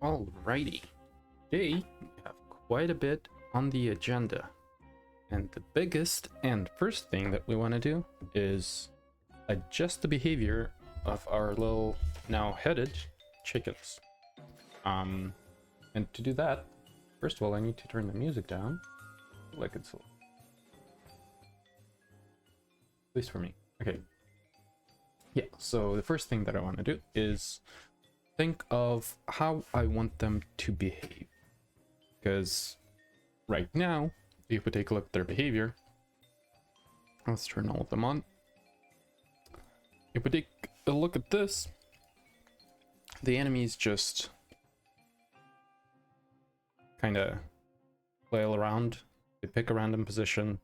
Alrighty, today we have quite a bit on the agenda. And the biggest and first thing that we want to do is adjust the behavior of our little now headed chickens. And to do that, first of all, I need to turn the music down, like it's at least for me. Okay. Yeah, so the first thing that I want to do is think of how I want them to behave. Because right now, if we take a look at their behavior, let's turn all of them on. If we take a look at this, the enemies just kind of flail around. They pick a random position,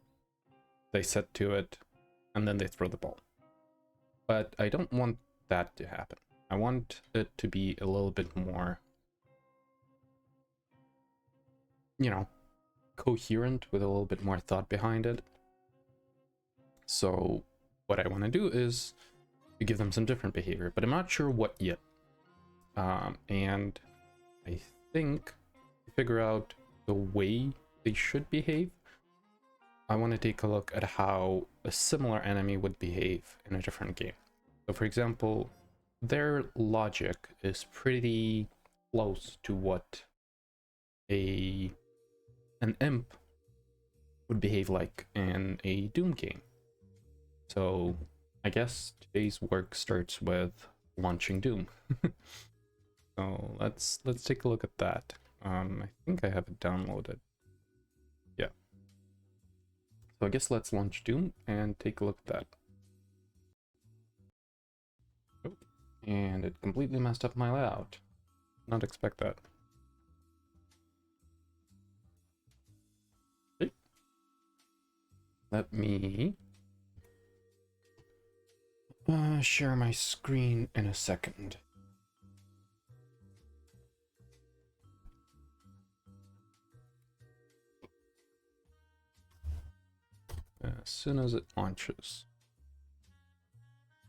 they set to it, and then they throw the ball. But I don't want that to happen. I want it to be a little bit more, coherent, with a little bit more thought behind it. So what I want to do is to give them some different behavior, but I'm not sure what yet. And I think to figure out the way they should behave, I want to take a look at how a similar enemy would behave in a different game. So for example, their logic is pretty close to what an imp would behave like in a Doom game. So I guess today's work starts with launching Doom. So let's take a look at that. I think I have it downloaded. Yeah. So I guess let's launch Doom and take a look at that. Oh, and it completely messed up my layout. Not expect that. Okay. Let me share my screen in a second. As soon as it launches.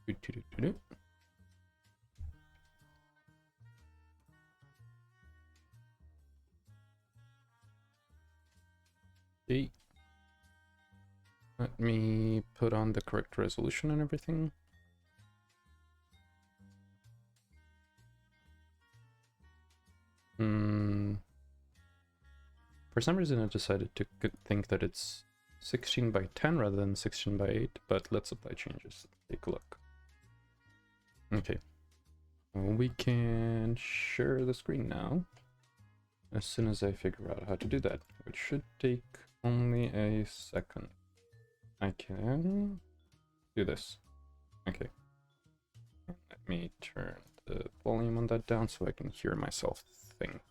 Okay. Let me put on the correct resolution and everything. For some reason I decided to think that it's 16 by 10 rather than 16 by 8, but let's apply changes. Take a look. Okay. We can share the screen now. As soon as I figure out how to do that, which should take only a second. I can do this. Okay. Let me turn the volume on that down so I can hear myself think.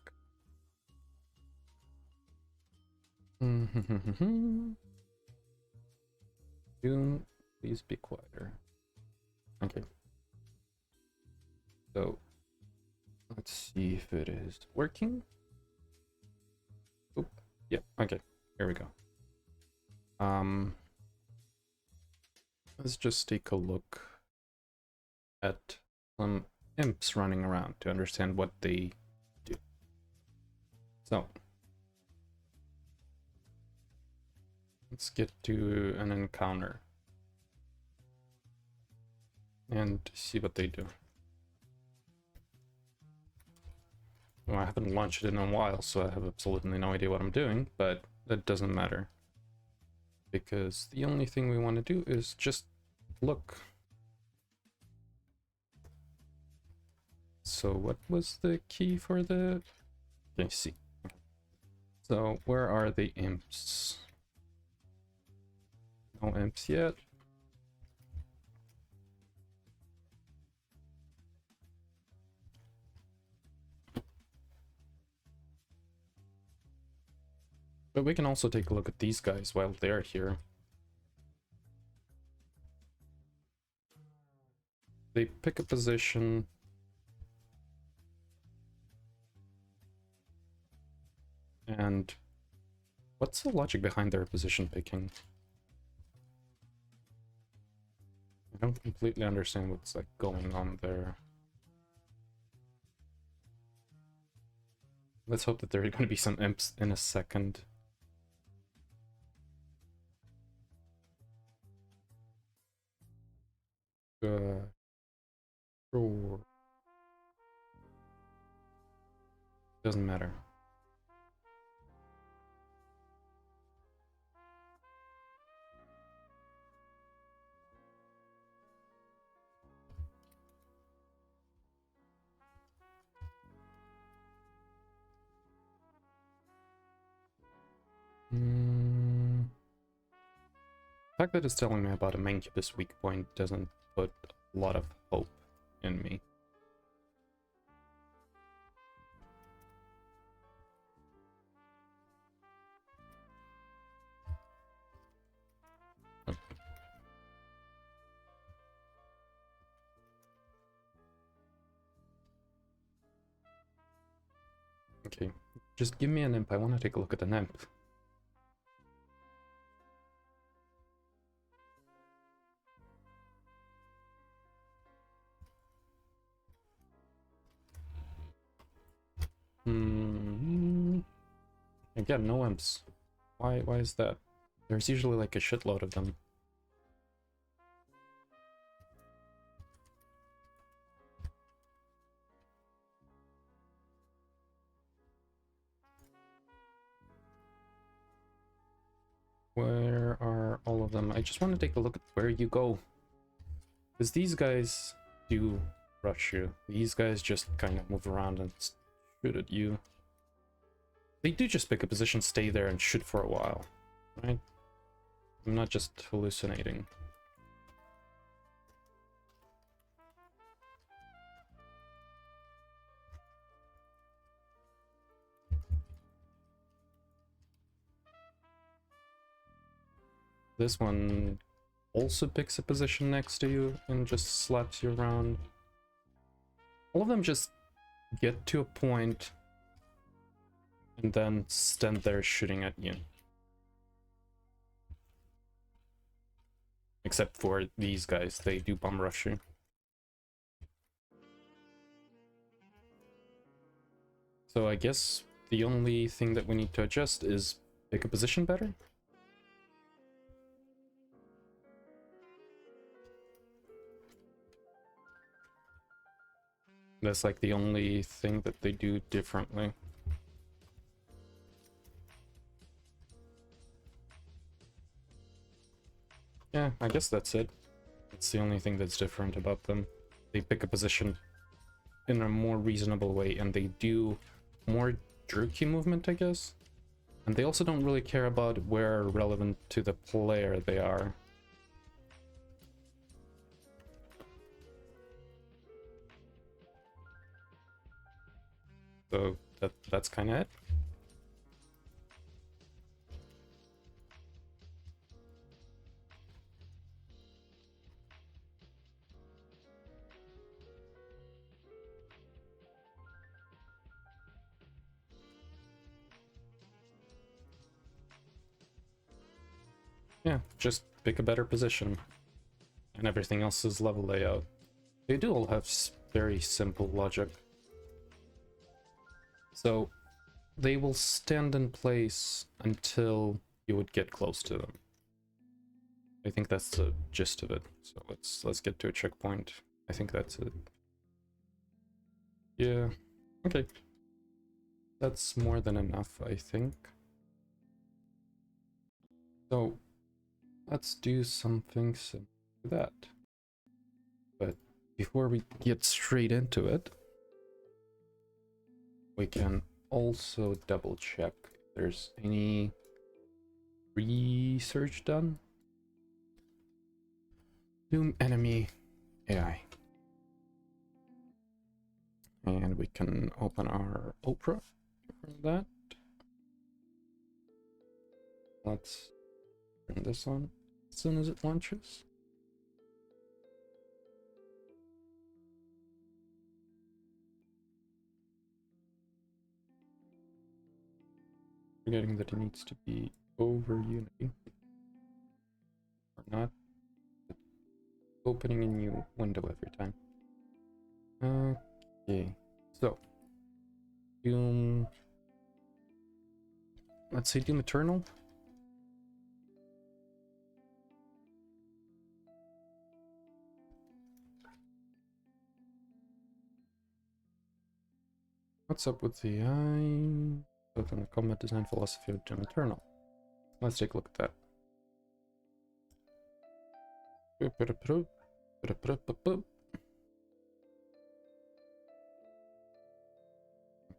Doom, please be quieter. Okay. So let's see if it is working. Oop. Yeah, okay. Here we go. Let's just take a look at some imps running around to understand what they do. So let's get to an encounter and see what they do. Well, I haven't launched it in a while, so I have absolutely no idea what I'm doing, but that doesn't matter. Because the only thing we want to do is just look. So what was the key for the... Okay, see. So where are the imps? No imps yet. But we can also take a look at these guys while they're here. They pick a position. And what's the logic behind their position picking? I don't completely understand what's like going on there. Let's hope that there are going to be some imps in a second. Sure. Doesn't matter. The fact that it's telling me about a Mancubus weak point doesn't put a lot of hope in me. Okay, just give me an imp. I want to take a look at an imp. Again, no imps. Why is that? There's usually like a shitload of them. Where are all of them? I just want to take a look at where you go. Because these guys do rush you. These guys just kind of move around and shoot at you. They do just pick a position, stay there, and shoot for a while, right? I'm not just hallucinating. This one also picks a position next to you and just slaps you around. All of them just get to a point and then stand there shooting at you. Except for these guys, they do bomb rush you. So I guess the only thing that we need to adjust is pick a position better. That's like the only thing that they do differently. Yeah, I guess that's it. It's the only thing that's different about them. They pick a position in a more reasonable way, and they do more jerky movement, I guess. And they also don't really care about where relevant to the player they are. So that's kind of it. Yeah, just pick a better position. And everything else is level layout. They do all have very simple logic. So they will stand in place until you would get close to them. I think that's the gist of it. So let's get to a checkpoint. I think that's it. Yeah. Okay. That's more than enough, I think. So let's do something similar to that. But before we get straight into it, we can also double check if there's any research done. Doom enemy AI. And we can open our Opera for that. Let's turn this on as soon as it launches. Forgetting that it needs to be over Unity. Or not. Opening a new window every time. Okay. So, Doom let's say Doom Eternal. What's up with the eye? Both on the combat design philosophy of Doom Eternal. Let's take a look at that.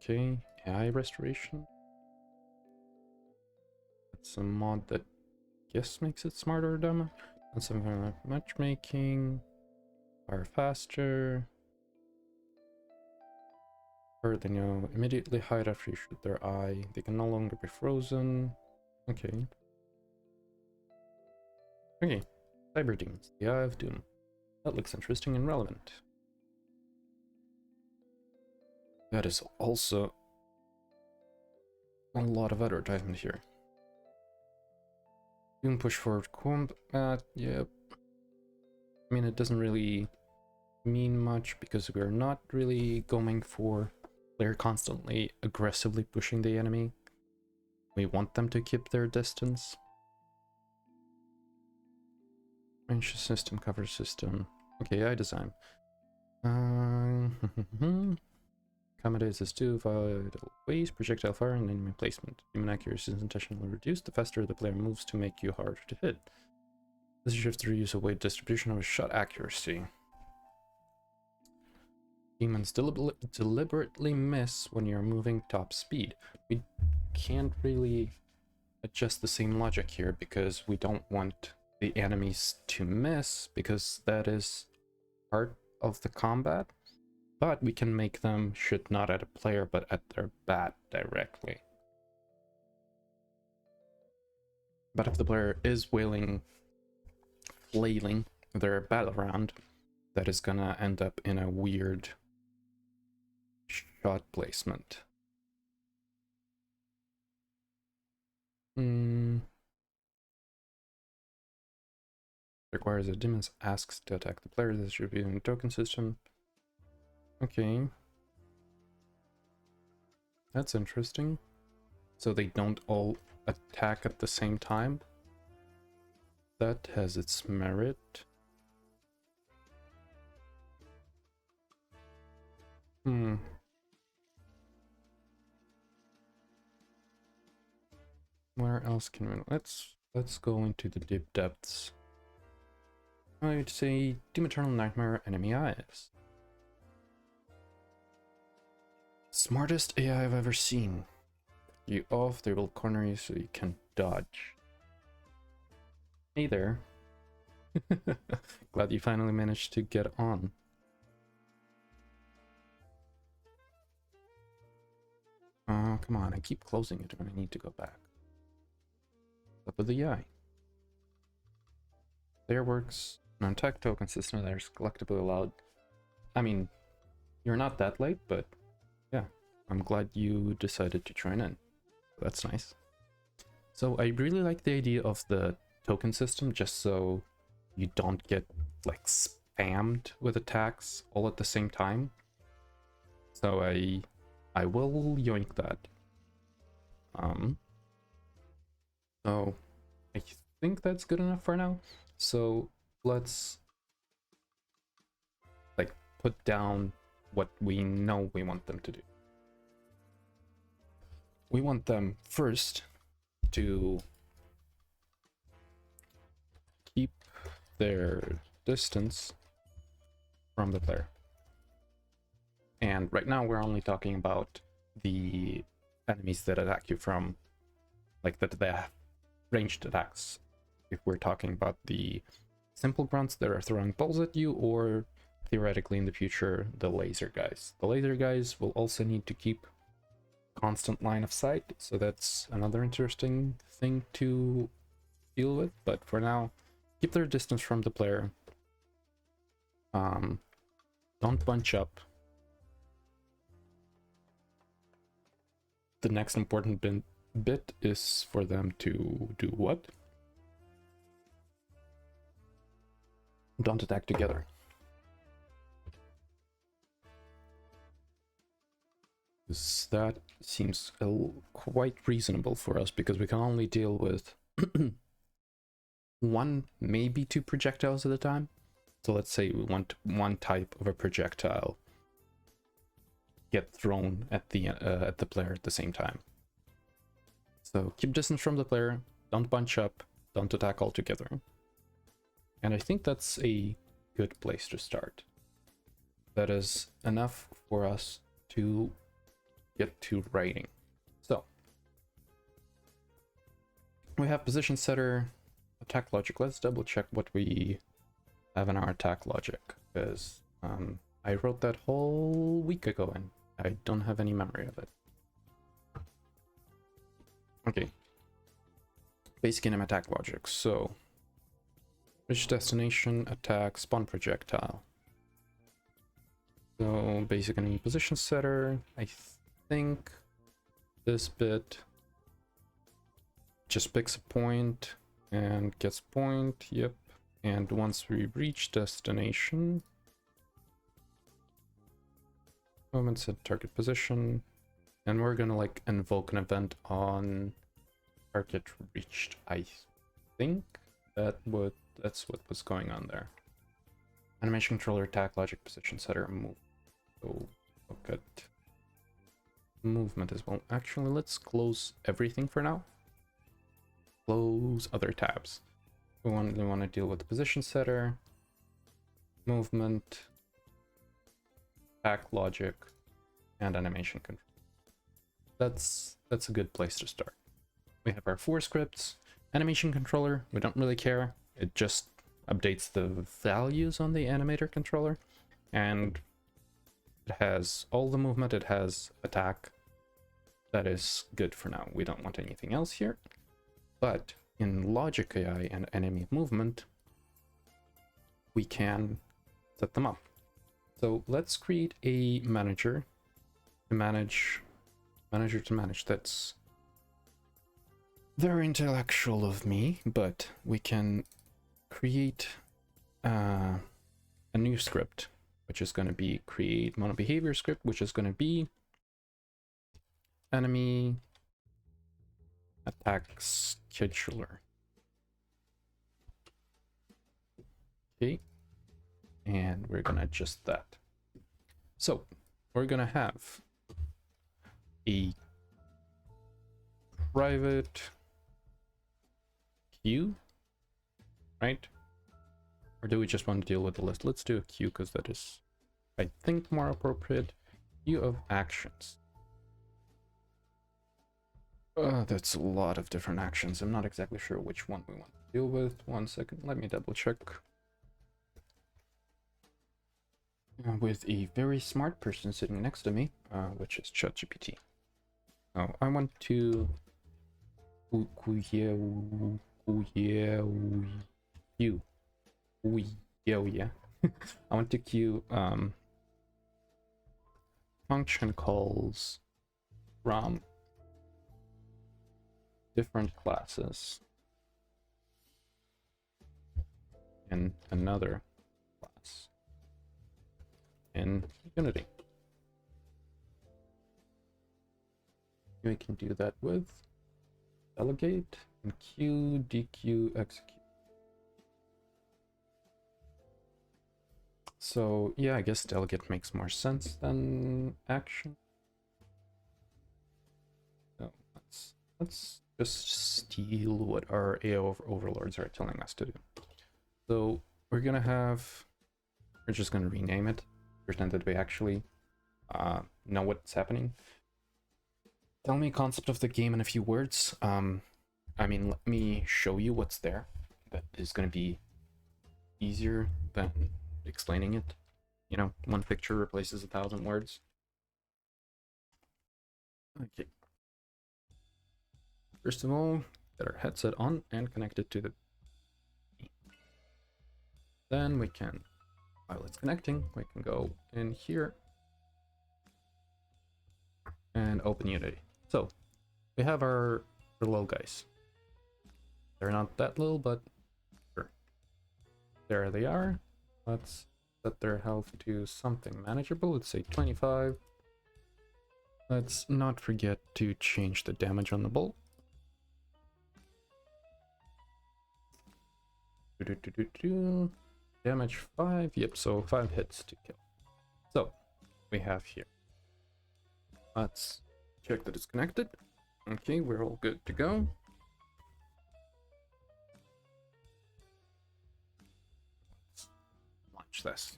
Okay, AI restoration. That's a mod that I guess makes it smarter or dumber. And some kind of matchmaking. Fire faster. Or they know immediately hide after you shoot their eye. They can no longer be frozen. Okay. Okay. Cyber Demons, the Eye of Doom. That looks interesting and relevant. That is also a lot of advertisement here. Doom push forward combat, yep. I mean, it doesn't really mean much because we're not really going for player constantly aggressively pushing the enemy. We want them to keep their distance. Range system, cover system. Okay, AI design. Accommodates as two vital ways: projectile fire and enemy placement. Human accuracy is intentionally reduced the faster the player moves to make you harder to hit. This shifts the use of weight distribution of shot accuracy. Demons deliberately miss when you're moving top speed. We can't really adjust the same logic here because we don't want the enemies to miss, because that is part of the combat. But we can make them shoot not at a player but at their bat directly. But if the player is flailing their bat around, that is gonna end up in a weird shot placement. Requires a demon's asks to attack the player. This should be in a token system. Okay. That's interesting. So they don't all attack at the same time. That has its merit. Where else can we... Let's go into the deep depths. I would say Doom Eternal Nightmare Enemy Eyes. Smartest AI I've ever seen. You off, they will corner you so you can dodge. Hey there. Glad you finally managed to get on. Oh, come on, I keep closing it when I need to go back. Up with the eye. There works. Non-tech token system that is collectively allowed. I mean, you're not that late, but yeah, I'm glad you decided to join in. That's nice. So I really like the idea of the token system, just so you don't get like spammed with attacks all at the same time. So I will yoink that. So I think that's good enough for now. So let's like put down what we know we want them to do. We want them first to keep their distance from the player. And right now we're only talking about the enemies that attack you from, like that they have ranged attacks. If we're talking about the simple grunts that are throwing balls at you, or theoretically in the future, the laser guys. The laser guys will also need to keep constant line of sight, so that's another interesting thing to deal with. But for now, keep their distance from the player. Don't bunch up. The next important bit is for them to do what? Don't attack together. That seems quite reasonable for us because we can only deal with one, maybe two projectiles at a time. So let's say we want one type of a projectile get thrown at the player at the same time. So keep distance from the player, don't bunch up, don't attack altogether. And I think that's a good place to start. That is enough for us to get to writing. So we have position setter, attack logic. Let's double check what we have in our attack logic, because I wrote that whole week ago and I don't have any memory of it. Okay. Basic aim attack logic. So reach destination, attack, spawn projectile. So basic enemy position setter. I think this bit just picks a point and gets point. Yep. And once we reach destination, moment set target position, and we're gonna like invoke an event on target reached. I think that's what was going on there. Animation controller, attack logic, position setter, move. So look at movement as well. Actually, let's close everything for now. Close other tabs. We want to deal with the position setter, movement, attack logic, and animation control. That's a good place to start. We have our 4 scripts. Animation controller, we don't really care. It just updates the values on the animator controller, and it has all the movement, it has attack. That is good for now. We don't want anything else here. But in Logic AI and enemy movement, we can set them up. So let's create a manager to manage That's very intellectual of me, but we can create a new script, which is going to be create mono behavior script, which is going to be enemy attack scheduler. Okay, and we're gonna adjust that. So we're gonna have a private queue, right? Or do we just want to deal with the list? Let's do a queue because that is, I think, more appropriate. Queue of actions. That's a lot of different actions. I'm not exactly sure which one we want to deal with. 1 second, let me double check. With a very smart person sitting next to me, which is ChatGPT. Oh, I want to I want to queue function calls from different classes in another class in Unity. We can do that with delegate and queue, dequeue, execute. So yeah, I guess delegate makes more sense than action. So let's just steal what our AO overlords are telling us to do. So we're just gonna rename it, pretend that we actually know what's happening. Tell me concept of the game in a few words. I mean, let me show you what's there. That is gonna be easier than explaining it. You know, 1 picture replaces 1,000 words. Okay. First of all, get our headset on and connect it to the... Then we can, while it's connecting, we can go in here and open Unity. So we have our little guys. They're not that little, but sure. There they are. Let's set their health to something manageable. Let's say 25. Let's not forget to change the damage on the bolt. Damage 5, yep, so 5 hits to kill. So, we have here. Let's check that it's connected. Okay, we're all good to go. Let's launch this.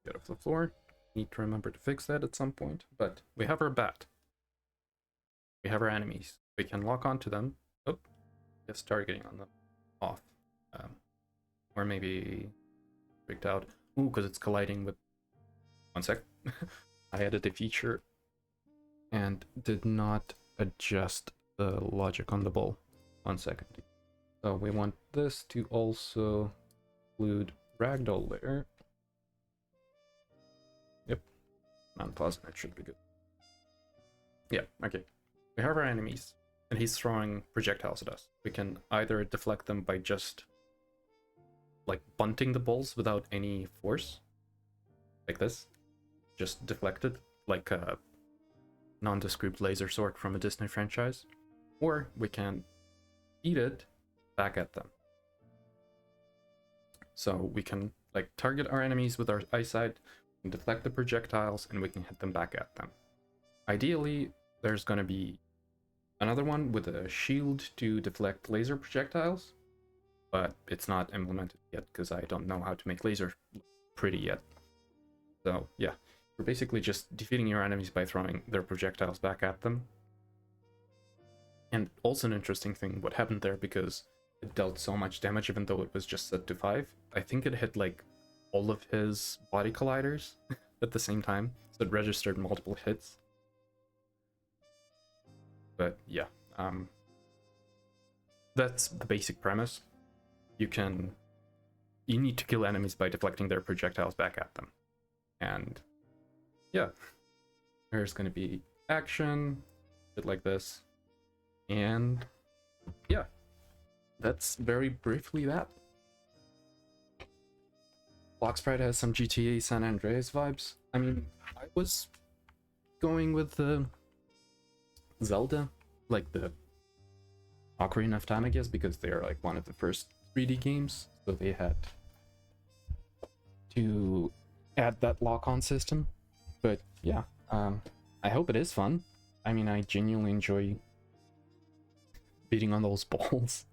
Get off the floor. Need to remember to fix that at some point, but we have our bat. We have our enemies. We can lock onto them. Oh, just targeting on them. Off. Or maybe freaked out. Ooh, because it's colliding with... One sec. I added a feature and did not adjust the logic on the ball. 1 second. So we want this to also include ragdoll layer. Yep. Non-plasma, it should be good. Yeah, okay. We have our enemies, and he's throwing projectiles at us. We can either deflect them by just like bunting the balls without any force, like this, just deflected, like a nondescript laser sword from a Disney franchise, or we can eat it back at them. So we can like target our enemies with our eyesight, we can deflect the projectiles, and we can hit them back at them. Ideally, there's going to be another one with a shield to deflect laser projectiles, but it's not implemented yet because I don't know how to make laser pretty yet. So yeah, we're basically just defeating your enemies by throwing their projectiles back at them. And also an interesting thing what happened there, because it dealt so much damage even though it was just set to 5. I think it hit like all of his body colliders at the same time, so it registered multiple hits. But yeah, that's the basic premise. You need to kill enemies by deflecting their projectiles back at them. And yeah, there's going to be action, bit like this. And yeah, that's very briefly that. Block Sprite has some GTA San Andreas vibes. I mean, I was going with the Zelda, like the Ocarina of Time, I guess, because they're like one of the first 3D games, so they had to add that lock-on system. But yeah, I hope it is fun. I mean, I genuinely enjoy beating on those balls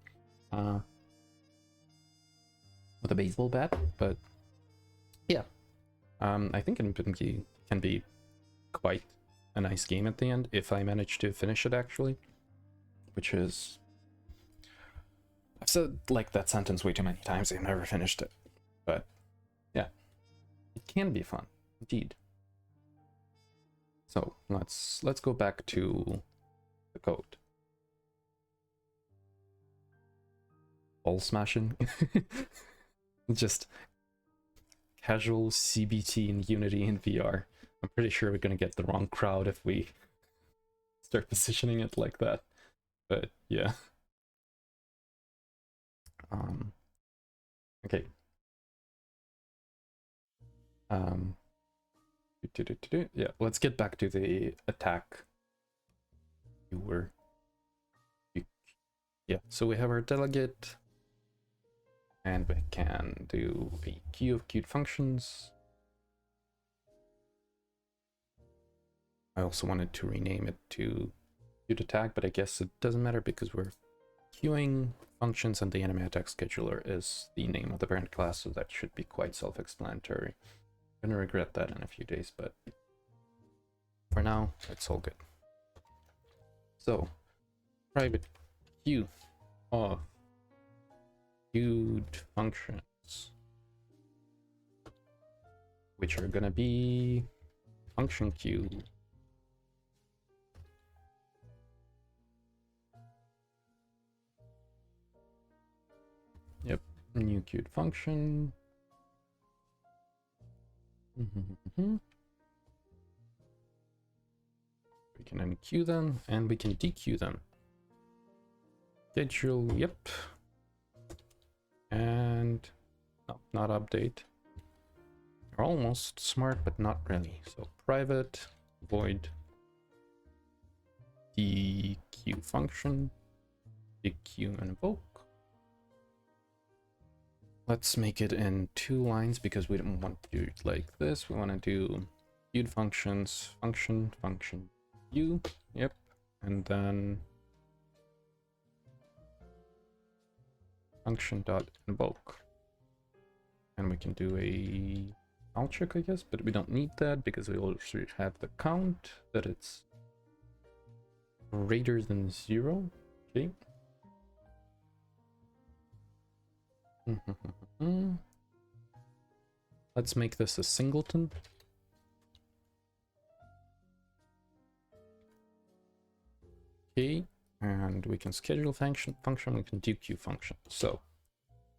with a baseball bat. But yeah, I think it can be quite a nice game at the end if I manage to finish it, actually, which is, I've said like that sentence way too many times. I've never finished it, but yeah, it can be fun indeed. So let's go back to the code. Ball smashing. Just casual CBT in Unity and VR. I'm pretty sure we're gonna get the wrong crowd if we start positioning it like that. But yeah. Okay. Yeah, let's get back to the attack. Yeah, so we have our delegate, and we can do a queue of queued functions. I also wanted to rename it to queued attack, but I guess it doesn't matter because we're queuing functions and the enemy attack scheduler is the name of the parent class, so that should be quite self-explanatory. I'm gonna regret that in a few days, but for now, it's all good. So, private queue of queued functions, which are gonna be function queue. Yep, new queued function. We can unqueue them and we can dequeue them. Schedule, yep. And no, not update. are almost smart, but not really. So private void dequeue function, dequeue and invoke. Let's make it in 2 lines because we don't want to do it like this. We want to do queued functions, function queue, yep, and then function dot invoke. And we can do a count check, I guess, but we don't need that because we already have the count that it's greater than 0. Okay. Let's make this a singleton. Okay, and we can schedule function, we can do queue function. So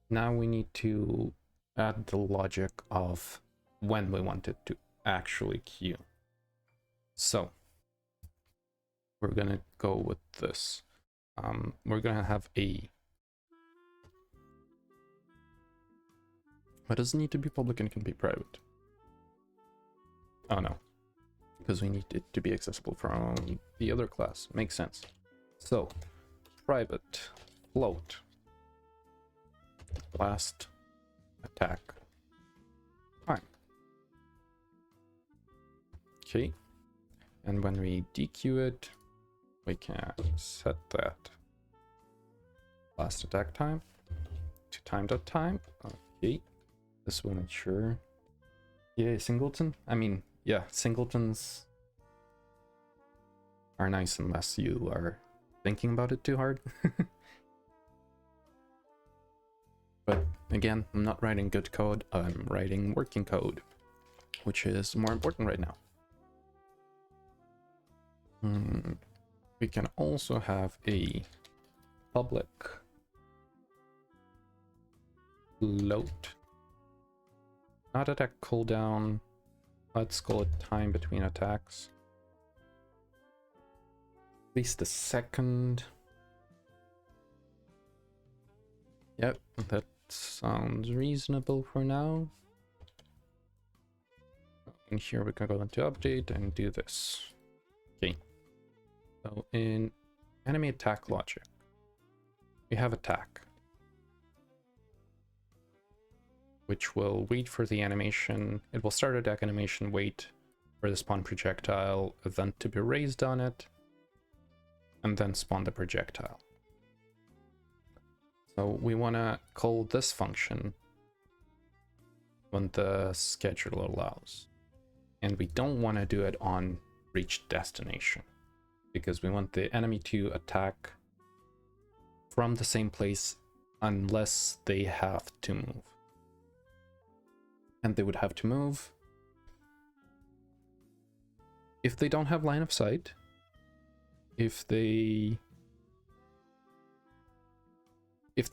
now we need to add the logic of when we want it to actually queue. So we're gonna go with this. We're gonna have a, but it doesn't need to be public and it can be private. Oh no, because we need it to be accessible from the other class. Makes sense. So private float last attack time. Okay, and when we dequeue it, we can set that last attack time to time.time. Okay, this will ensure. Yeah, singleton. I mean, yeah, singletons are nice unless you are thinking about it too hard. But again, I'm not writing good code, I'm writing working code, which is more important right now. We can also have a public float, not attack cooldown. Let's call it time between attacks. At least a second. Yep, that sounds reasonable for now. And here we can go into update and do this. Okay. So in enemy attack logic, we have attack, which will wait for the animation. It will start attack animation, wait for the spawn projectile event to be raised on it, and then spawn the projectile. So we want to call this function when the schedule allows. And we don't want to do it on reached destination, because we want the enemy to attack from the same place unless they have to move. And they would have to move if they don't have line of sight, if the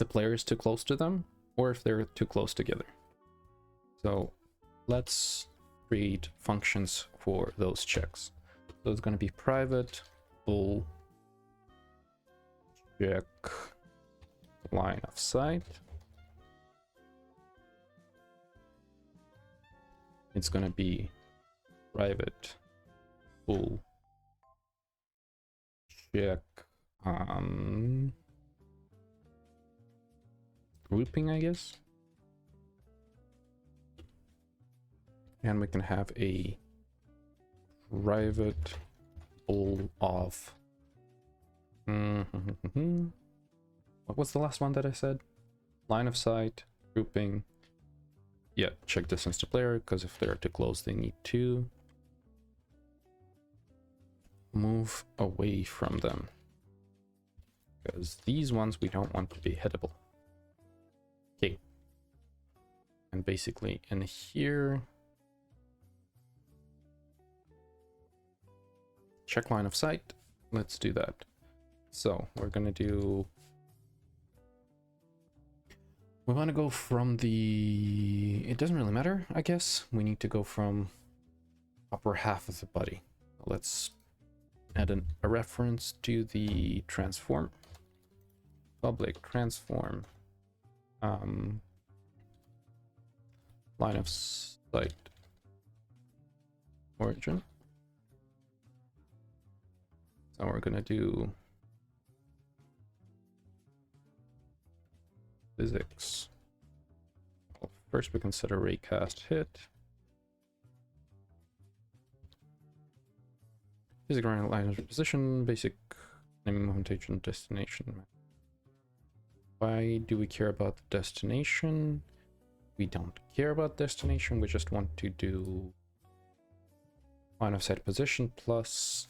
player is too close to them, or if they're too close together. So let's create functions for those checks. So it's going to be private full check line of sight. It's going to be private full check grouping, I guess. And we can have a private full of what was the last one that I said? Line of sight, grouping. Yeah, check distance to player, because if they're too close, they need to move away from them, because these ones we don't want to be hittable. Okay. And basically in here, check line of sight. Let's do that. So we're gonna do, we want to go from the, it doesn't really matter, I guess. We need to go from upper half of the body. Let's add a reference to the transform, public transform, line of sight origin. So we're gonna do physics. Well, first we can set a raycast hit. Physics around line of position, basic enemy movement destination. Why do we care about the destination? We don't care about destination, we just want to do line of sight position plus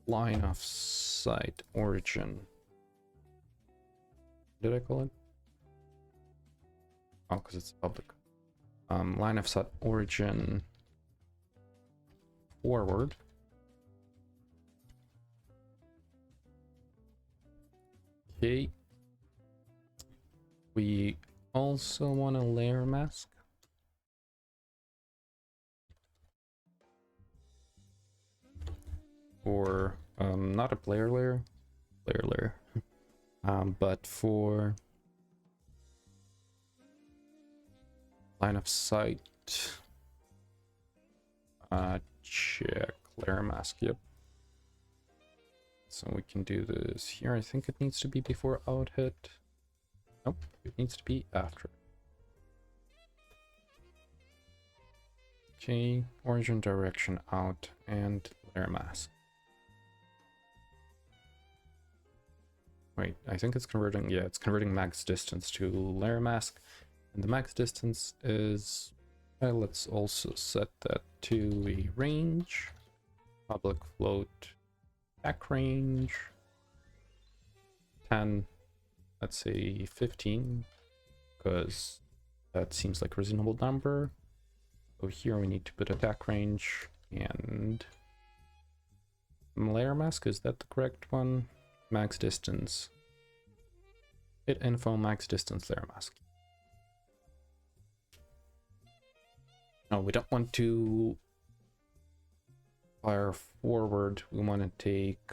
line of sight origin. Did I call it? Oh, because it's public. Line of sight origin forward. Okay. We also want a layer mask. For not a player layer, but for line of sight, check layer mask. Yep. So we can do this here. I think it needs to be before out hit. Nope, it needs to be after. Okay, origin direction out and layer mask. Wait, I think it's converting, yeah, it's converting max distance to layer mask. And the max distance is, well, let's also set that to a range. Public float, back range, 10, let's say 15, because that seems like a reasonable number. So here we need to put attack range and layer mask, is that the correct one? Max distance. Hit info, max distance, layer mask. No, we don't want to fire forward. We want to take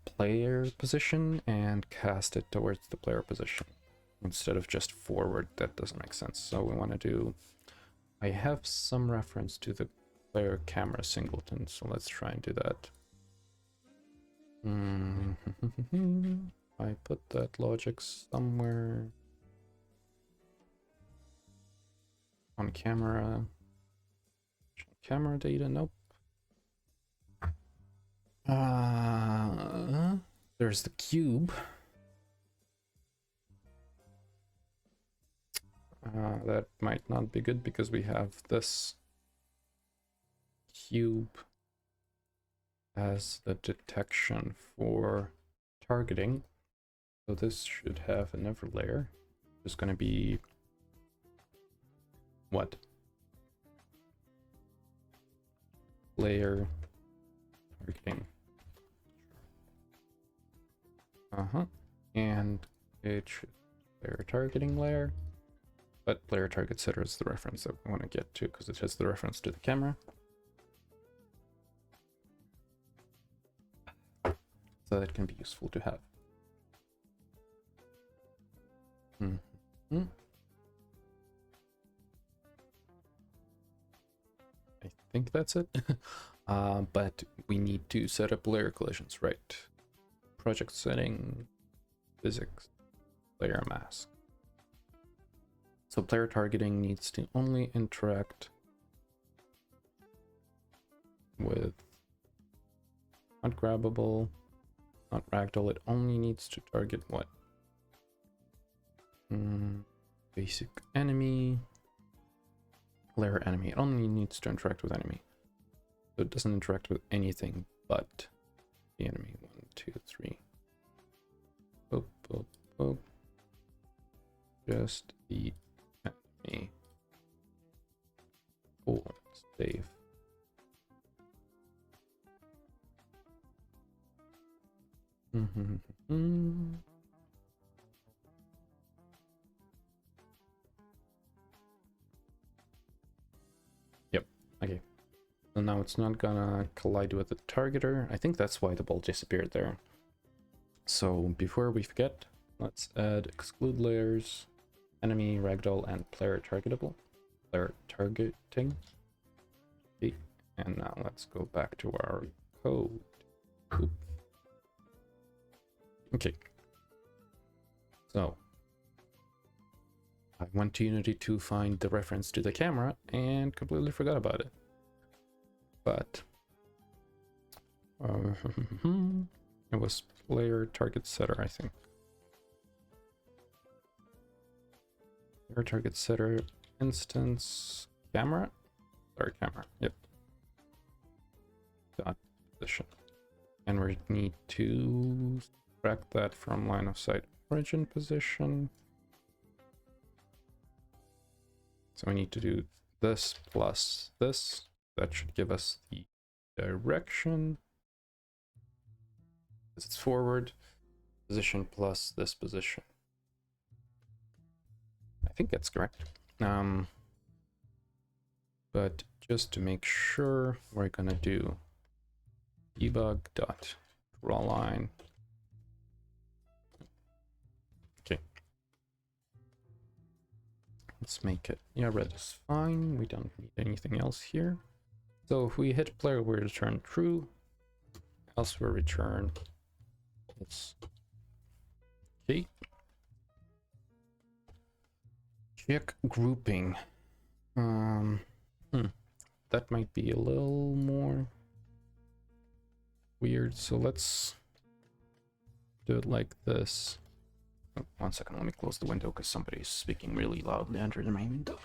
player position and cast it towards the player position instead of just forward. That doesn't make sense. So we want to do, I have some reference to the player camera singleton, so let's try and do that. I put that logic somewhere on camera. Camera data, nope. There's the cube. That might not be good because we have this cube as the detection for targeting. So this should have another layer. It's going to be what? Layer targeting. And it should layer targeting layer. But player target setter is the reference that we want to get to because it has the reference to the camera. So that can be useful to have. I think that's it. But we need to set up layer collisions, right? Project setting, physics, layer mask. So player targeting needs to only interact with not grabbable, not ragdoll. It only needs to target what? Basic enemy, layer enemy. It only needs to interact with enemy. So it doesn't interact with anything but the enemy. 1, 2, 3. Boop, boop, boop. Just the enemy. Cool. Save. Yep. Okay. So now it's not gonna collide with the targeter. I think that's why the ball disappeared there. So before we forget, let's add exclude layers, enemy, ragdoll, and player targetable. Player targeting. And now let's go back to our code. Oop. Okay. So I went to Unity to find the reference to the camera and completely forgot about it. But it was player target setter, I think. Player target setter instance camera. Sorry, camera. Yep. Dot position. And we need to subtract that from line of sight origin position. So we need to do this plus this. That should give us the direction. Because it's forward. Position plus this position. I think that's correct. But just to make sure, we're gonna do debug dot draw line. Okay. Let's make it, yeah, red is fine. We don't need anything else here. So if we hit player, we return true. Else we return false. Okay. Check grouping. That might be a little more weird. So let's do it like this. Oh, 1 second, let me close the window because somebody's speaking really loudly under my window.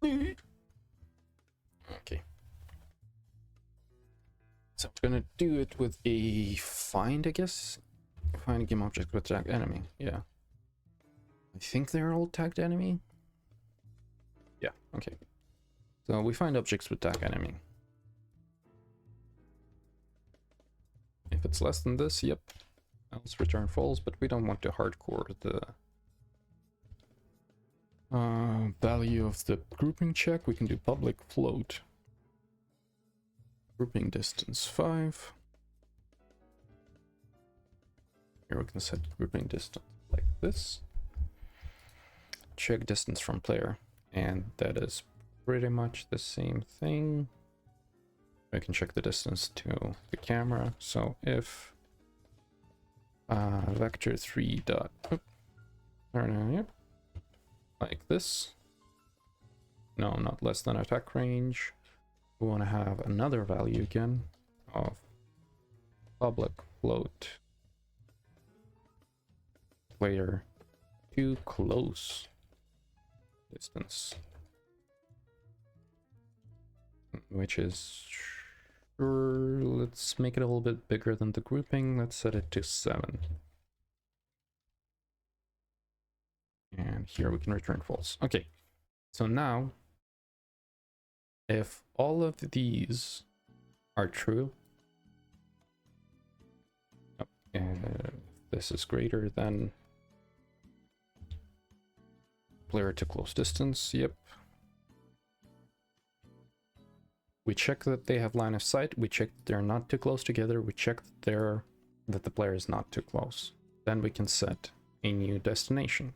Okay. So I'm gonna do it with a find, I guess. Find a game object with tagged enemy. Yeah. I think they're all tagged enemy. Yeah, okay. So we find objects with tagged enemy. If it's less than this, yep. Else return false, but we don't want to hardcore the value of the grouping check. We can do public float. Grouping distance 5. Here we can set grouping distance like this. Check distance from player, and that is pretty much the same thing. I can check the distance to the camera. So if vector 3 dot like this, no, not less than attack range. We want to have another value again of public float player too close distance, which is sure, let's make it a little bit bigger than the grouping. Let's set it to 7. And here we can return false. Okay, so now if all of these are true, this is greater than player to close distance, yep. We check that they have line of sight, we check that they're not too close together, we check that the player is not too close. Then we can set a new destination.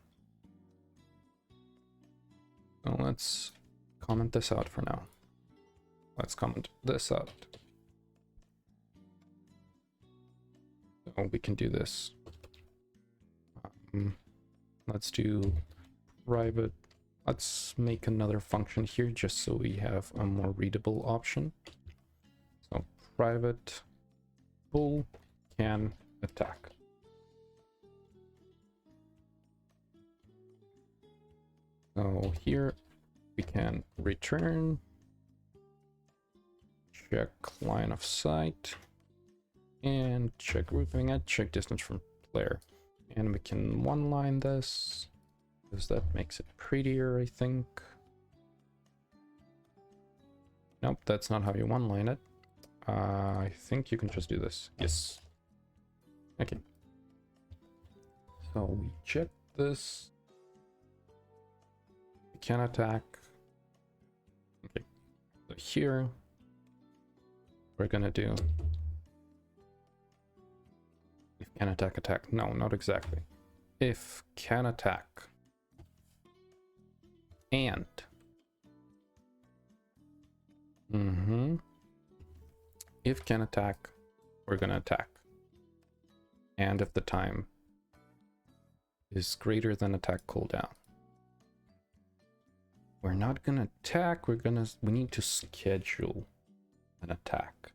So let's comment this out for now. Let's comment this out. So we can do this. Let's do private. Let's make another function here just so we have a more readable option. So private bull can attack. So here we can return, check line of sight, and check grouping and check distance from player. And we can one line this, because that makes it prettier, I think. Nope, that's not how you one line it. I think you can just do this. Yes. Okay. So we check this. We can attack. Okay. So here we're gonna do. We can attack. No, not exactly. if can attack and if can attack, we're gonna attack. And if the time is greater than attack cooldown, we're not gonna attack, we need to schedule an attack.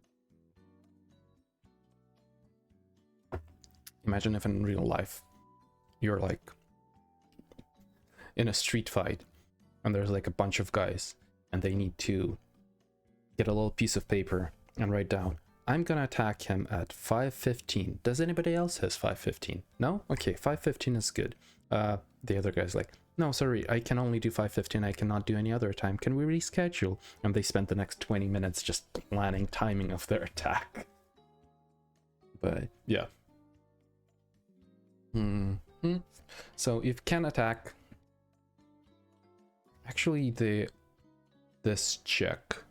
Imagine if in real life you're like in a street fight and there's like a bunch of guys and they need to get a little piece of paper and write down, I'm gonna attack him at 5:15. Does anybody else has 5:15? No? Okay, 5:15 is good. The other guy's like, no, sorry, I can only do 5:15. I cannot do any other time. Can we reschedule? And they spent the next 20 minutes just planning timing of their attack. But yeah. So if can attack, actually this check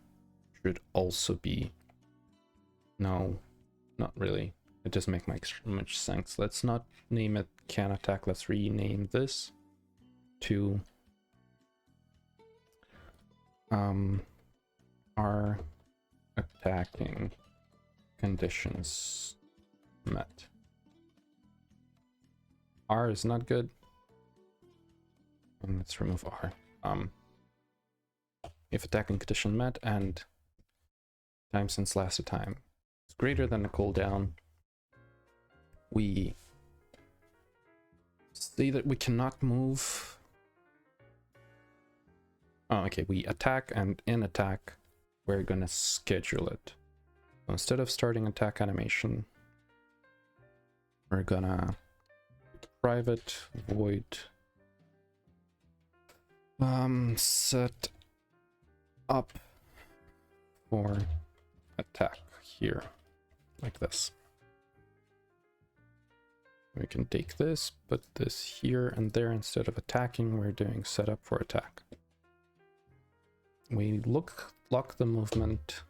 should also be, no, not really. It doesn't make much sense. Let's not name it can attack. Let's rename this to are attacking conditions met. R is not good. And let's remove R. If attacking condition met and time since last time is greater than the cooldown, we say that we cannot move. Oh, okay, we attack, and in attack, we're gonna schedule it. So instead of starting attack animation, we're gonna private void set up for attack here, like this. We can take this, put this here and there. Instead of attacking, we're doing setup for attack. We lock the movement.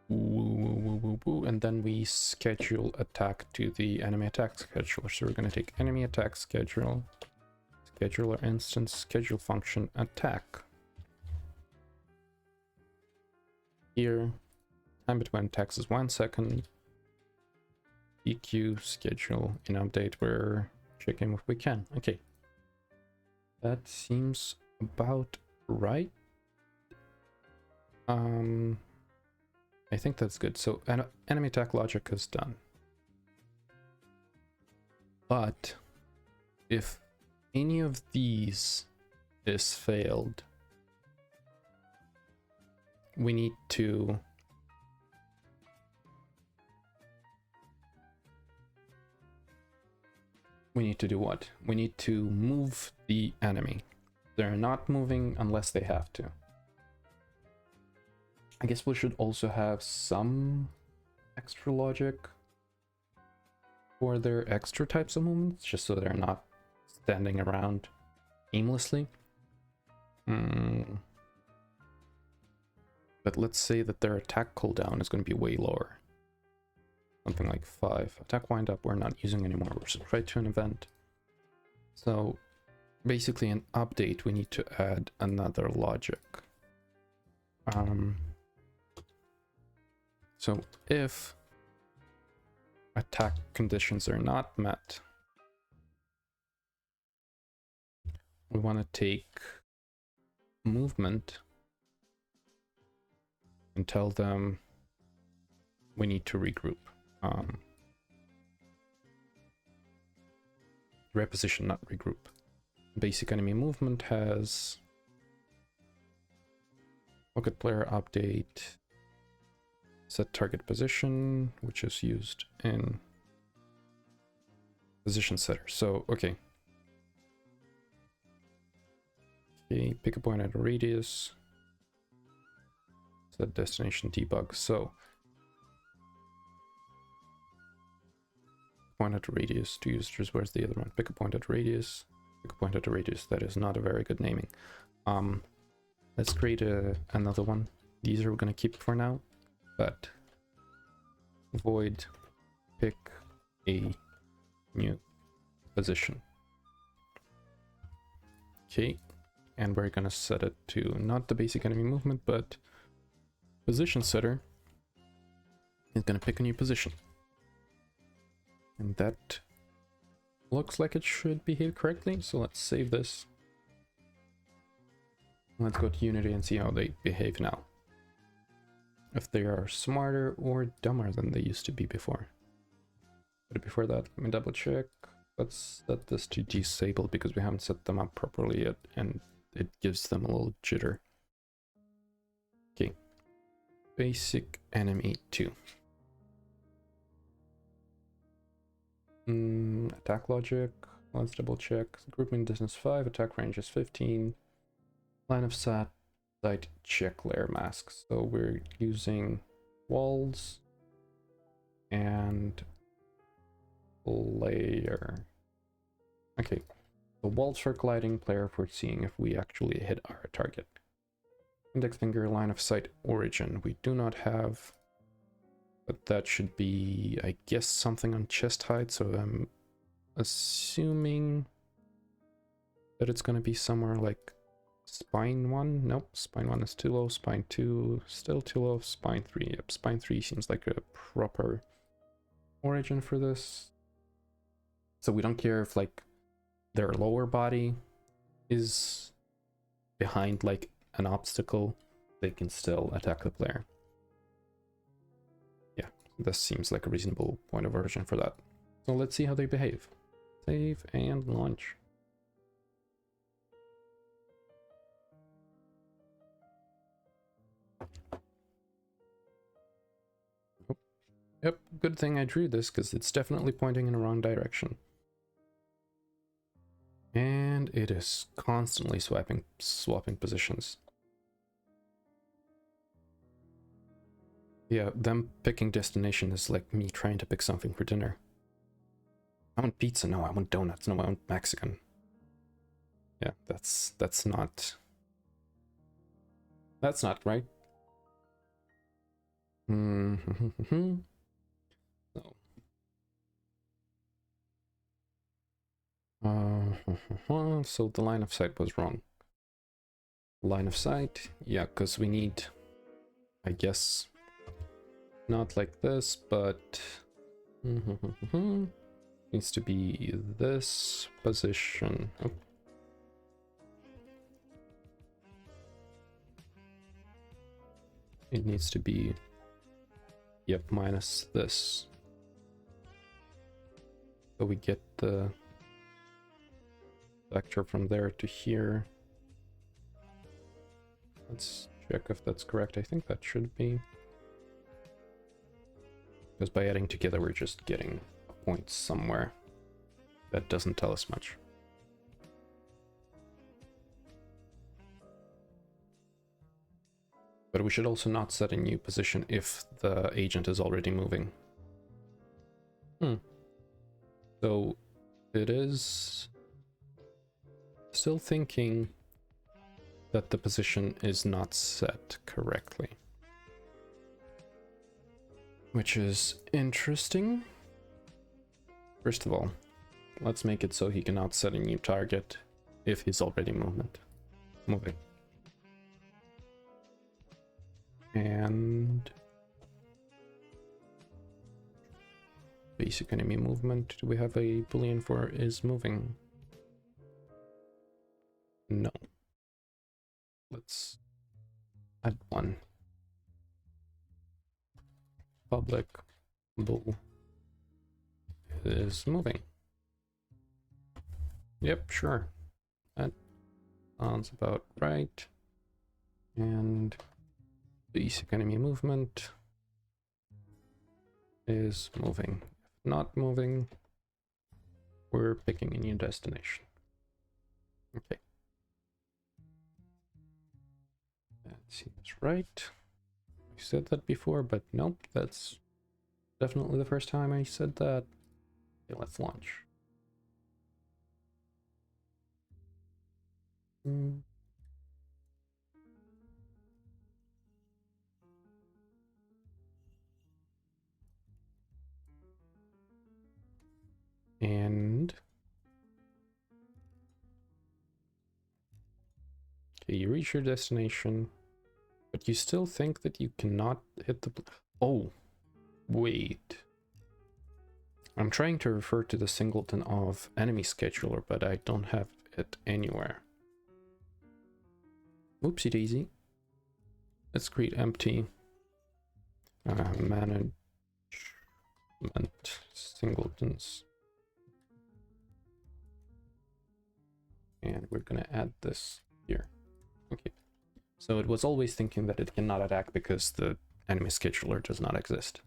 And then we schedule attack to the enemy attack scheduler. So we're going to take enemy attack schedule, scheduler instance, schedule function attack. Here, time between attacks is 1 second. EQ schedule in update, we're checking if we can. Okay, that seems about right. I think that's good. So enemy attack logic is done. But if any of these is failed, we need to do what? We need to move the enemy. They're not moving unless they have to. I guess we should also have some extra logic for their extra types of movements, just so they're not standing around aimlessly. But let's say that their attack cooldown is going to be way lower. Something like 5. Attack wind up we're not using anymore. We're subscribed to an event. So basically an update, we need to add another logic. So if attack conditions are not met, we want to take movement and tell them we need to regroup. Reposition, not regroup. Basic enemy movement has pocket player update, set target position, which is used in position setter. So okay, pick a point at a radius, set destination debug. So point at a radius to users. Where's the other one? Pick a point at a radius, pick a point at a radius. That is not a very good naming. Let's create another one. These are we gonna keep for now, but void pick a new position. Okay, and we're gonna set it to not the basic enemy movement, but position setter is gonna pick a new position. And that looks like it should behave correctly, so let's save this. Let's go to Unity and see how they behave now. If they are smarter or dumber than they used to be before. But before that, let me double check. Let's set this to disable because we haven't set them up properly yet, and it gives them a little jitter. Okay. Basic enemy 2. Attack logic. Let's double check. Grouping distance 5, attack range is 15. Line of sight check layer masks. So we're using walls and layer. Okay, the walls for gliding, player for seeing if we actually hit our target. Index finger, line of sight, origin. We do not have, but that should be, I guess, something on chest height. So I'm assuming that it's going to be somewhere like spine 1. Nope, spine 1 is too low. Spine 2 still too low. Spine 3. Yep, spine 3 seems like a proper origin for this. So we don't care if like their lower body is behind like an obstacle, they can still attack the player. Yeah, this seems like a reasonable point of origin for that. So let's see how they behave. Save and launch. Oh, yep, good thing I drew this because it's definitely pointing in the wrong direction. And it is constantly swapping positions. Yeah, them picking destination is like me trying to pick something for dinner. I want pizza, no, I want donuts, no, I want Mexican. Yeah, that's not right. So so the line of sight was wrong. Line of sight, yeah, because we need, I guess, not like this, but needs to be this position. Oh. It needs to be, yep, minus this. So we get the vector from there to here. Let's check if that's correct. I think that should be. Because by adding together, we're just getting a point somewhere. That doesn't tell us much. But we should also not set a new position if the agent is already moving. So it is still thinking that the position is not set correctly. Which is interesting. First of all, let's make it so he cannot set a new target if he's already moving. And basic enemy movement. Do we have a boolean for is moving? No. Let's add one. Public bool is moving. Yep, sure. That sounds about right. And basic enemy movement is moving. If not moving, we're picking a new destination. Okay. That seems right. I said that before, but nope, that's definitely the first time I said that. Okay, let's launch. And okay, you reach your destination, but you still think that you cannot hit the... Oh, wait. I'm trying to refer to the singleton of enemy scheduler, but I don't have it anywhere. Oopsie daisy. Let's create empty management singletons. And we're gonna add this here. Okay. So it was always thinking that it cannot attack because the enemy scheduler does not exist.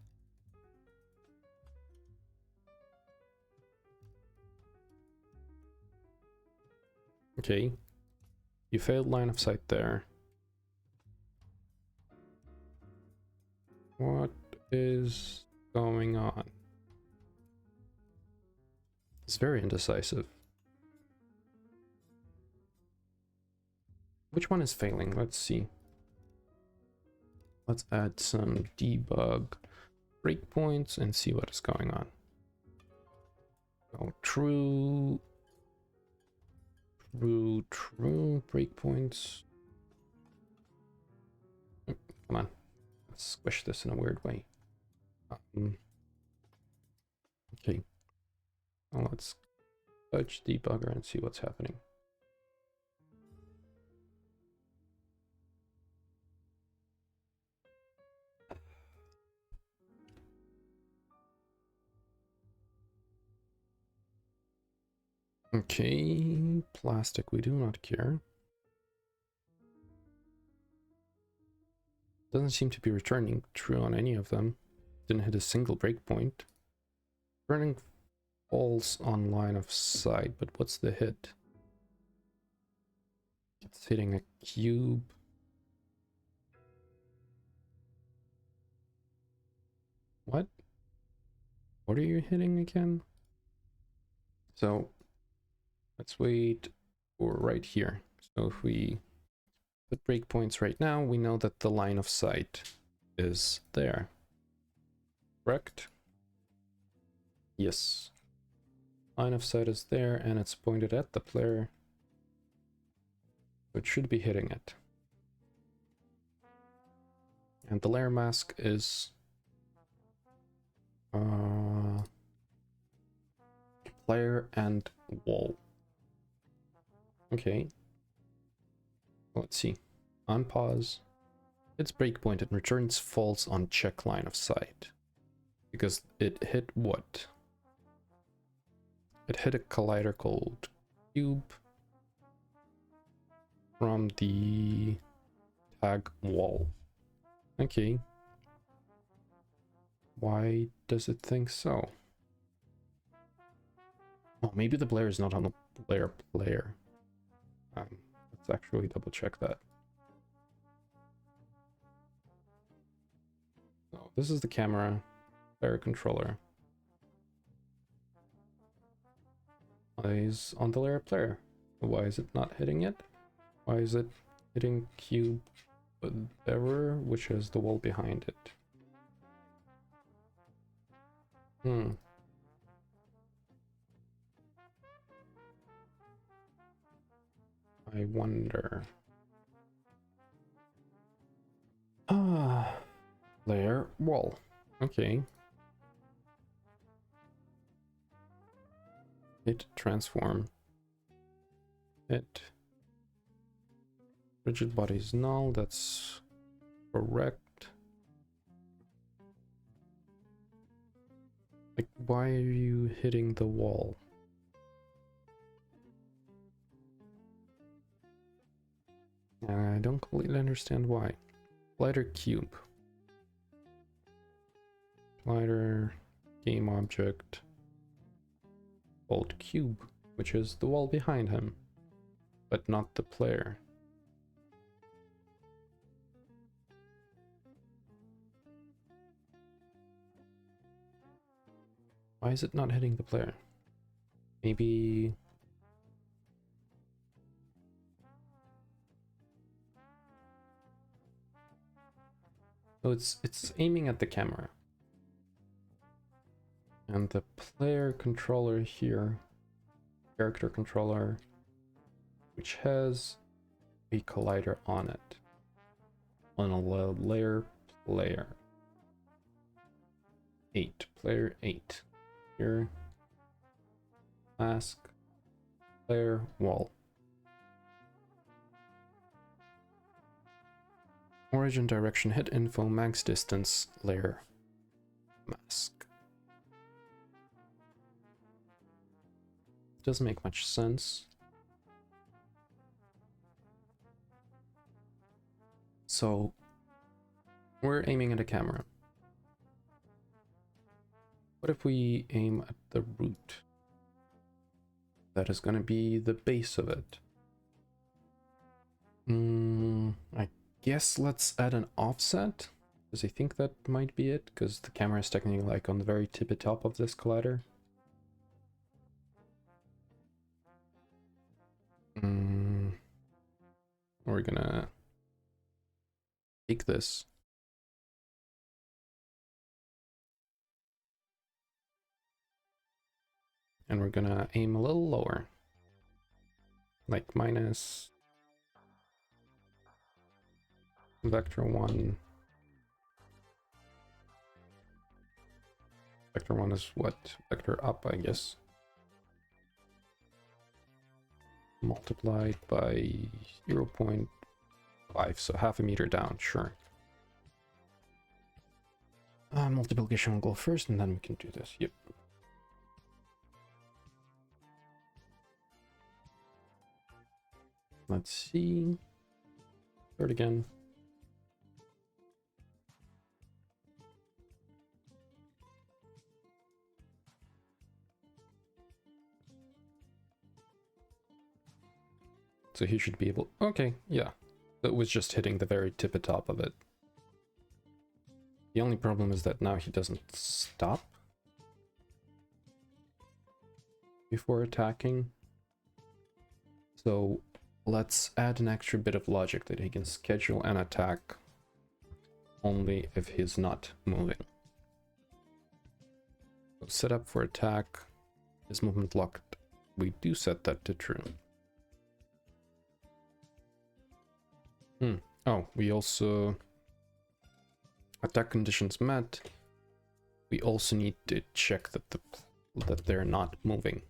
Okay. You failed line of sight there. What is going on? It's very indecisive. Which one is failing? Let's see. Let's add some debug breakpoints and see what is going on. Oh, true breakpoints. Oh, come on, let's squish this in a weird way. Okay, well, let's touch debugger and see what's happening. Okay, plastic, we do not care. Doesn't seem to be returning true on any of them. Didn't hit a single breakpoint. Turning false on line of sight, but what's the hit? It's hitting a cube. What? What are you hitting again? So let's wait for right here. So if we put breakpoints right now, we know that the line of sight is there. Correct? Yes. Line of sight is there and it's pointed at the player. So it should be hitting it. And the layer mask is player and wall. Okay. Let's see. On pause. It's breakpoint and returns false on check line of sight. Because it hit what? It hit a collider called cube from the tag wall. Okay. Why does it think so? Oh, maybe the player is not on the player. Let's actually double check that. So this is the camera, player controller. Is on the layer player. Why is it not hitting it? Why is it hitting cube whatever, which is the wall behind it? I wonder. Layer wall. Okay. Hit transform. Hit. Rigid body is null. That's correct. Like, why are you hitting the wall? I don't completely understand why. Slider cube. Slider game object called cube, which is the wall behind him, but not the player. Why is it not hitting the player? Maybe... Oh, it's aiming at the camera. And the player controller here, character controller, which has a collider on it. On a layer player 8, player 8. Here, mask, player, wall. Origin, direction, hit info, max distance, layer, mask. Doesn't make much sense. So we're aiming at a camera. What if we aim at the root? That is going to be the base of it. I guess let's add an offset, because I think that might be it, because the camera is technically like on the very tippy top of this collider. We're gonna take this. And we're gonna aim a little lower. Like minus vector 1. Vector 1 is what? Vector up, I guess. Multiplied by 0.5, so half a meter down, sure. Multiplication will go first, and then we can do this. Yep. Let's see. Start again. So he should be able... Okay, yeah. That was just hitting the very tip top of it. The only problem is that now he doesn't stop before attacking. So let's add an extra bit of logic that he can schedule an attack only if he's not moving. So set up for attack, is movement locked. We do set that to true. Oh, we also... Attack conditions met. We also need to check that that they're not moving.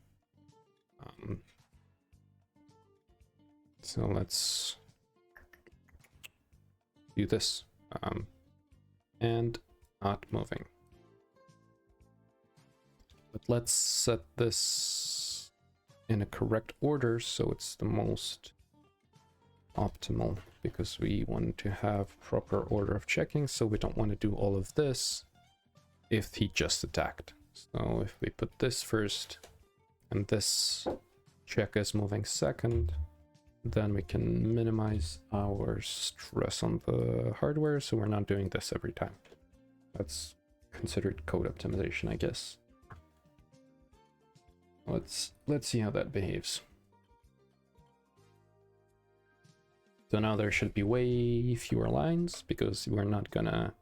So let's do this. And not moving. But let's set this in a correct order so it's the most optimal, because we want to have proper order of checking, so we don't want to do all of this if he just attacked. So if we put this first and this check is moving second, then we can minimize our stress on the hardware, so we're not doing this every time. That's considered code optimization, I guess. Let's see how that behaves. So now there should be way fewer lines, because we're not gonna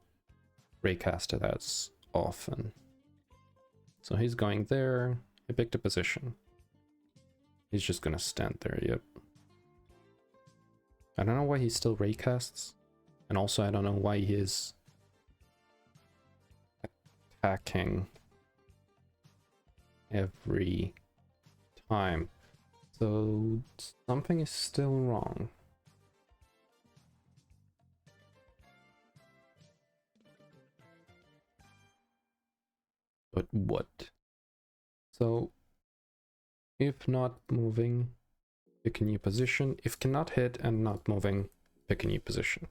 raycast it as often. So he's going there. He picked a position. He's just gonna stand there, yep. I don't know why he still raycasts. And also I don't know why he is attacking every time. So something is still wrong. But what? So if not moving, pick a new position. If cannot hit and not moving, pick a new position.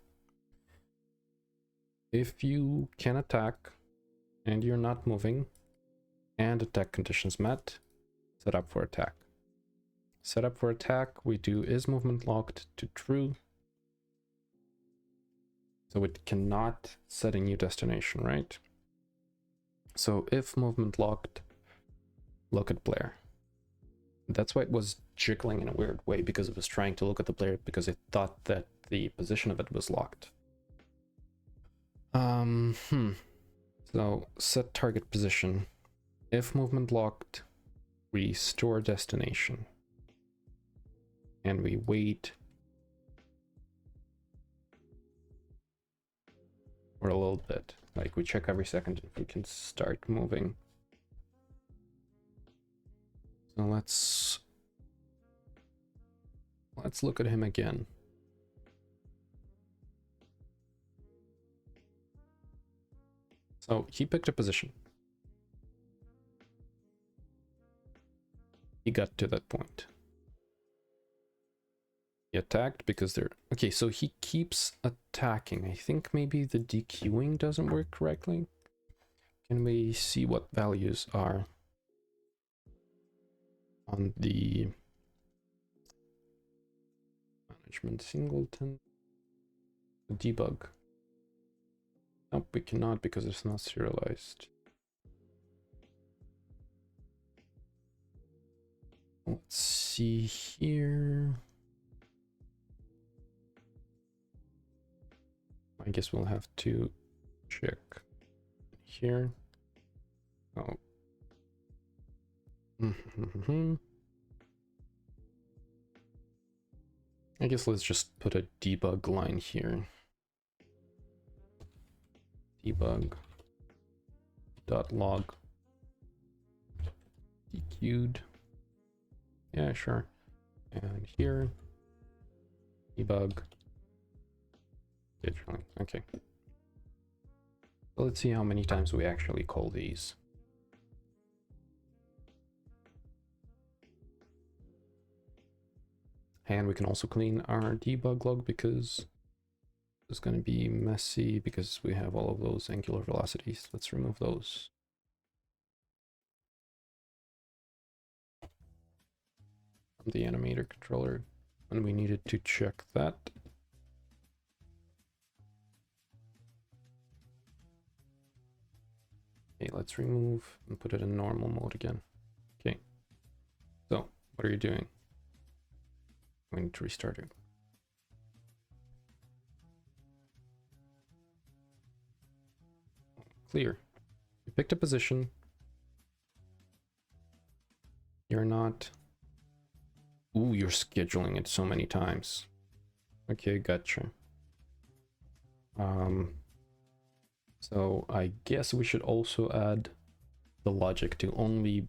If you can attack and you're not moving and attack conditions met, set up for attack. Set up for attack, we do is movement locked to true. So it cannot set a new destination, right? So if movement locked, look at player. That's why it was jiggling in a weird way, because it was trying to look at the player because it thought that the position of it was locked. So set target position. If movement locked, restore destination. And we wait for a little bit. Like we check every second if we can start moving. So let's look at him again. So he picked a position. He got to that point. He attacked because they're... Okay, so he keeps attacking. I think maybe the DQing doesn't work correctly. Can we see what values are on the management singleton? Debug. Nope, we cannot because it's not serialized. Let's see here. I guess we'll have to check here. Oh. I guess let's just put a debug line here. Debug.log DQ'd. Yeah, sure. And here, debug scheduling. Okay. So let's see how many times we actually call these. And we can also clean our debug log because it's going to be messy because we have all of those angular velocities. Let's remove those. From the animator controller, and we needed to check that. Okay, let's remove and put it in normal mode again. Okay, so what are you doing? We need to restart it. Clear. You picked a position. You're not... Ooh, you're scheduling it so many times. Okay, gotcha. So I guess we should also add the logic to only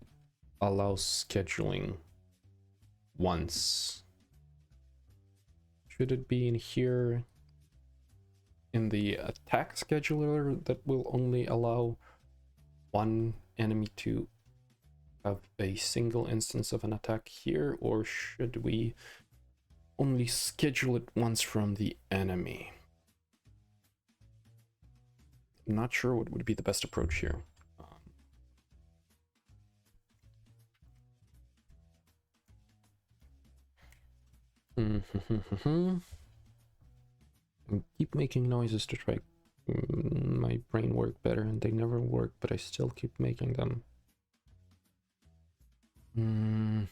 allow scheduling once. Should it be in here in the attack scheduler that will only allow one enemy to have a single instance of an attack here, or should we only schedule it once from the enemy? I'm not sure what would be the best approach here. I keep making noises to try my brain work better, and they never work, but I still keep making them. I'm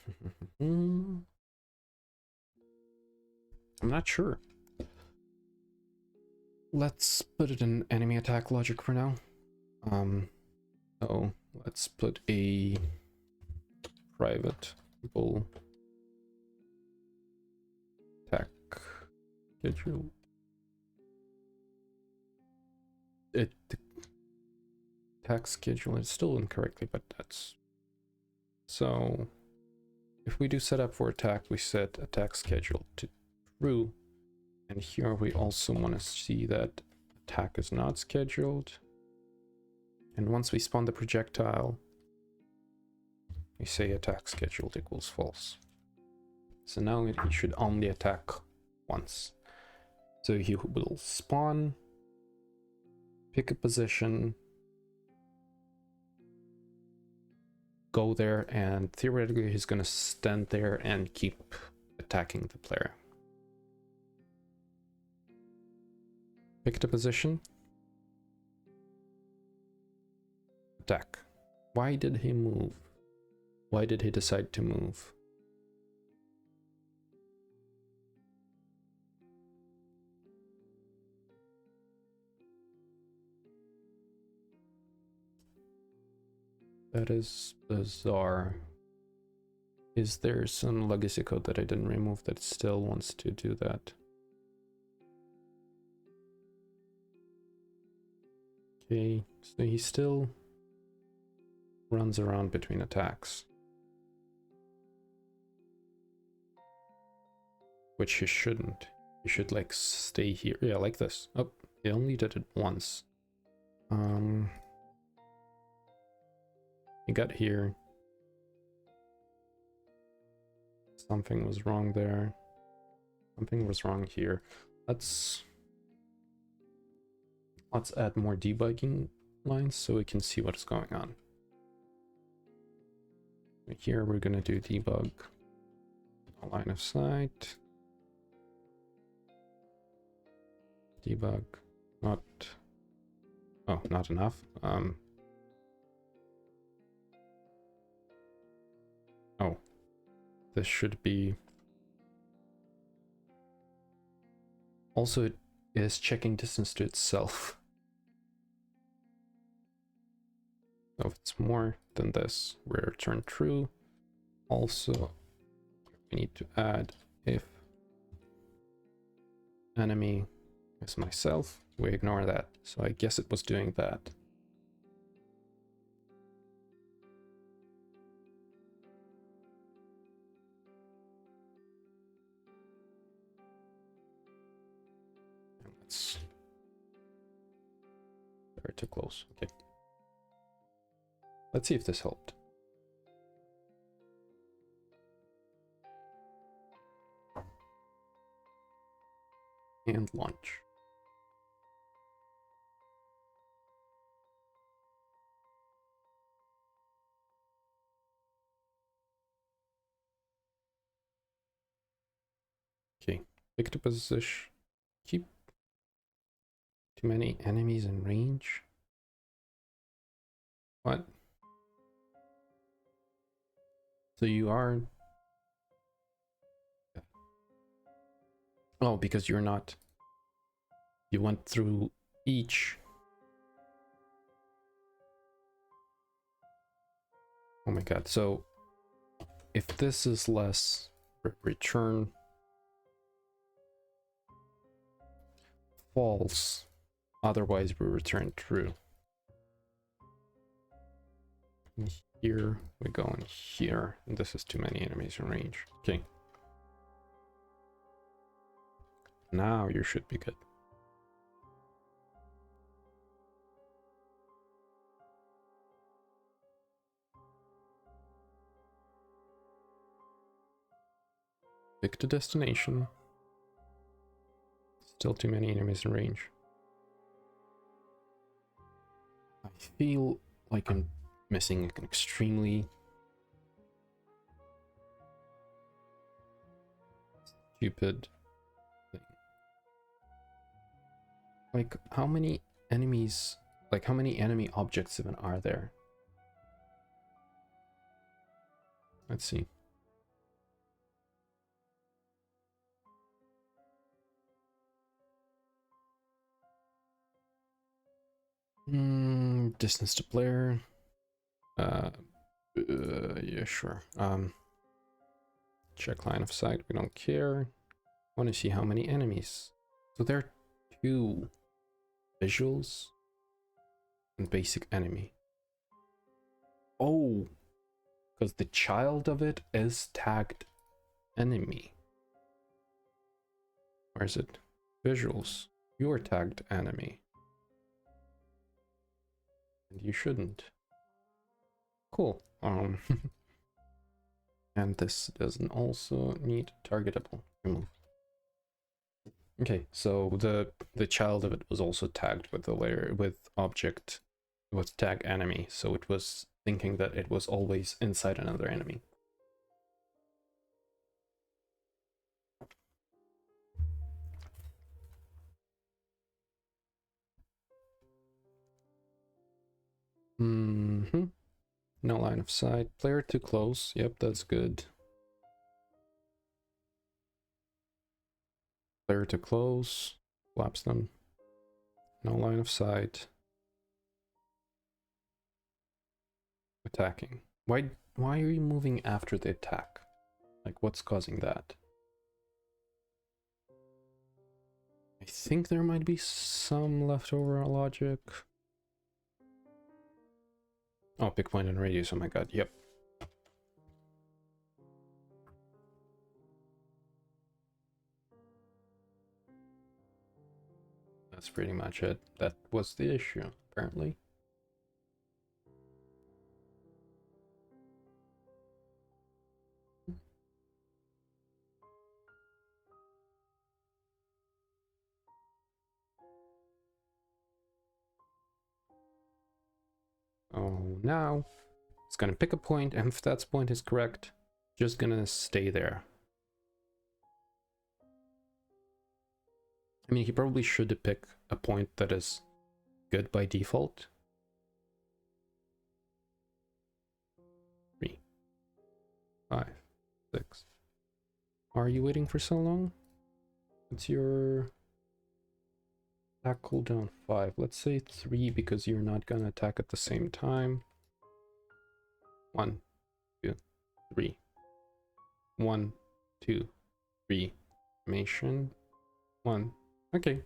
not sure. Let's put it in enemy attack logic for now. So let's put a private bull attack schedule. Attack schedule is still incorrectly, but that's... So if we do set up for attack, we set attack schedule to true. And here we also want to see that attack is not scheduled. And once we spawn the projectile, we say attack scheduled equals false. So now he should only attack once. So he will spawn, pick a position, go there, and theoretically he's going to stand there and keep attacking the player. Picked a position. Attack. Why did he move? Why did he decide to move? That is bizarre. Is there some legacy code that I didn't remove that still wants to do that? Okay, so he still runs around between attacks. Which he shouldn't. He should like stay here. Yeah, like this. Oh, he only did it once. He got here. Something was wrong there. Something was wrong here. Let's add more debugging lines so we can see what's going on. Here we're gonna do debug line of sight. Debug, not enough. Oh, this should be also, it is checking distance to itself. So if it's more than this, we return true. Also, we need to add if enemy is myself. We ignore that. So I guess it was doing that. Let's very too close. Okay. Let's see if this helped. And launch. Okay, pick the position. Keep too many enemies in range. What? So you are... Oh, because you're not... You went through each... Oh my god, so... If this is less, return... false. Otherwise, we return true. And here we go in here. And this is too many enemies in range. Okay. Now you should be good. Pick the destination. Still too many enemies in range. I feel like I'm missing an extremely stupid thing. Like, how many enemies, like how many enemy objects even are there? Let's see. Distance to player. Yeah, sure. Check line of sight. We don't care. Want to see how many enemies. So there are 2 visuals and basic enemy. Oh, because the child of it is tagged enemy. Where is it? Visuals. You are tagged enemy. And you shouldn't. Cool. And this doesn't also need targetable. Remove. Okay, so the child of it was also tagged with the layer with object with tag enemy, so it was thinking that it was always inside another enemy. No line of sight. Player too close. Yep, that's good. Player too close. Collapse them. No line of sight. attacking. Why are you moving after the attack? Like, what's causing that? I think there might be some leftover logic. Oh, pick point and radius. Oh my god, yep. That's pretty much it. That was the issue, apparently. Oh, now it's gonna pick a point, and if that point is correct, just gonna stay there. I mean, he probably should pick a point that is good by default. 3, 5, 6. Are you waiting for so long? What's your attack cooldown? 5. Let's say 3 because you're not gonna attack at the same time. 1, 2, 3. 1, 2, 3. Animation. 1. Okay.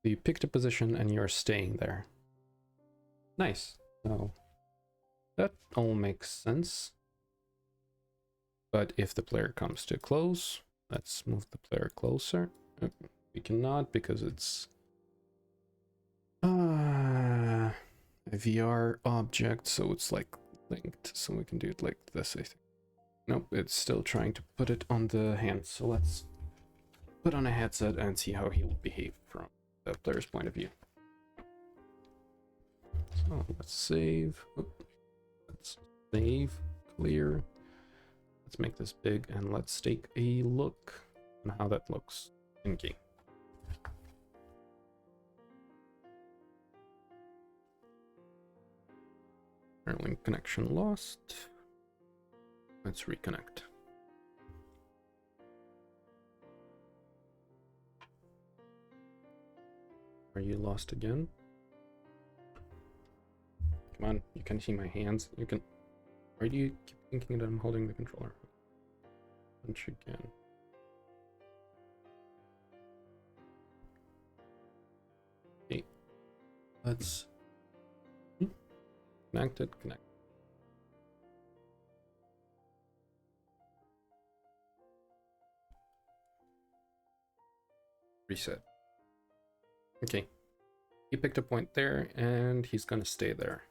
So you picked a position and you're staying there. Nice. So that all makes sense. But if the player comes too close, let's move the player closer. We cannot because it's a VR object, so it's like linked, so we can do it like this, I think. Nope, it's still trying to put it on the hand, so let's put on a headset and see how he will behave from the player's point of view. So let's save. Let's save, clear. Let's make this big and let's take a look on how that looks in game. Link connection lost. Let's reconnect. Are you lost again? Come on, you can see my hands. You can. Why do you keep thinking that I'm holding the controller? Punch again. Okay. Let's connect it. Connect. Reset. Okay. He picked a point there and he's gonna stay there.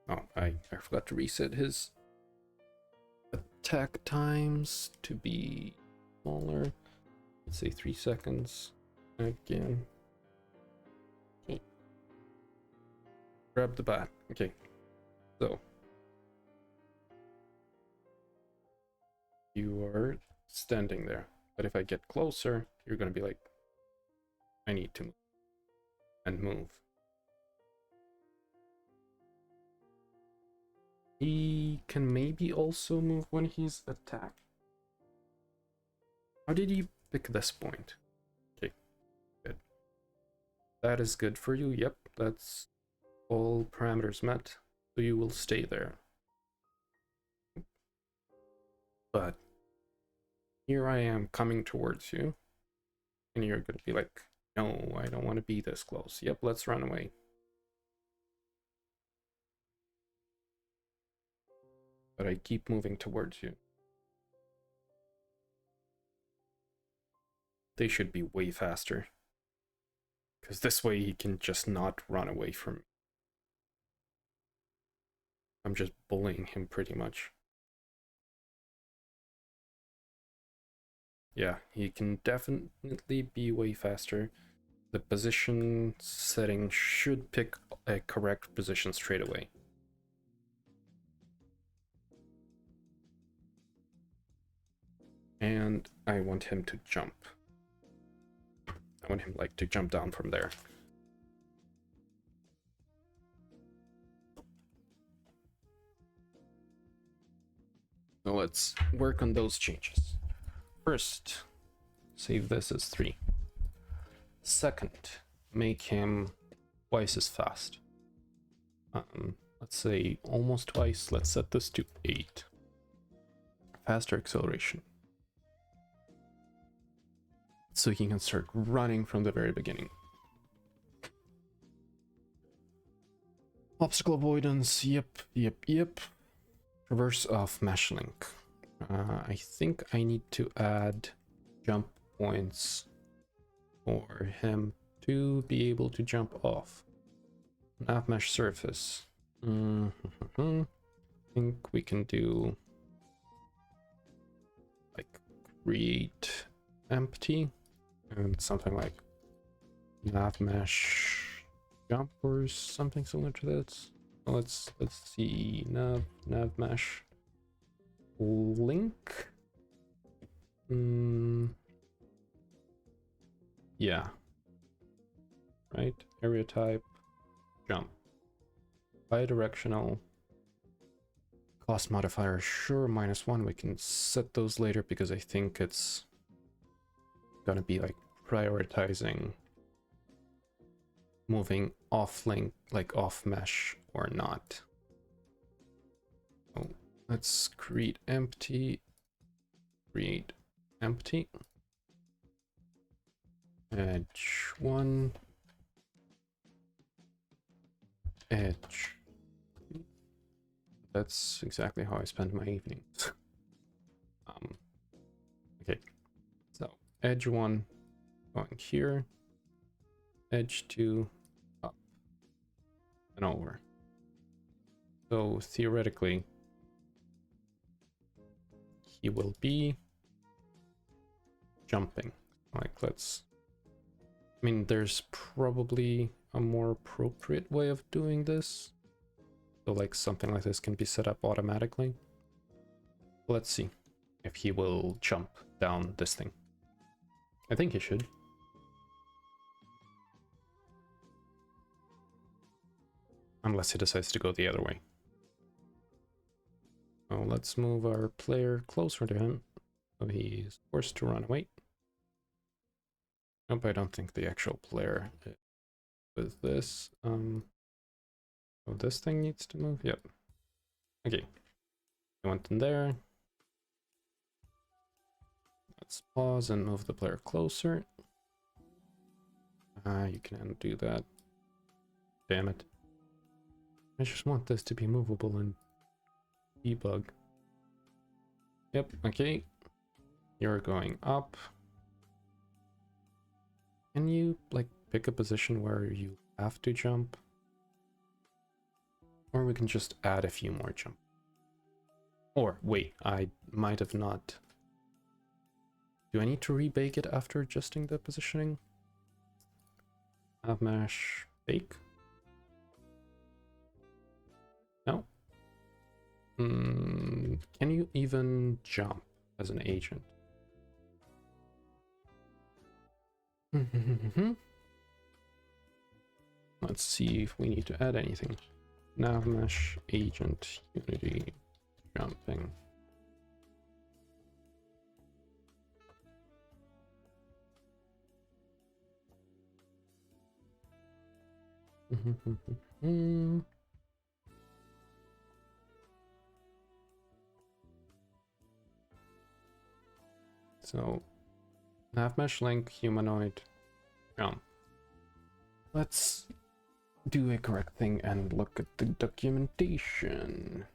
Oh, I forgot to reset his attack times to be smaller. Let's say 3 seconds. Again. Okay. Grab the bat. Okay. So. You are standing there. But if I get closer, you're gonna be like, I need to move. And move. He can maybe also move when he's attacked. How did you pick this point? Okay, good. That is good for you. Yep, that's all parameters met. So you will stay there. But here I am coming towards you. And you're going to be like, no, I don't want to be this close. Yep, let's run away. But I keep moving towards you. They should be way faster. Because this way he can just not run away from me. I'm just bullying him pretty much. Yeah, he can definitely be way faster. The position setting should pick a correct position straight away. And I want him to jump. I want him like to jump down from there. So let's work on those changes. First, save this as 3. Second, make him twice as fast. Let's say almost twice. Let's set this to 8. Faster acceleration. So he can start running from the very beginning. Obstacle avoidance, yep. Traverse of mesh link. I think I need to add jump points for him to be able to jump off. Nav mesh surface. I think we can do like create empty and something like nav mesh jump or something similar to this. Let's see, nav mesh link. Yeah, right, area type jump, bidirectional, cost modifier, sure, -1. We can set those later because I think it's gonna be like prioritizing moving off link, like off mesh or not. So let's create empty, edge 1, edge. That's exactly how I spend my evenings. Okay, so edge 1 going here, edge 2 up and over. So theoretically, he will be jumping. Like, I mean, there's probably a more appropriate way of doing this. So like something like this can be set up automatically. Let's see if he will jump down this thing. I think he should. Unless he decides to go the other way. So let's move our player closer to him. So he's forced to run away. Nope, I don't think the actual player with this. Oh, this thing needs to move? Yep. Okay. I went in there. Let's pause and move the player closer. You can undo that. Damn it. I just want this to be movable in debug. Yep, okay. You're going up. Can you, like, pick a position where you have to jump? Or we can just add a few more jump. Or, wait, I might have not. Do I need to rebake it after adjusting the positioning? Nav mesh bake? No? Can you even jump as an agent? Let's see if we need to add anything. Nav mesh agent unity jumping. So, nav mesh link humanoid jump. Let's do a correct thing and look at the documentation.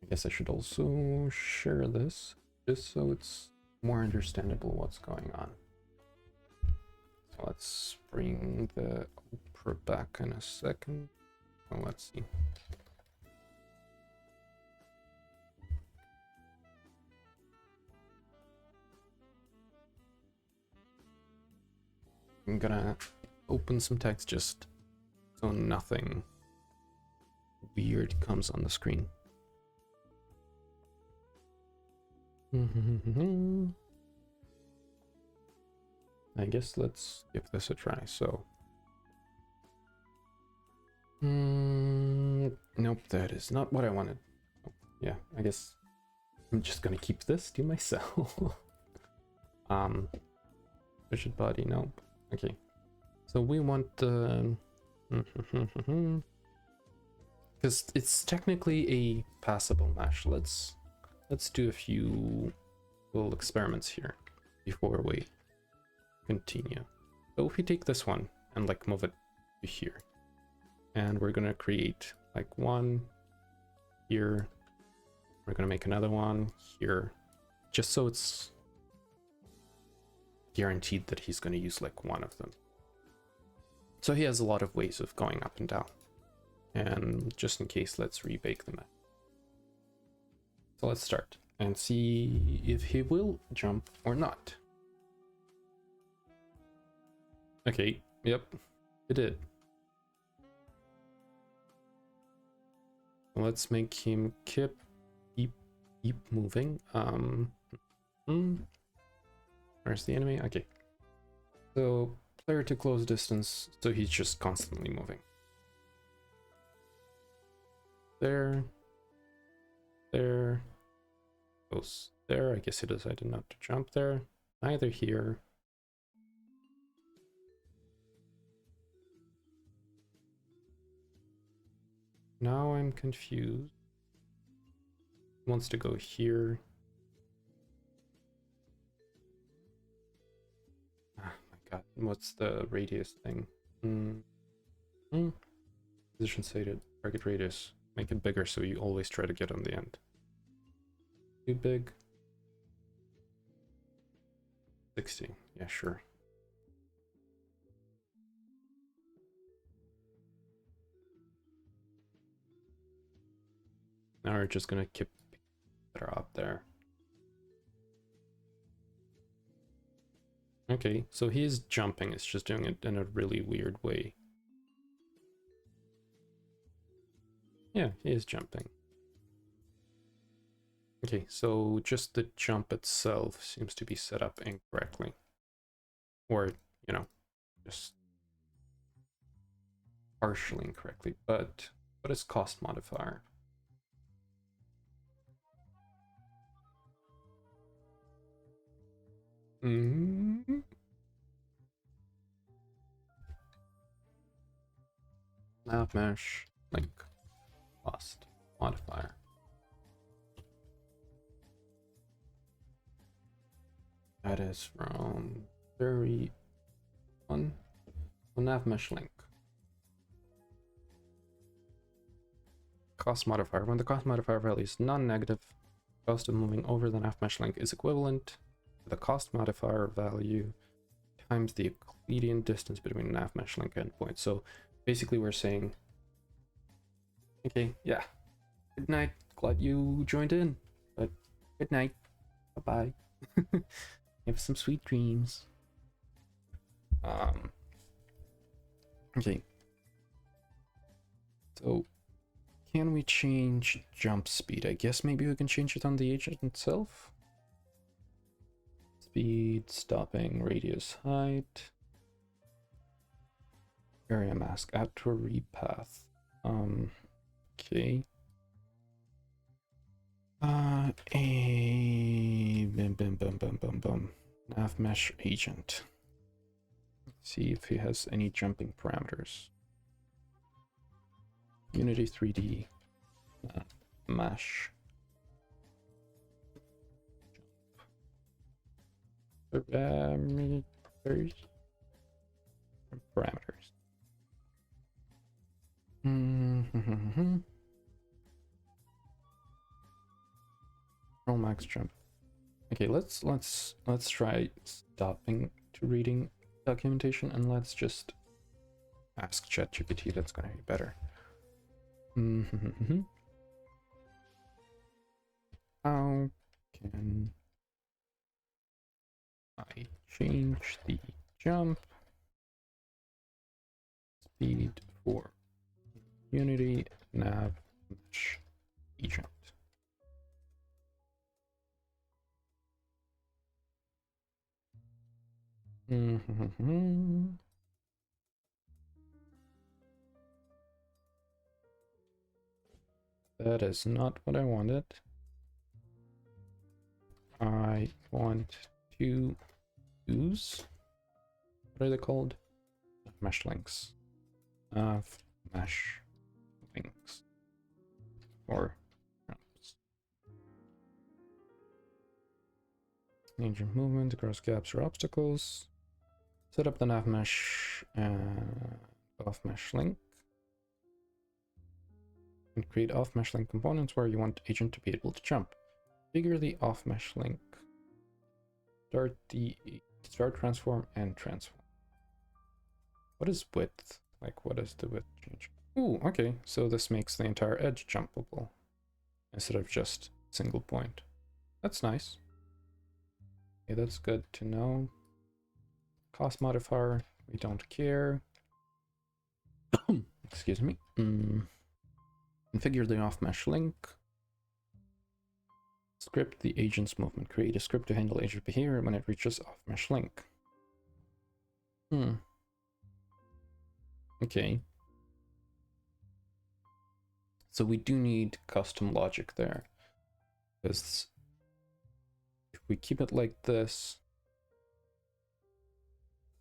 I guess I should also share this just so it's more understandable what's going on. So let's bring the Opera back in a second. Well, let's see. I'm gonna open some text just so nothing weird comes on the screen. I guess let's give this a try. So, nope, that is not what I wanted. Oh, yeah, I guess I'm just gonna keep this to myself. Rigid body, no. Okay. So we want the... Because it's technically a passable mesh. Let's do a few little experiments here before we continue. So if we take this one and like move it to here, and we're gonna create like one here, we're gonna make another one here, just so it's guaranteed that he's gonna use like one of them. So he has a lot of ways of going up and down. And just in case, let's rebake them. So let's start and see if he will jump or not. Okay, yep, it did. Let's make him keep moving. Where's the enemy? Okay. So player to close distance, so he's just constantly moving. There, goes there. I guess he decided not to jump there. Neither here. Now I'm confused. He wants to go here. Ah, my god. What's the radius thing? Position stated. Target radius. Make it bigger so you always try to get on the end. Too big. 60. Yeah, sure. Now we're just gonna keep better up there. Okay, so he is jumping, it's just doing it in a really weird way. Yeah, he is jumping. Okay, so just the jump itself seems to be set up incorrectly. Or, you know, just partially incorrectly. But what is cost modifier? Nav mesh, link, cost modifier. That is from 31. So nav mesh link. Cost modifier. When the cost modifier value is non-negative, cost of moving over the nav mesh link is equivalent to the cost modifier value times the Euclidean distance between nav mesh link endpoints. So basically we're saying, okay, yeah, good night, glad you joined in, but good night, bye-bye. Have some sweet dreams. Okay. So, can we change jump speed? I guess maybe we can change it on the agent itself. Speed, stopping, radius, height. Area mask, add to a repath. Okay. Nav mesh agent. Let's see if he has any jumping parameters. Unity 3D mesh. Parameters. Roll max jump. Okay, let's try stopping to reading documentation and let's just ask ChatGPT. That's gonna be better. How can I change the jump speed for Unity nav mesh agent? That is not what I wanted. I want to use What are they called? Mesh links. Mesh links. Or agent movement across gaps or obstacles. Set up the nav mesh off mesh link. And create off mesh link components where you want agent to be able to jump. Configure the off mesh link. Start transform and transform. What is width? Like, what is the width change? Ooh, okay. So this makes the entire edge jumpable instead of just single point. That's nice. Okay, that's good to know. Cost modifier, we don't care. Excuse me. Configure the off mesh link. Script the agent's movement. Create a script to handle agent behavior when it reaches off mesh link. Okay. So we do need custom logic there. Because if we keep it like this,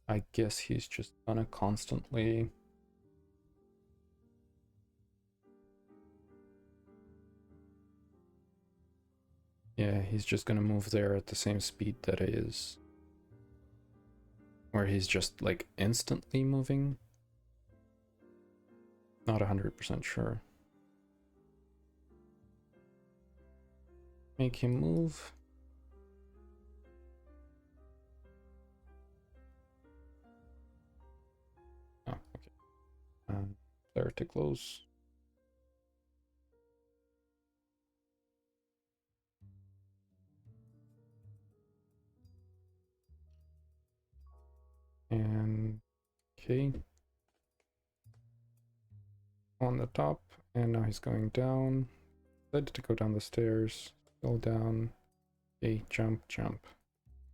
I guess he's just gonna constantly... Yeah, he's just gonna move there at the same speed that it is. Or he's just like instantly moving. Not 100% sure. Make him move. Oh, okay. Player to close. And okay. On the top, and now he's going down. Decided to go down the stairs. Go down. Okay, jump, jump.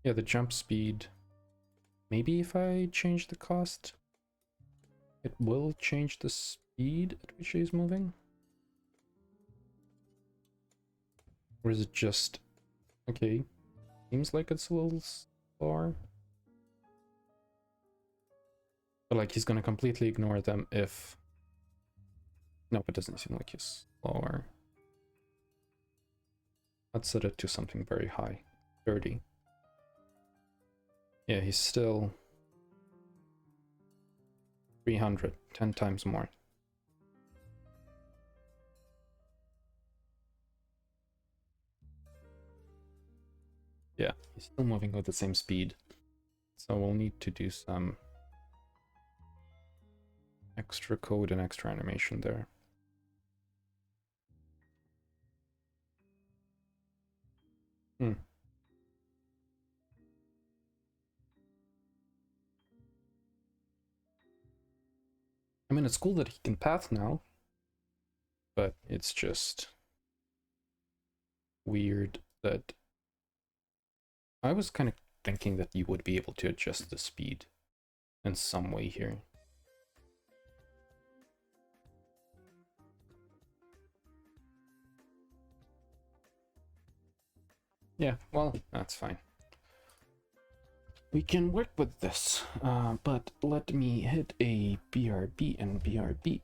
Yeah, the jump speed. Maybe if I change the cost, it will change the speed at which he's moving? Or is it just... Okay, seems like it's a little slower. But like he's gonna completely ignore them if... Nope, it doesn't seem like he's slower. Let's set it to something very high. 30. Yeah, he's still 300, 10 times more. Yeah, he's still moving with the same speed. So we'll need to do some extra code and extra animation there. I mean, it's cool that he can path now, but it's just weird that I was kind of thinking that you would be able to adjust the speed in some way here. Yeah, well, that's fine. We can work with this, but let me hit a BRB and BRB.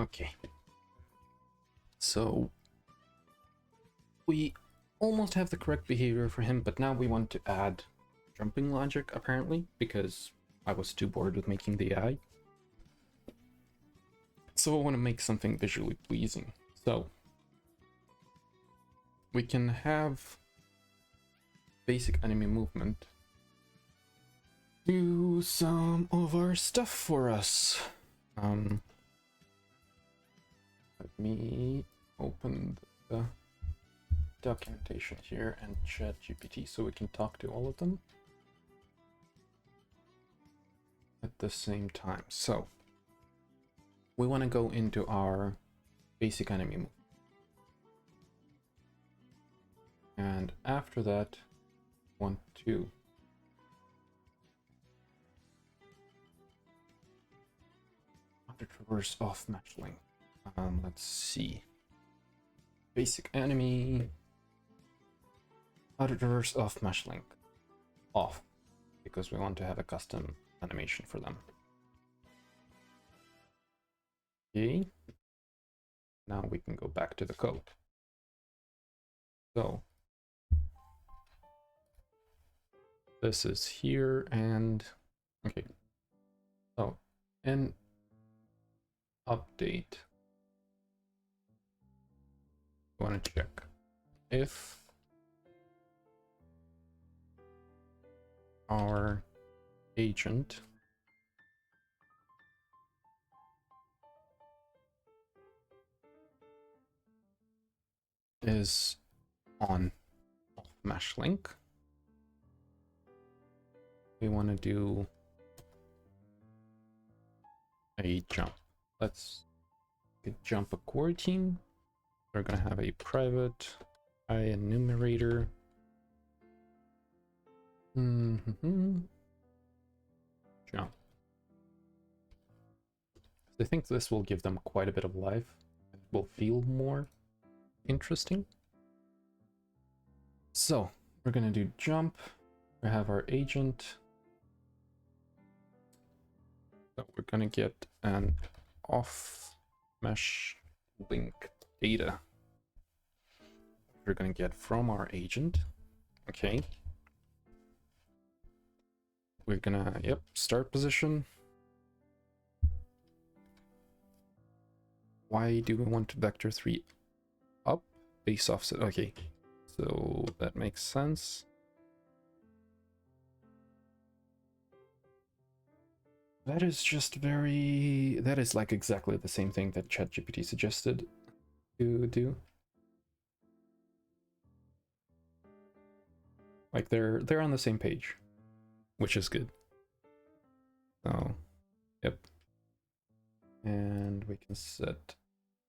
Okay. So we almost have the correct behavior for him, but now we want to add jumping logic, apparently, because I was too bored with making the AI. So I want to make something visually pleasing. So we can have basic enemy movement do some of our stuff for us. Let me open the documentation here and ChatGPT so we can talk to all of them at the same time. So we want to go into our basic enemy move, and after that want to traverse off match link. Let's see, basic enemy auto traverse off match link off, because we want to have a custom animation for them. Okay, now we can go back to the code. So this is here, and okay, so in update we want to check if our agent is on mesh link. We want to do a jump. Let's jump a core team. We're gonna have a private enumerator. Jump. I think this will give them quite a bit of life. It will feel more interesting. So we're gonna do jump. We have our agent. So we're gonna get an off mesh link data. We're gonna get from our agent. Okay. We're gonna, yep, start position. Why do we want vector 3 up? Base offset, okay. So that makes sense. That is just very, that is like exactly the same thing that ChatGPT suggested to do. Like they're on the same page, which is good. So, yep. And we can set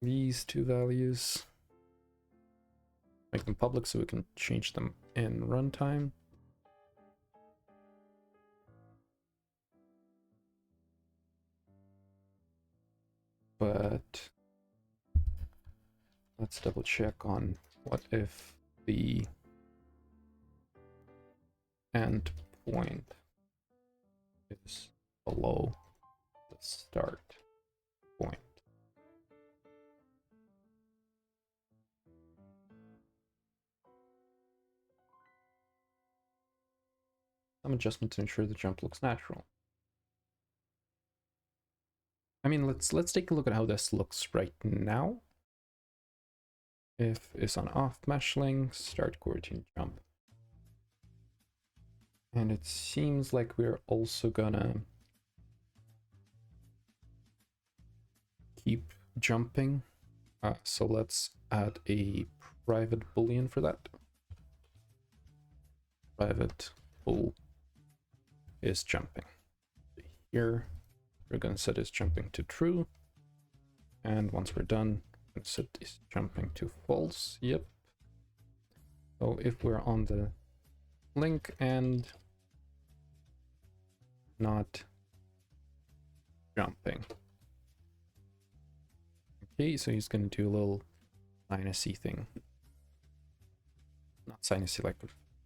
these two values, make them public so we can change them in runtime. But let's double check on what if the end point is below the start point. Some adjustment to ensure the jump looks natural. I mean, let's take a look at how this looks right now. If is on off mesh link, start coroutine jump. And it seems like we're also gonna keep jumping. So let's add a private boolean for that. Private bool is jumping. Here we're gonna set is jumping to true, and once we're done, we're gonna set is jumping to false. Yep. So if we're on the link and not jumping. Okay, so he's gonna do a little sinusy thing. Not sinusy, like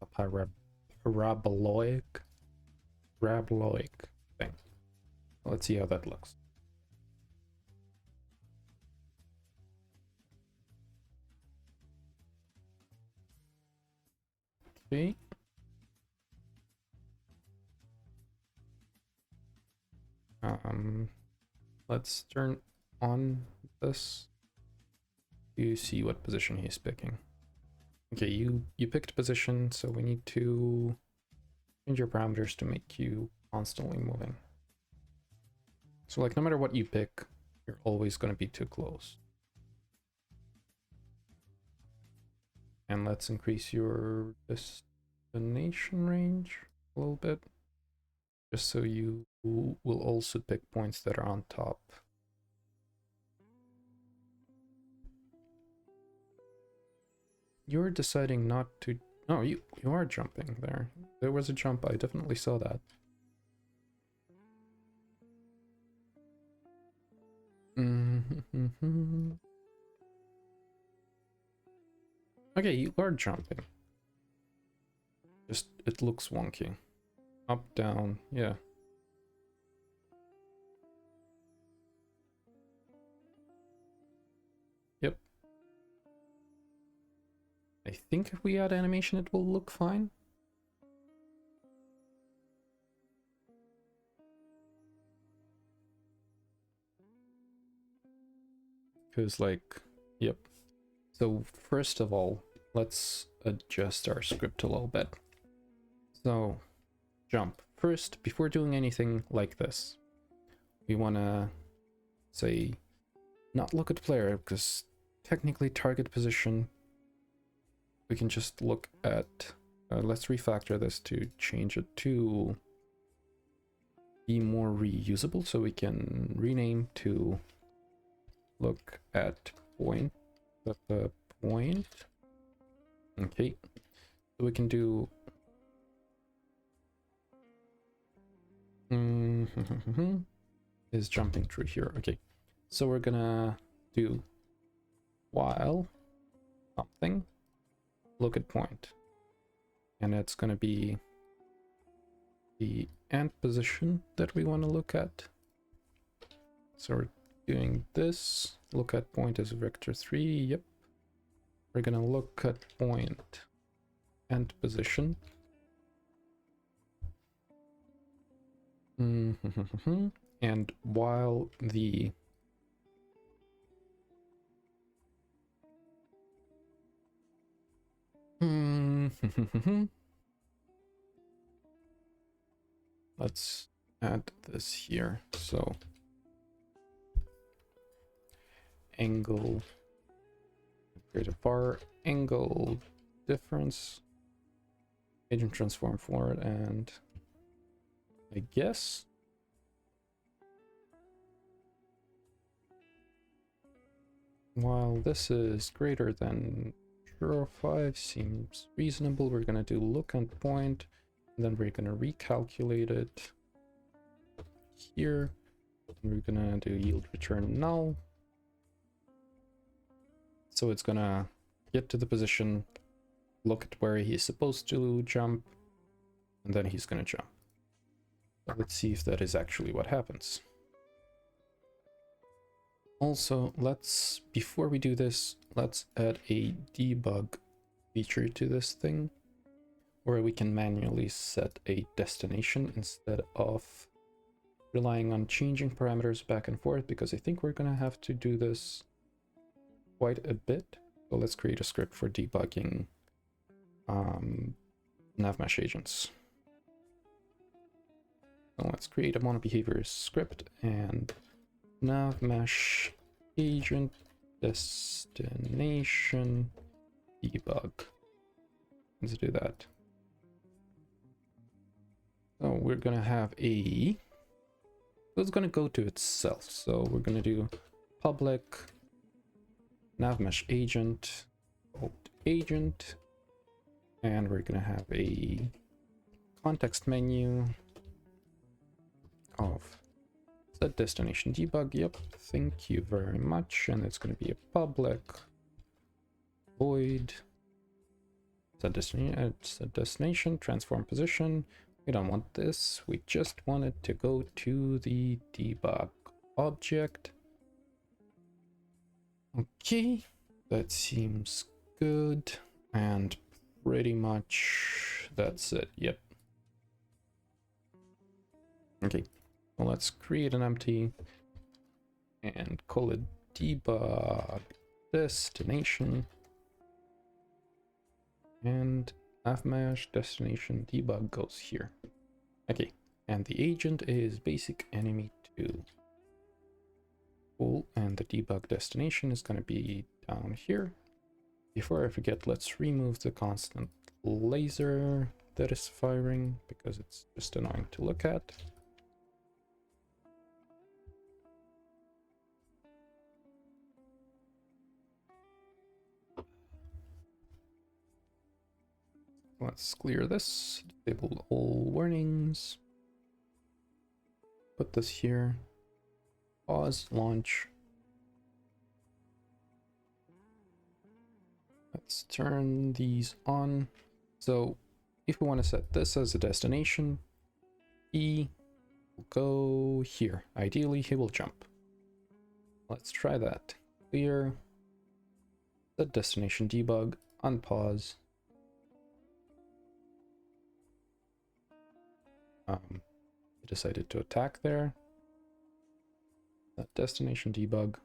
a paraboloic thing. Let's see how that looks. Okay. Let's turn on this to see what position he's picking. Okay, you picked position, so we need to change your parameters to make you constantly moving. So like no matter what you pick, you're always going to be too close. And let's increase your destination range a little bit, just so you will also pick points that are on top. You're deciding not to... Oh, you are jumping there. There was a jump, I definitely saw that. Okay, you are jumping. Just, it looks wonky. Up, down, yeah. Yep. I think if we add animation, it will look fine. Because, like, yep. So, first of all, let's adjust our script a little bit. So, jump. First, before doing anything like this, we want to say, not look at player, because technically target position, we can just look at, let's refactor this to change it to be more reusable, so we can rename to look at point, at the point. Okay, so we can do is jumping through here. Okay, so we're gonna do while something look at point, and it's gonna be the end position that we want to look at. So we're doing this. Look at point is vector 3. Yep, we're gonna look at point end position. And while the let's add this here. So angle, create a bar, angle difference, agent transform forward, and I guess while this is greater than 0.5 seems reasonable, we're gonna do look at point, and then we're gonna recalculate it here, and we're gonna do yield return null. So it's gonna get to the position, look at where he's supposed to jump, and then he's gonna jump. So let's see if that is actually what happens. Also, before we do this, let's add a debug feature to this thing, where we can manually set a destination instead of relying on changing parameters back and forth, because I think we're gonna have to do this quite a bit. So let's create a script for debugging navmesh agents. So let's create a monobehavior script and navmesh agent destination debug. Let's do that. So we're gonna have a, so it's gonna go to itself. So we're gonna do public navmesh agent agent, and we're gonna have a context menu of set destination debug. Yep, thank you very much. And it's going to be a public void set destination transform position. We don't want this, we just want it to go to the debug object. Okay, that seems good, and pretty much that's it. Yep. Okay, well, let's create an empty and call it debug destination, and avmesh destination debug goes here. Okay, and the agent is basic enemy 2. Cool, and the debug destination is going to be down here. Before I forget, let's remove the constant laser that is firing because it's just annoying to look at. Let's clear this, disable all warnings, put this here, pause, launch. Let's turn these on. So if we want to set this as a destination, E will go here. Ideally, he will jump. Let's try that. Clear, set destination debug, unpause. He decided to attack there. That destination debug.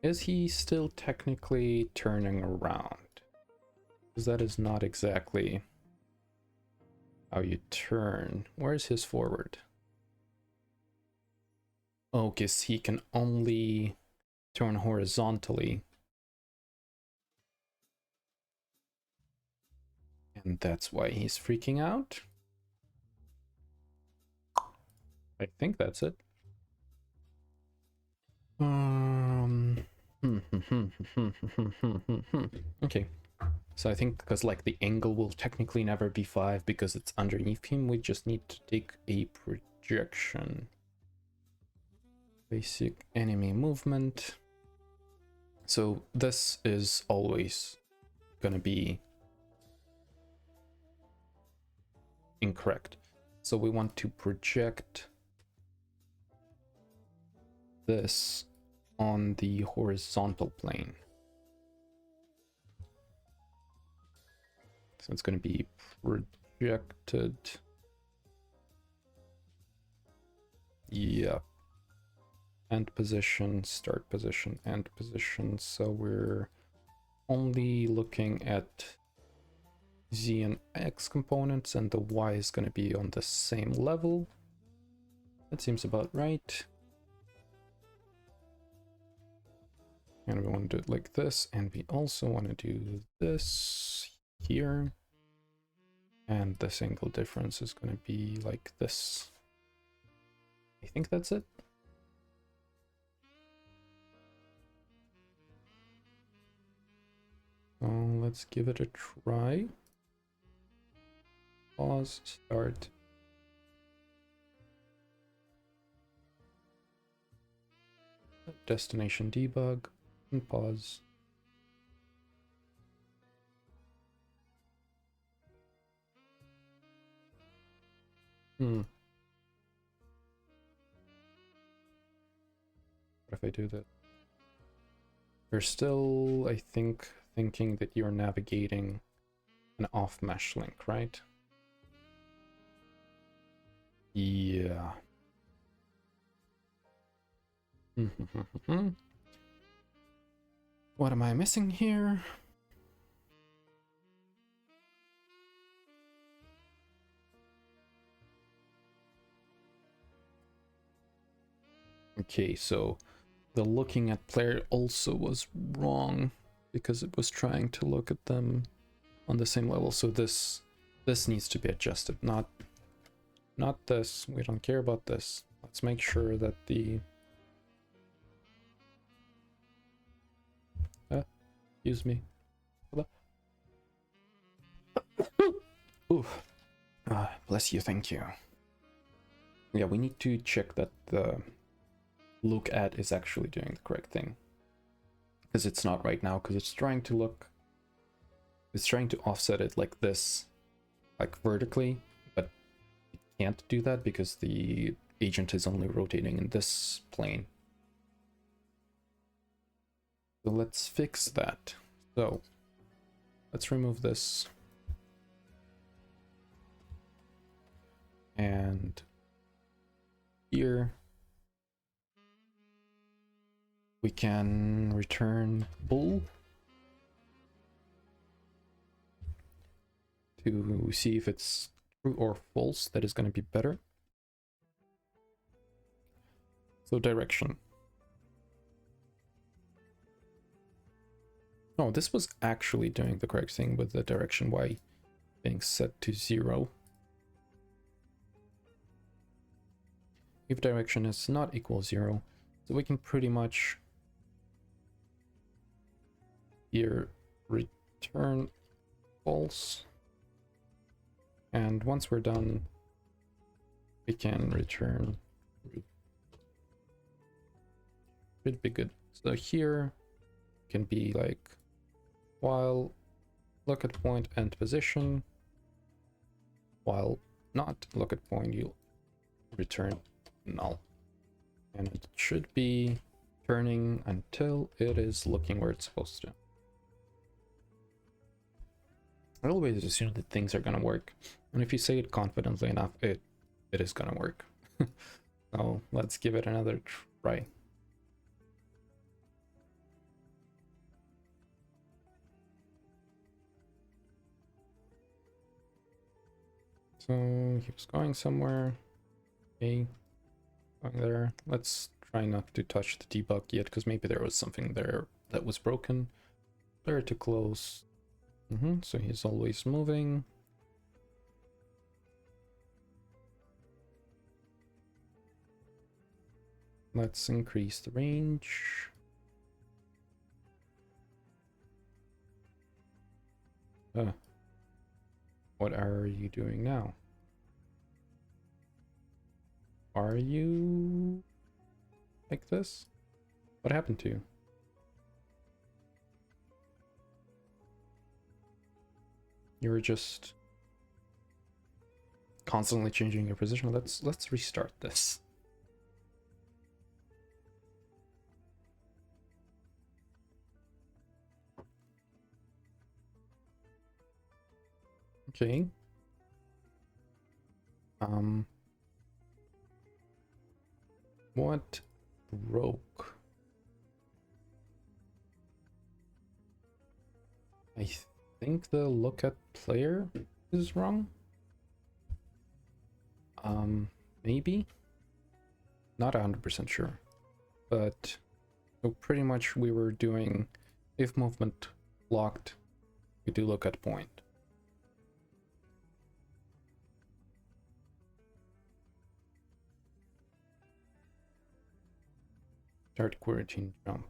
Is he still technically turning around? Because that is not exactly how you turn. Where's his forward? Oh, because he can only turn horizontally. And that's why he's freaking out. I think that's it. Okay. So I think because like the angle will technically never be 5 because it's underneath him, we just need to take a projection. Basic enemy movement. So this is always gonna be incorrect. So we want to project this on the horizontal plane. So it's going to be projected. Yeah. End position, start position, end position. So we're only looking at Z and X components, and the Y is going to be on the same level. That seems about right. And we want to do it like this, and we also want to do this here. And this angle difference is going to be like this. I think that's it. So let's give it a try. Pause, start. Destination debug, and pause. What if I do that? You're still, I think, thinking that you're navigating an off-mesh link, right? Yeah. What am I missing here? Okay, so the looking at player also was wrong because it was trying to look at them on the same level. So this needs to be adjusted, not this. We don't care about this. Let's make sure that the excuse me. Oof. Bless you, thank you. Yeah, we need to check that the look at is actually doing the correct thing. Because it's not right now, because it's trying to look... It's trying to offset it like this, like vertically, but it can't do that because the agent is only rotating in this plane. So let's fix that. So let's remove this. And here we can return bool to see if it's true or false. That is going to be better. So direction. Oh, this was actually doing the correct thing with the direction Y being set to 0. If direction is not equal 0, so we can pretty much here return false. And once we're done, we can return. Should be good. So here can be like while look at point and position, while not look at point, you'll return null. And it should be turning until it is looking where it's supposed to. I always assume that things are gonna work, and if you say it confidently enough, it is gonna work. So let's give it another try. So he was going somewhere. Okay, going there. Let's try not to touch the debug yet, because maybe there was something there that was broken. Player to close. So he's always moving. Let's increase the range. What are you doing now? Are you like this? What happened to you? You were just constantly changing your position. Let's restart this. Okay. What broke? I think the look at player is wrong. Maybe? Not 100% sure. But so pretty much we were doing if movement locked, we do look at point. Start coroutine jump.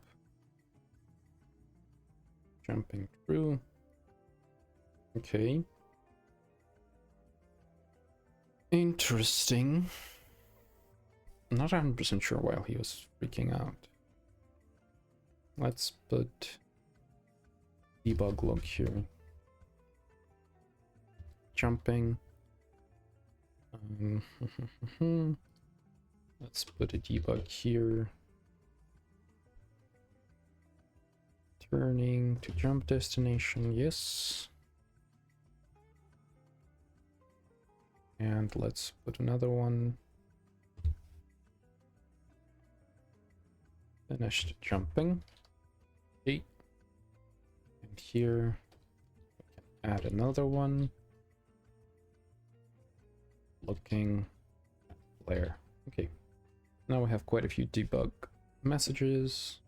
Jumping through. Okay. Interesting. I'm not 100% sure why he was freaking out. Let's put debug log here. Jumping. Let's put a debug here. Turning to jump destination, yes. And let's put another one. Finished jumping. Okay. And here we can add another one. Looking at player. Okay. Now we have quite a few debug messages.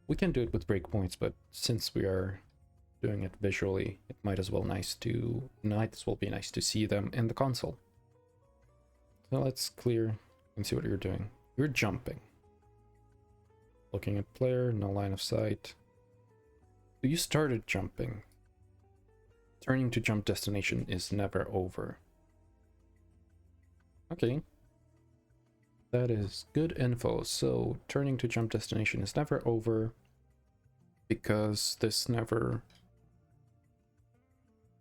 We can do it with breakpoints, but since we are doing it visually, it might as well be nice to see them in the console. So let's clear and see what you're doing. You're jumping. Looking at player, no line of sight. So you started jumping. Turning to jump destination is never over. Okay. That is good info. So turning to jump destination is never over because this never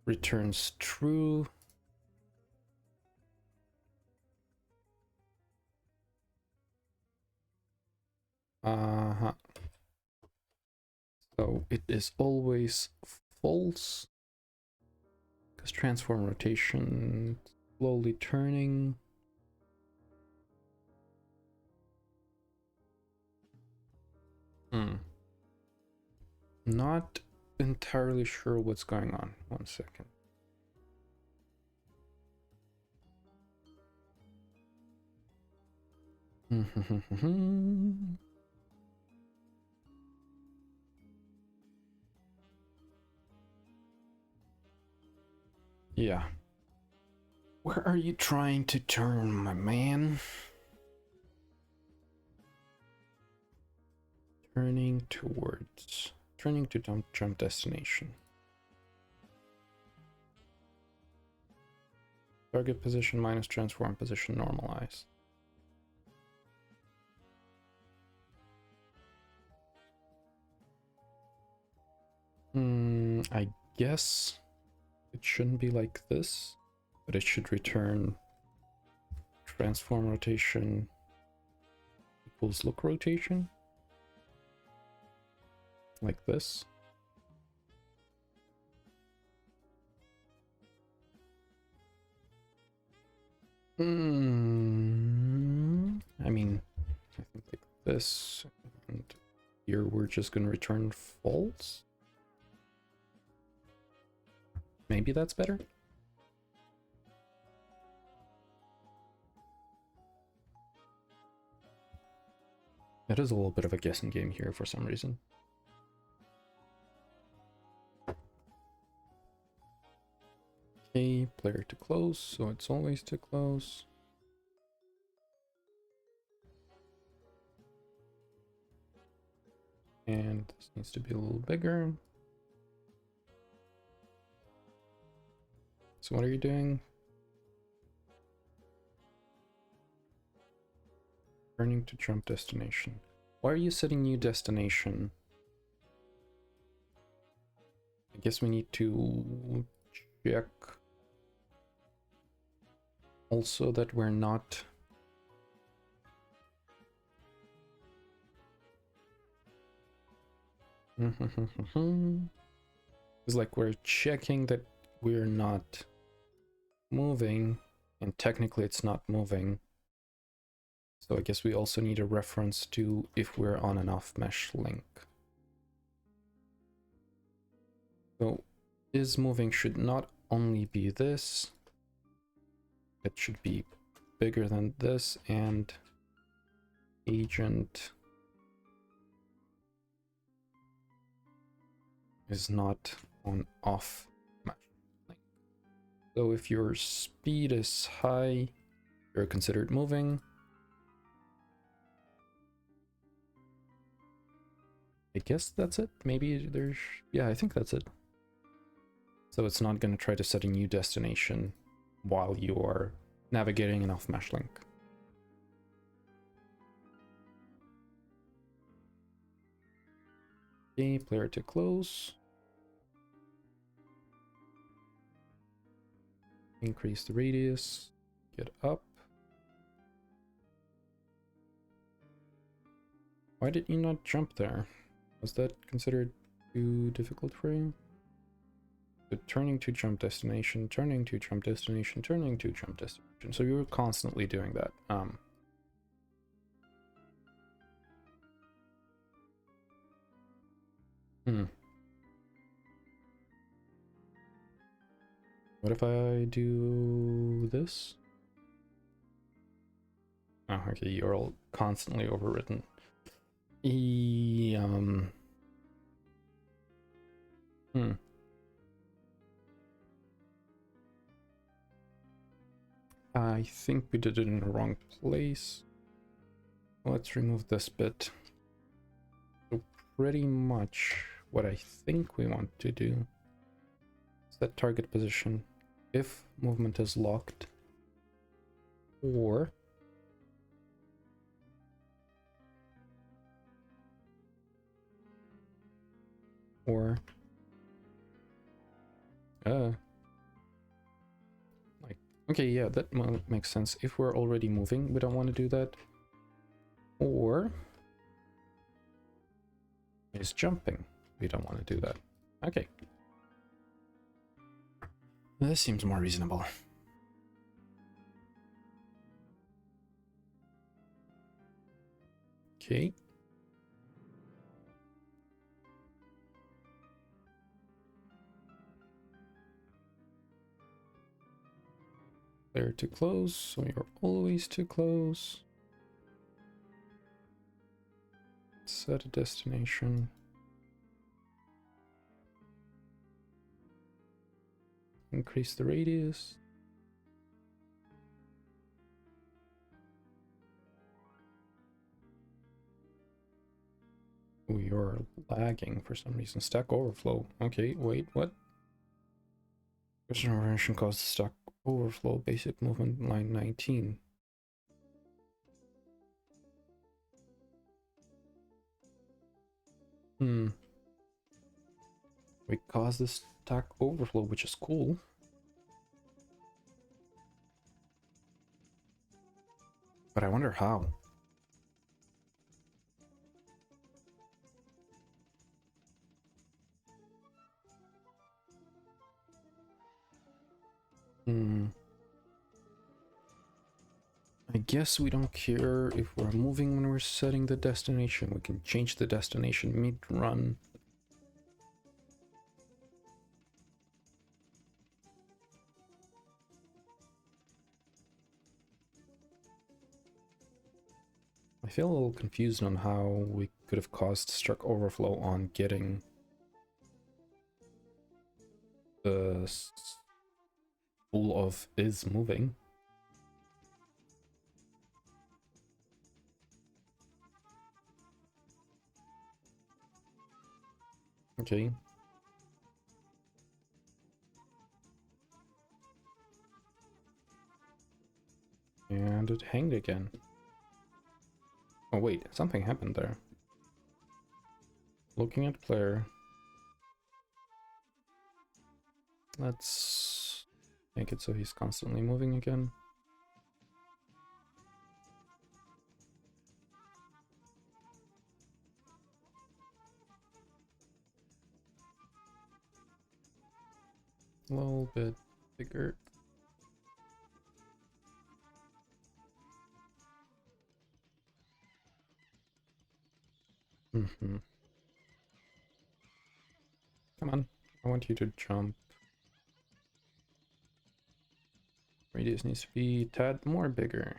returns true. So it is always false because transform rotation slowly turning. Not entirely sure what's going on. 1 second. Yeah. Where are you trying to turn, my man? Turning to jump destination. Target position minus transform position normalize. I guess it shouldn't be like this, but it should return transform rotation equals look rotation. Like this. I mean, I think like this, and here we're just gonna return false. Maybe that's better. It is a little bit of a guessing game here for some reason. Okay, player to close, so it's always to close. And this needs to be a little bigger. So what are you doing? Turning to jump destination. Why are you setting new destination? I guess we need to check also that we're not it's like we're checking that we're not moving, and technically it's not moving. So I guess we also need a reference to if we're on an off mesh link. So is moving should not only be this, it should be bigger than this, and agent is not on off mesh link. So if your speed is high, you're considered moving. I guess that's it. Maybe there's, yeah, I think that's it. So it's not going to try to set a new destination while you are navigating an off mesh link. Okay, player to close. Increase the radius, get up. Why did you not jump there? Was that considered too difficult for you? So turning to jump destination, turning to jump destination, turning to jump destination. So you were constantly doing that. What if I do this? Oh, okay, you're all constantly overwritten. I think we did it in the wrong place. Let's remove this bit. So pretty much what I think we want to do is set target position if movement is locked, or like, okay, yeah, that makes sense. If we're already moving, we don't want to do that. Or is jumping, we don't want to do that. Okay, this seems more reasonable. Okay. They're too close, so you're always too close. Set a destination. Increase the radius. Oh, you're lagging for some reason. Stack overflow. Okay, wait, what? Question variation caused stack overflow. Basic movement line 19. We caused this stack overflow, which is cool. But I wonder how. I guess we don't care if we're moving when we're setting the destination. We can change the destination mid-run. I feel a little confused on how we could have caused stack overflow on getting the spool of is moving. Okay. And it hanged again. Oh wait, something happened there. Looking at player. Let's make it so he's constantly moving again. A little bit bigger. Come on, I want you to jump. Radius needs to be a tad more bigger.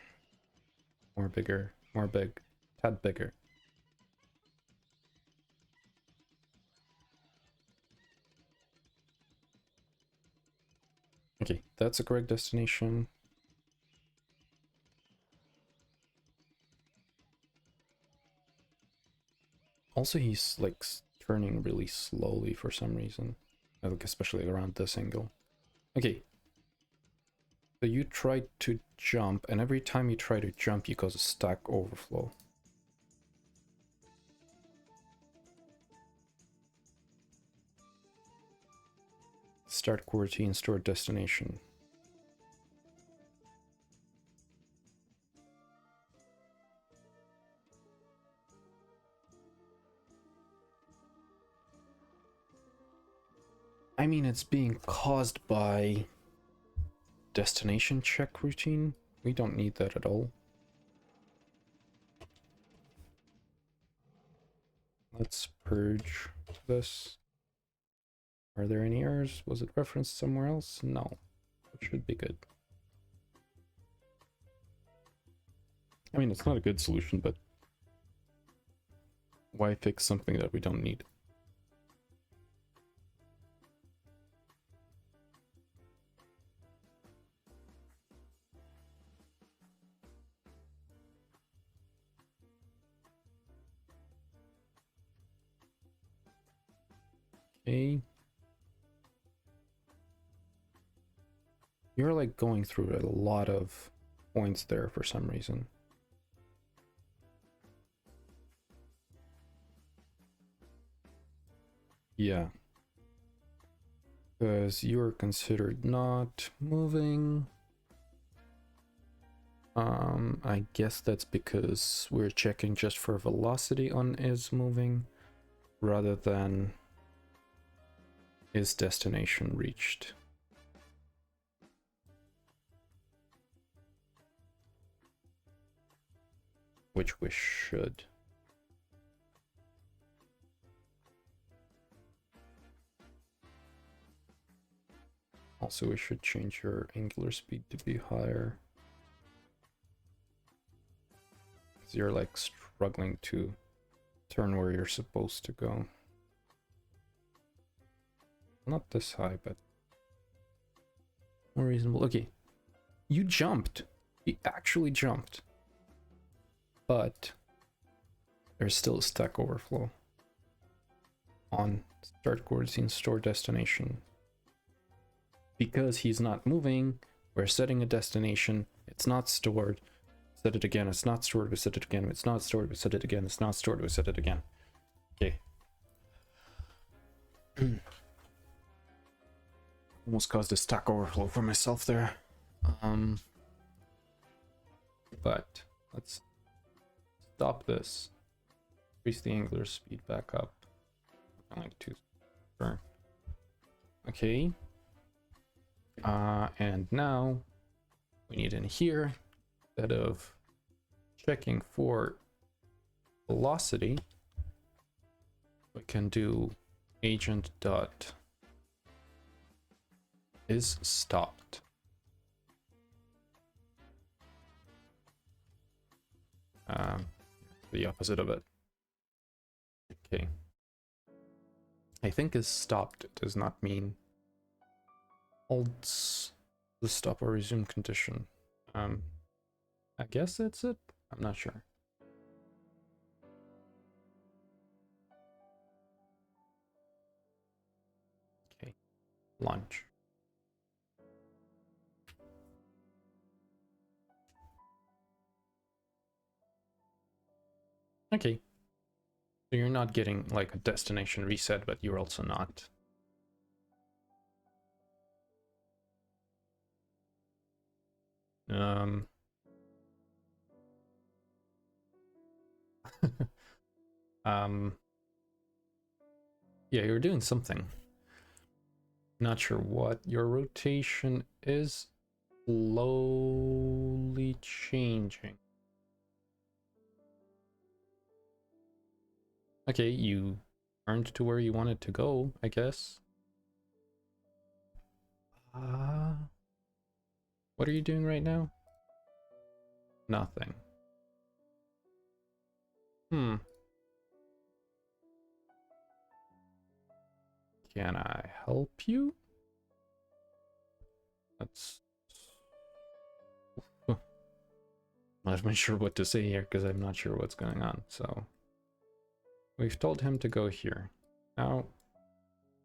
More bigger, more big, tad bigger. Okay, that's a correct destination. Also, he's like turning really slowly for some reason, like especially around this angle. Okay, so you try to jump, and every time you try to jump, you cause a stack overflow. Start quarantine, store destination. I mean, it's being caused by destination check routine. We don't need that at all. Let's purge this. Are there any errors? Was it referenced somewhere else? No. It should be good. I mean, it's not a good solution, but why fix something that we don't need? Okay. You're like going through a lot of points there for some reason. Yeah. Because you're considered not moving. I guess that's because we're checking just for velocity on is moving rather than is destination reached. Which we should. Also, we should change your angular speed to be higher. Because you're like struggling to turn where you're supposed to go. Not this high, but more reasonable. Okay, you jumped. You actually jumped. But there's still a Stack Overflow on start coroutine store destination. Because he's not moving, we're setting a destination. It's not stored. Set it again. It's not stored. We set it again. It's not stored. We set it again. It's not stored. We set it again. Okay. Almost caused a Stack Overflow for myself there. But let's stop this. Increase the angular speed back up. Like 2. Sure. Okay. And now we need in here, instead of checking for velocity, we can do agent dot is stopped. The opposite of it. Okay. I think is stopped does not mean holds the stop or resume condition. I guess that's it. I'm not sure. Okay, launch. Okay. So you're not getting like a destination reset, but you're also not. Yeah, you're doing something. Not sure what. Your rotation is slowly changing. Okay, you turned to where you wanted to go, I guess. What are you doing right now? Nothing. Can I help you? That's... I'm not sure what to say here because I'm not sure what's going on. So we've told him to go here. Now,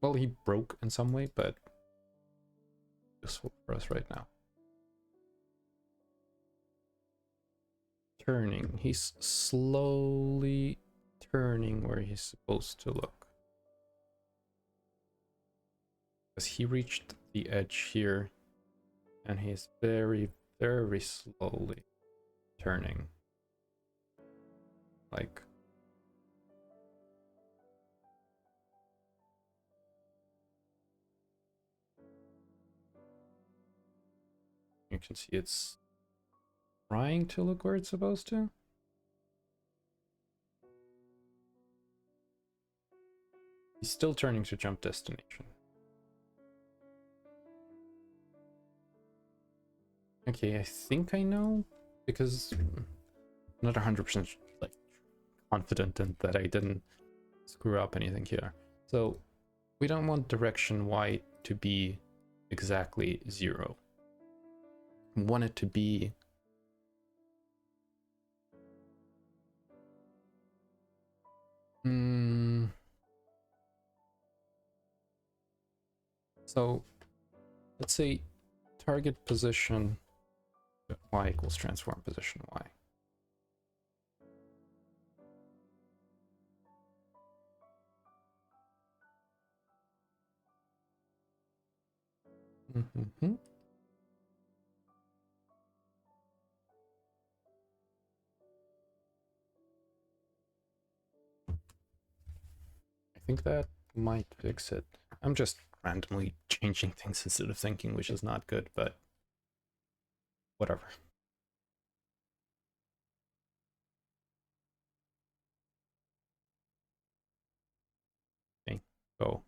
well, he broke in some way, but useful for us right now. Turning. He's slowly turning where he's supposed to look. Because he reached the edge here, and he's very, very slowly turning. Like... you can see it's trying to look where it's supposed to. He's still turning to jump destination. Okay, I think I know, because I'm not 100% like confident in that I didn't screw up anything here. So we don't want direction y to be exactly 0. We want it to be so let's say target position y equals transform position y. I think that might fix it. I'm just randomly changing things instead of thinking, which is not good, but whatever. Okay, go.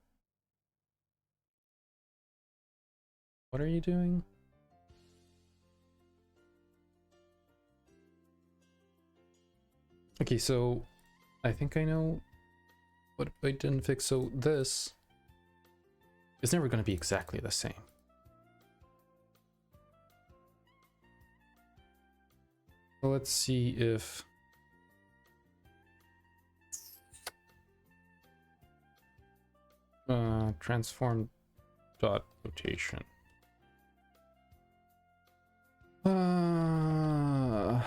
What are you doing? Okay, so I think I know what I didn't fix. So this is never going to be exactly the same. So let's see if transform dot rotation. My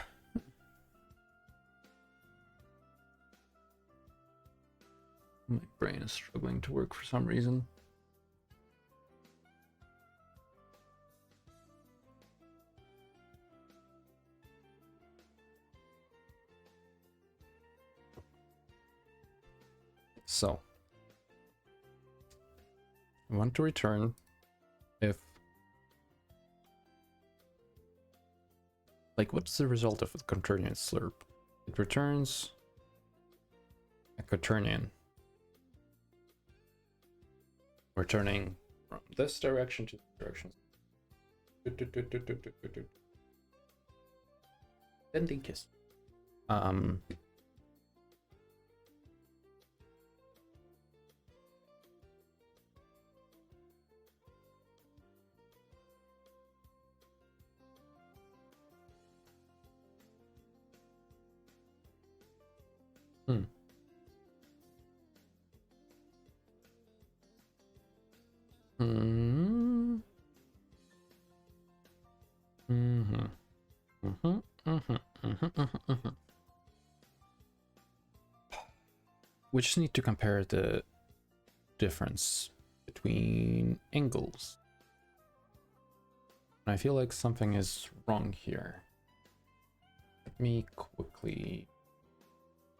brain is struggling to work for some reason. So I want to return if, like, what's the result of a quaternion slurp? It returns a quaternion, returning from this direction to this direction. Bending kiss. We just need to compare the difference between angles. I feel like something is wrong here. Let me quickly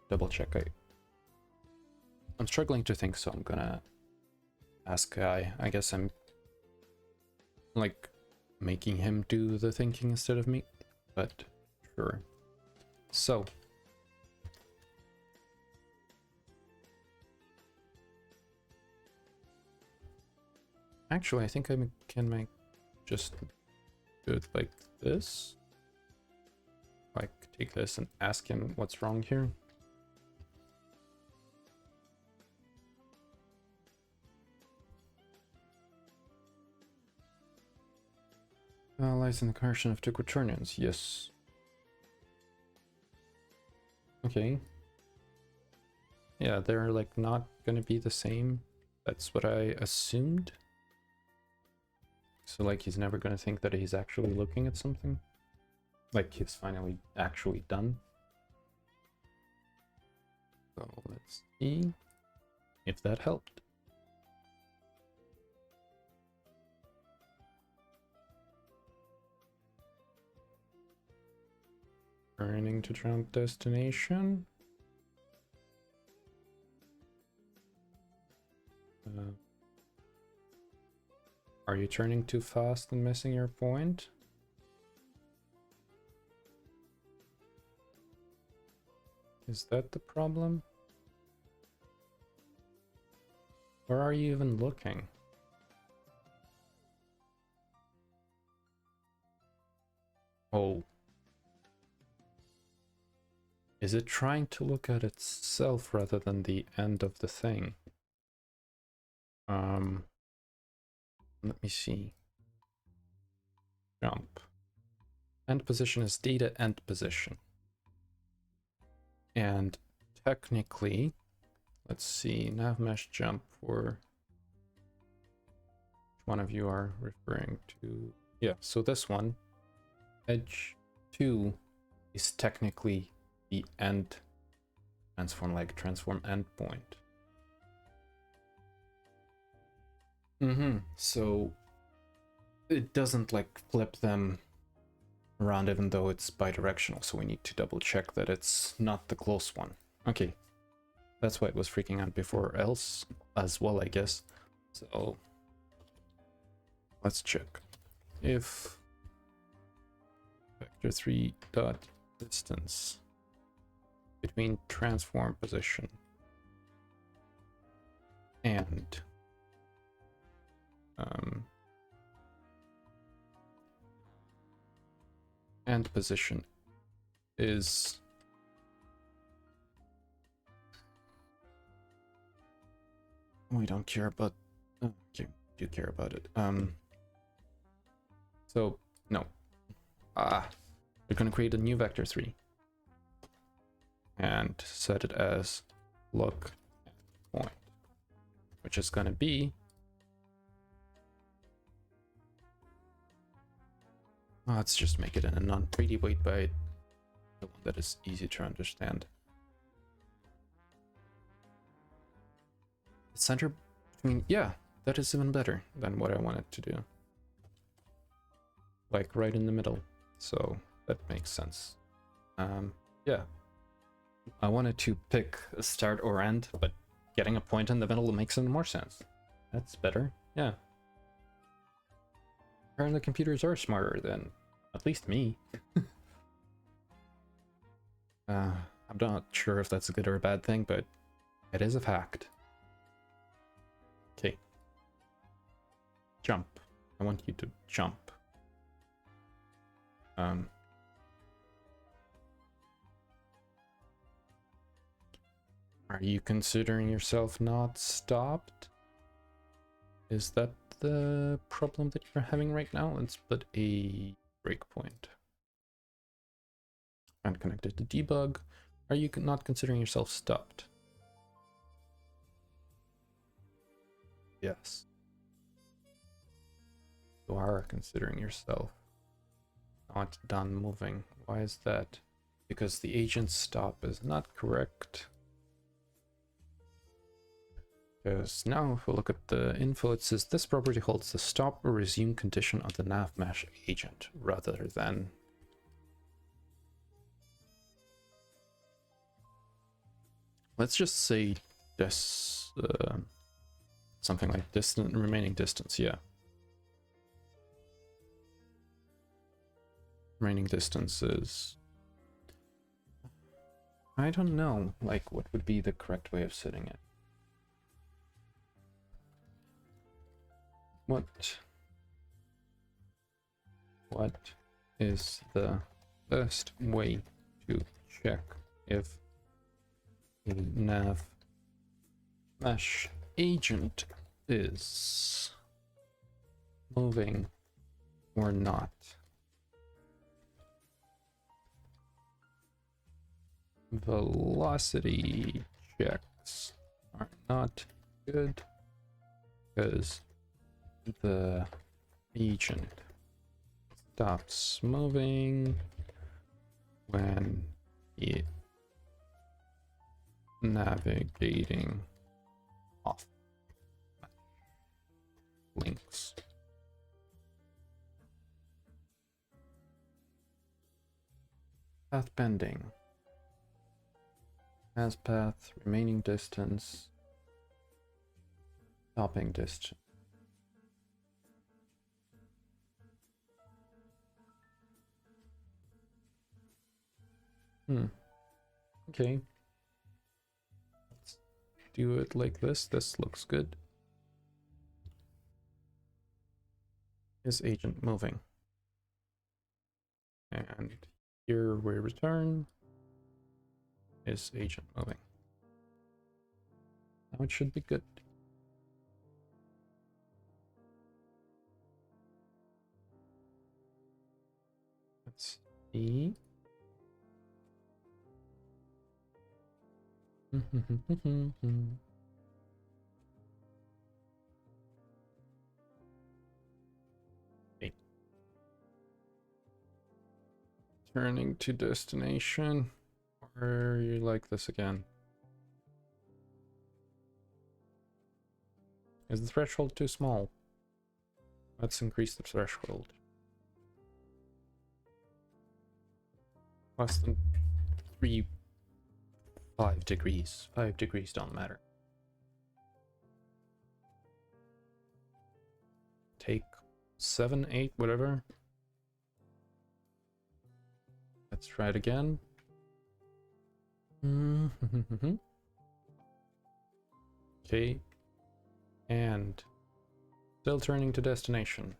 double check. I'm struggling to think, so I'm gonna ask Guy. I guess I'm like making him do the thinking instead of me, but sure. So actually, I think I can make just do it like this. Like take this and ask him what's wrong here. Lies in the correction of two quaternions. Yes. Okay. Yeah, they're like not gonna be the same. That's what I assumed. So like he's never gonna think that he's actually looking at something. Like he's finally actually done. So let's see if that helped. Turning to jump destination. Are you turning too fast and missing your point? Is that the problem? Where are you even looking? Oh. Is it trying to look at itself rather than the end of the thing? Let me see. Jump. End position is data end position. And technically, let's see, nav mesh jump for which one of you are referring to? Yeah, so this one, edge 2 is technically the end transform, like transform endpoint. So it doesn't like flip them around even though it's bidirectional, so we need to double check that it's not the close one. Okay, that's why it was freaking out before else as well, I guess. So let's check if vector 3 dot distance between transform position and and position is we don't care about okay, do care about it. So no. We're gonna create a new vector 3 and set it as look at point, which is gonna be let's just make it in a non-pretty weight by the one that is easy to understand. The center between, yeah, that is even better than what I wanted to do. Like right in the middle. So that makes sense. Yeah. I wanted to pick a start or end, but getting a point in the middle makes even more sense. That's better. Yeah. Apparently computers are smarter than at least me. I'm not sure if that's a good or a bad thing, but it is a fact. Okay. Jump. I want you to jump. Are you considering yourself not stopped? Is that the problem that you're having right now? Let's put a breakpoint. And connect it to debug. Are you not considering yourself stopped? Yes. You are considering yourself not done moving. Why is that? Because the agent stop is not correct. Because now if we look at the info, it says this property holds the stop or resume condition of the nav mesh agent rather than let's just say this something like distant remaining distance. Yeah, remaining distance is, I don't know, like what would be the correct way of setting it. What is the best way to check if a nav mesh agent is moving or not? Velocity checks are not good because the agent stops moving when it navigating off links. Path bending. As path, remaining distance, stopping distance. Okay. Let's do it like this. This looks good. Is agent moving? And here we return. Is agent moving? Now it should be good. Let's see. Okay. Turning to destination. Or you like this again? Is the threshold too small? Let's increase the threshold. Less than 5 degrees. 5 degrees don't matter. Take 7, 8, whatever. Let's try it again. Okay. And still turning to destination.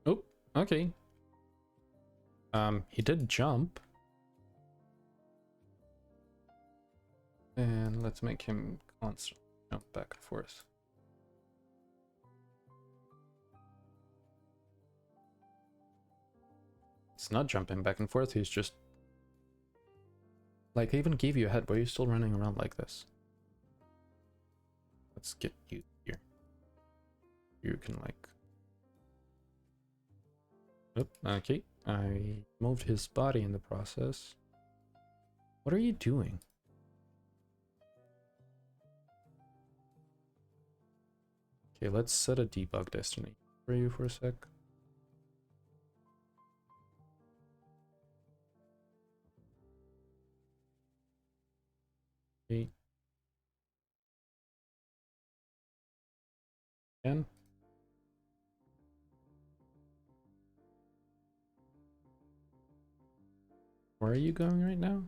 Oh, okay. He did jump. And let's make him constantly jump back and forth. It's not jumping back and forth, he's just... Like, I even gave you a head, but you're still running around like this. Let's get you here. You can, like... Oop, okay. I moved his body in the process. What are you doing? Okay, let's set a debug destination for you for a sec. Okay. Again. Where are you going right now?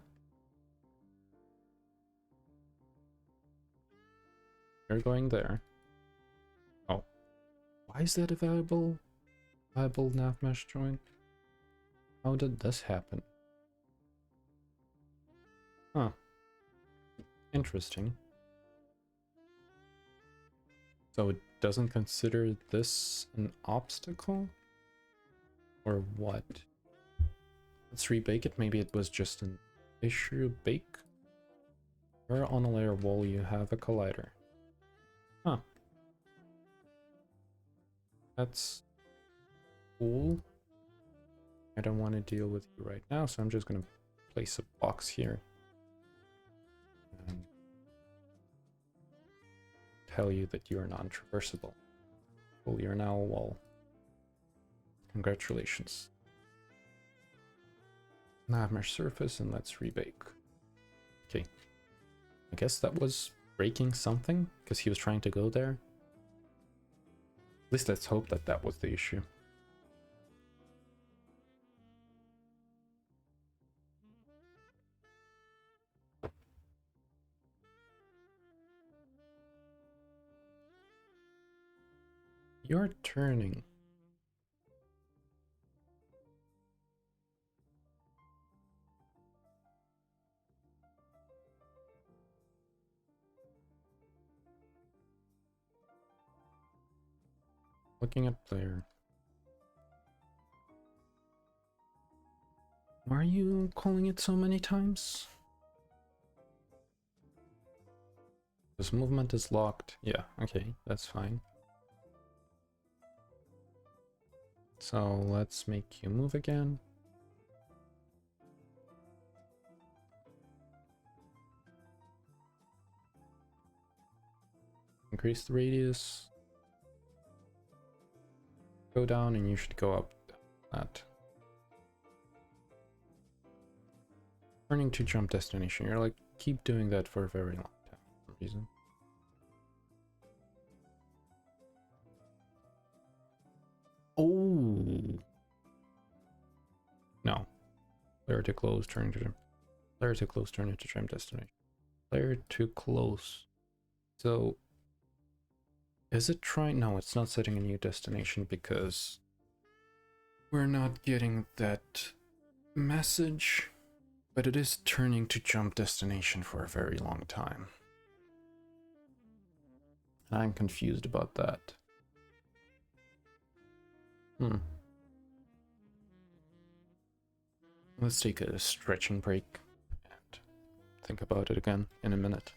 You're going there. Oh. Why is that a viable nav mesh joint? How did this happen? Huh. Interesting. So it doesn't consider this an obstacle? Or what? Let's rebake it. Maybe it was just an issue bake. Where on a layer wall you have a collider? Huh. That's cool. I don't want to deal with you right now, so I'm just going to place a box here. And tell you that you are non-traversable. Well, you're now a wall. Congratulations. Nav mesh surface, and let's rebake. Okay. I guess that was breaking something, because he was trying to go there. At least let's hope that that was the issue. You're turning. Looking at player. Why are you calling it so many times? This movement is locked. Yeah, okay, that's fine. So let's make you move again. Increase the radius. Go down and you should go up that. Turning to jump destination. You're like, keep doing that for a very long time for some reason. Oh no. Player to close, turning to jump. Player to close, turn into jump destination. Player to close. So is it trying? No, it's not setting a new destination because we're not getting that message, but it is turning to jump destination for a very long time. I'm confused about that. Let's take a stretching break and think about it again in a minute.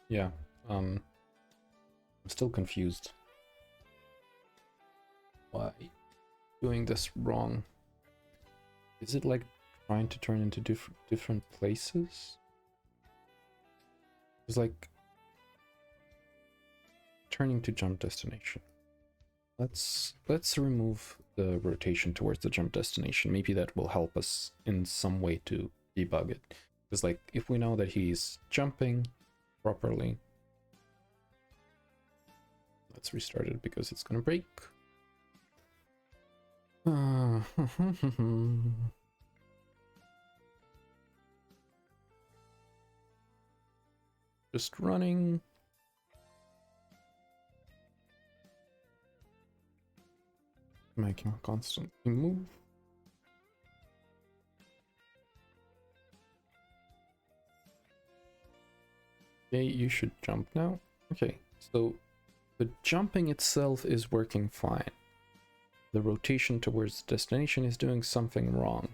Yeah. I'm still confused. Why doing this wrong? Is it like trying to turn into different places? It's like turning to jump destination. Let's remove the rotation towards the jump destination. Maybe that will help us in some way to debug it. Because like if we know that he's jumping properly, let's restart it because it's gonna break. Just running. Making constantly move. Okay, you should jump now. Okay, so the jumping itself is working fine. The rotation towards the destination is doing something wrong.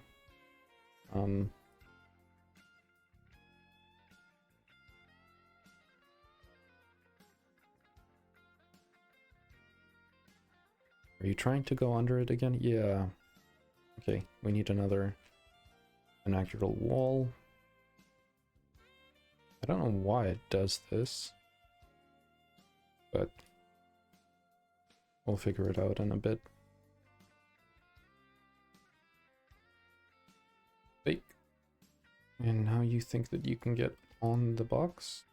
Are you trying to go under it again? Yeah. Okay, we need an actual wall. I don't know why it does this, but we'll figure it out in a bit. Fake. And now you think that you can get on the box?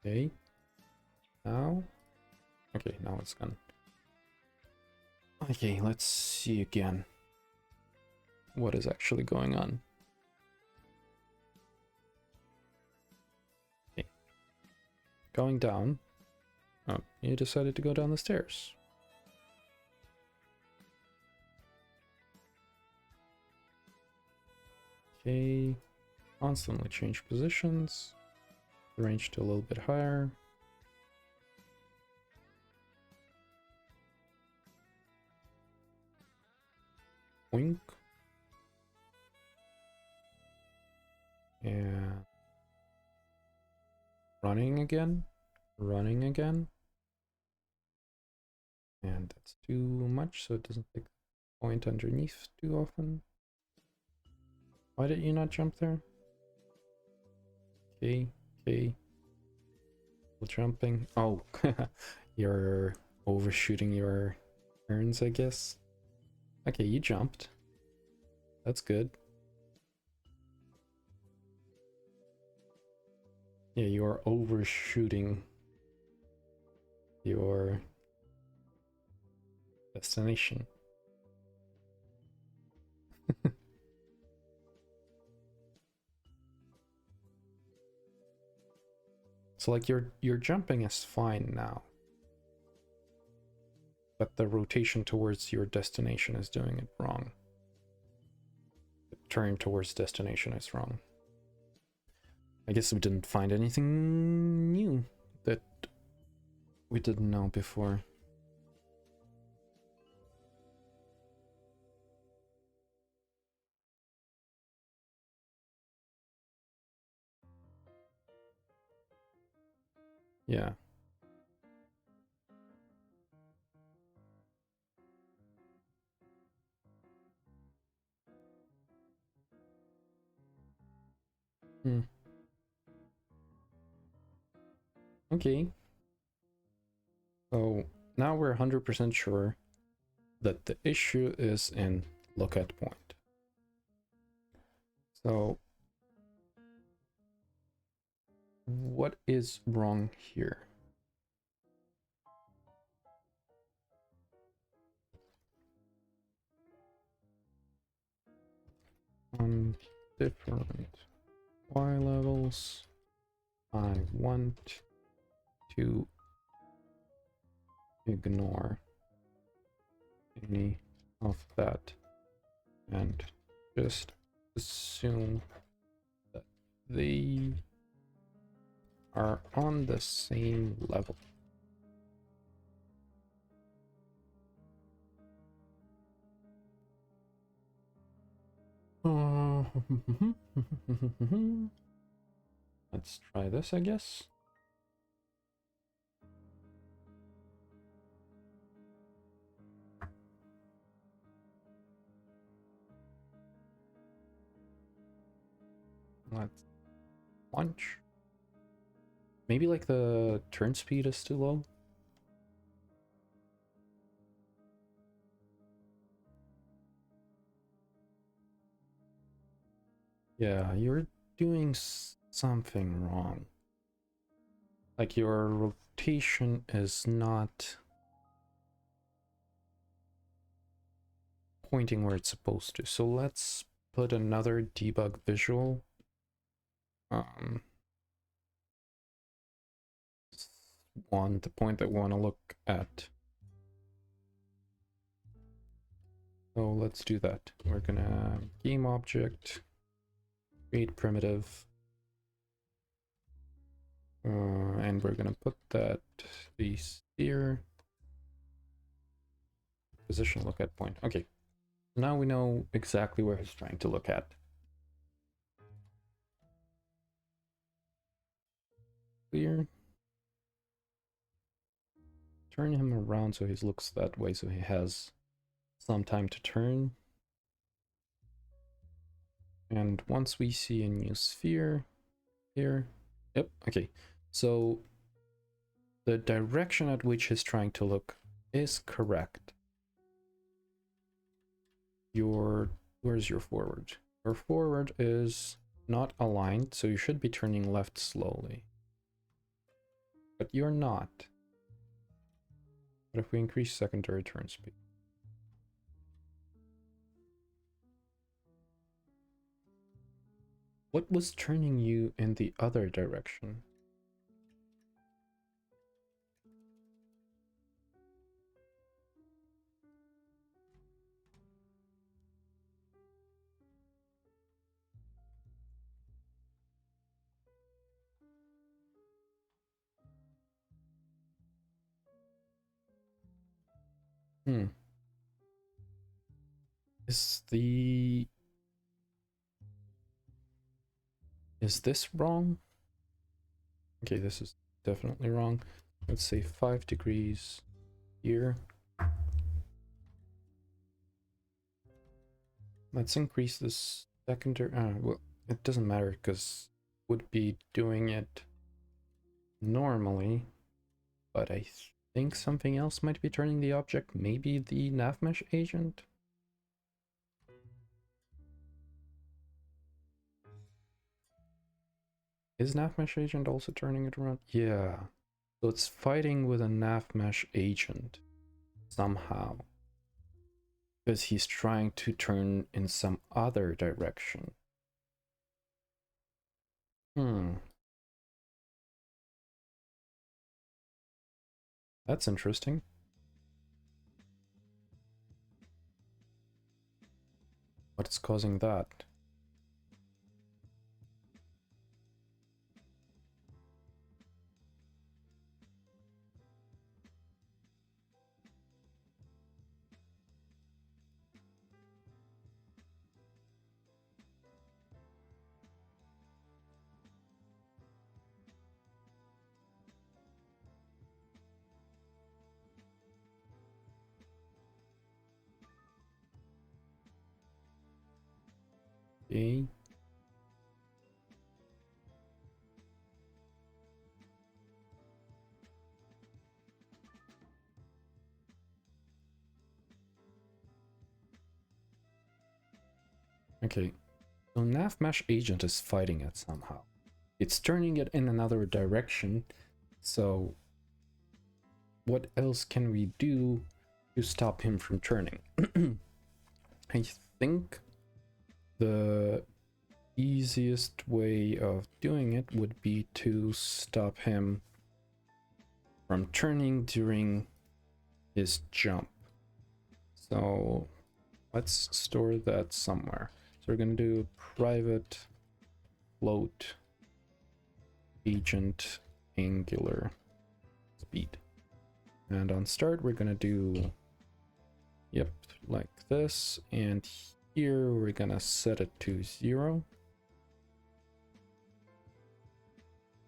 Okay. Now? Okay, now it's gone. Okay, let's see again what is actually going on. Okay. Going down. Oh, you decided to go down the stairs. Okay. Constantly change positions. Range to a little bit higher. Wink. And running again. Running again. And that's too much, so it doesn't take the point underneath too often. Why did you not jump there? Okay, okay. Jumping. Oh, you're overshooting your turns, I guess. Okay, you jumped. That's good. Yeah, you are overshooting your destination. So like your jumping is fine now, but the rotation towards your destination is doing it wrong. The turn towards destination is wrong. I guess we didn't find anything new that we didn't know before. Yeah. Hmm. Okay. So now we're 100% sure that the issue is in look at point. So what is wrong here? On different Y levels, I want to ignore any of that and just assume that they are on the same level. Let's try this, I guess. Let's launch. Maybe like the turn speed is too low. Yeah, you're doing something wrong. Like your rotation is not pointing where it's supposed to. So let's put another debug visual. The point that we want to look at. So let's do that. We're gonna game object, create primitive, and we're gonna put that the sphere position look at point. Okay, now we know exactly where he's trying to look at. Clear. Turn him around so he looks that way, so he has some time to turn. And once we see a new sphere here, yep, okay. So the direction at which he's trying to look is correct. Where's your forward? Your forward is not aligned, so you should be turning left slowly. But you're not. What if we increase secondary turn speed? What was turning you in the other direction? Is this wrong? Okay, this is definitely wrong. Let's say 5 degrees here. Let's increase this secondary. Well, it doesn't matter because would be doing it normally, but I think something else might be turning the object. Maybe the NavMesh agent. Is NavMesh agent also turning it around? Yeah. So it's fighting with a NavMesh agent somehow. Because he's trying to turn in some other direction. That's interesting. What's causing that? Okay. Okay. So NavMesh agent is fighting it somehow. It's turning it in another direction. So what else can we do to stop him from turning? I think the easiest way of doing it would be to stop him from turning during his jump. So let's store that somewhere. So we're going to do private float agent angular speed. And on start, we're going to do, yep, like this. And here we're going to set it to 0.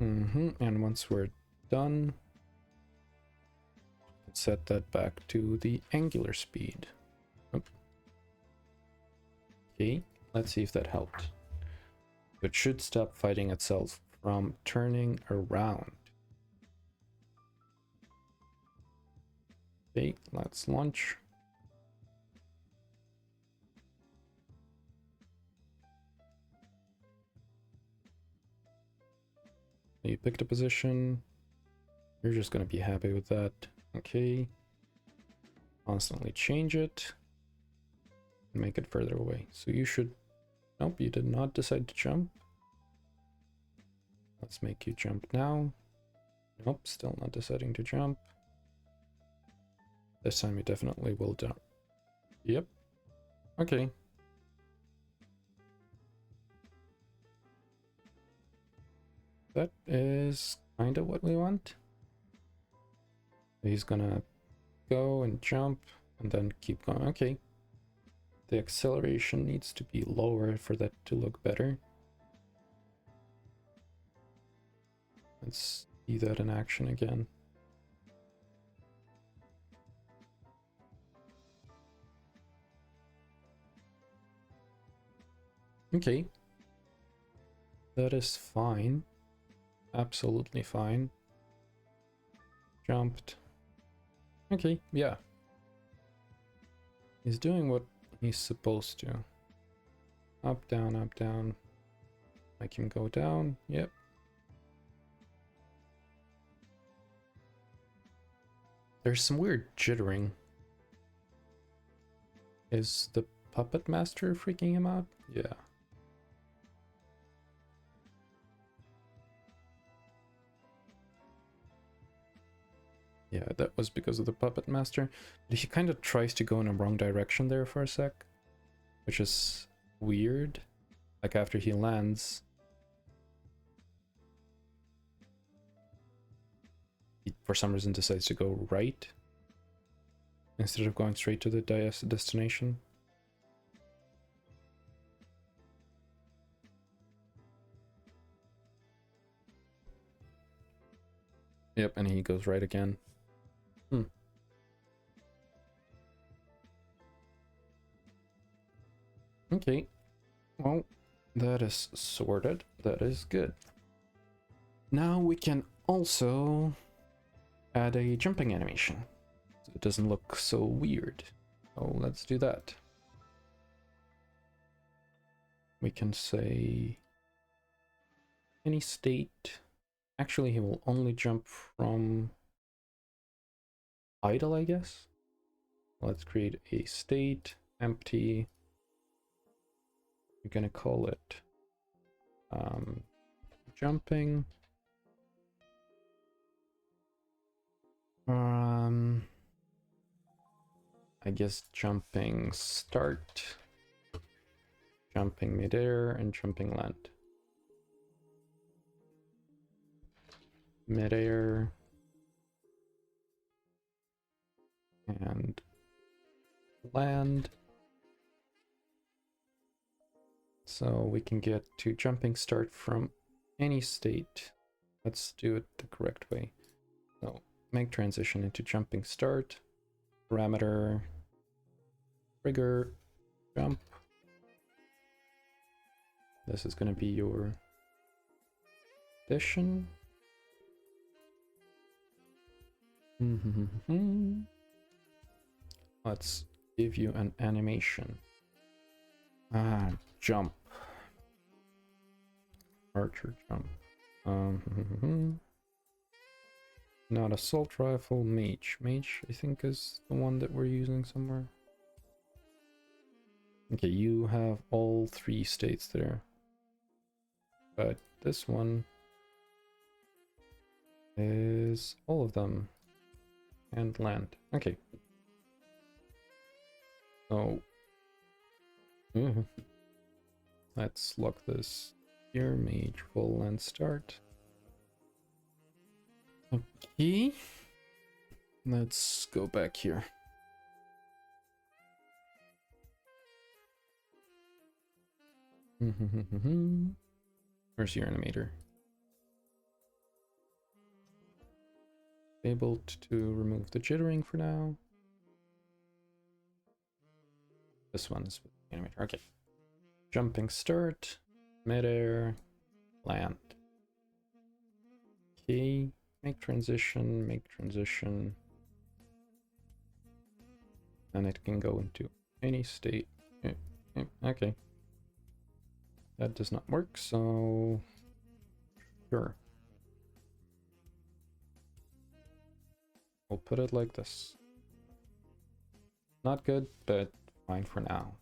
And once we're done, set that back to the angular speed. Oh. Okay, let's see if that helped. It should stop fighting itself from turning around. Okay, let's launch. You picked a position. You're just going to be happy with that. Okay. Constantly change it. And make it further away. So you should... Nope, you did not decide to jump. Let's make you jump now. Nope, still not deciding to jump. This time you definitely will jump. Yep. Okay. That is kind of what we want. He's gonna go and jump and then keep going. Okay. The acceleration needs to be lower for that to look better. Let's see that in action again. Okay. That is fine. Absolutely fine. Jumped. Okay, yeah. He's doing what he's supposed to. Up, down, up, down. Make him go down. Yep. There's some weird jittering. Is the puppet master freaking him out? Yeah. Yeah, that was because of the puppet master. But he kind of tries to go in a wrong direction there for a sec, which is weird. Like after he lands, he for some reason decides to go right instead of going straight to the destination. Yep, and he goes right again. Okay, well, that is sorted. That is good. Now we can also add a jumping animation, so it doesn't look so weird. So let's do that. We can say any state. Actually, he will only jump from idle, I guess. Let's create a state, empty. We're gonna call it jumping. I guess jumping start, jumping midair, and jumping land. Midair and land. So we can get to jumping start from any state. Let's do it the correct way. So make transition into jumping start, parameter, trigger, jump. This is going to be your addition. Let's give you an animation. Jump. Archer jump. Not assault rifle, mage. Mage, I think, is the one that we're using somewhere. Okay, you have all three states there. But this one is all of them. And land. Okay. So let's lock this here. Mage full land start. Okay. Let's go back here. Where's your animator? able to remove the jittering for now. This one's with the animator. Okay. Jumping start, midair, land. Okay. Make transition, make transition. And it can go into any state. Okay. That does not work, so sure. We'll put it like this. Not good, but fine for now.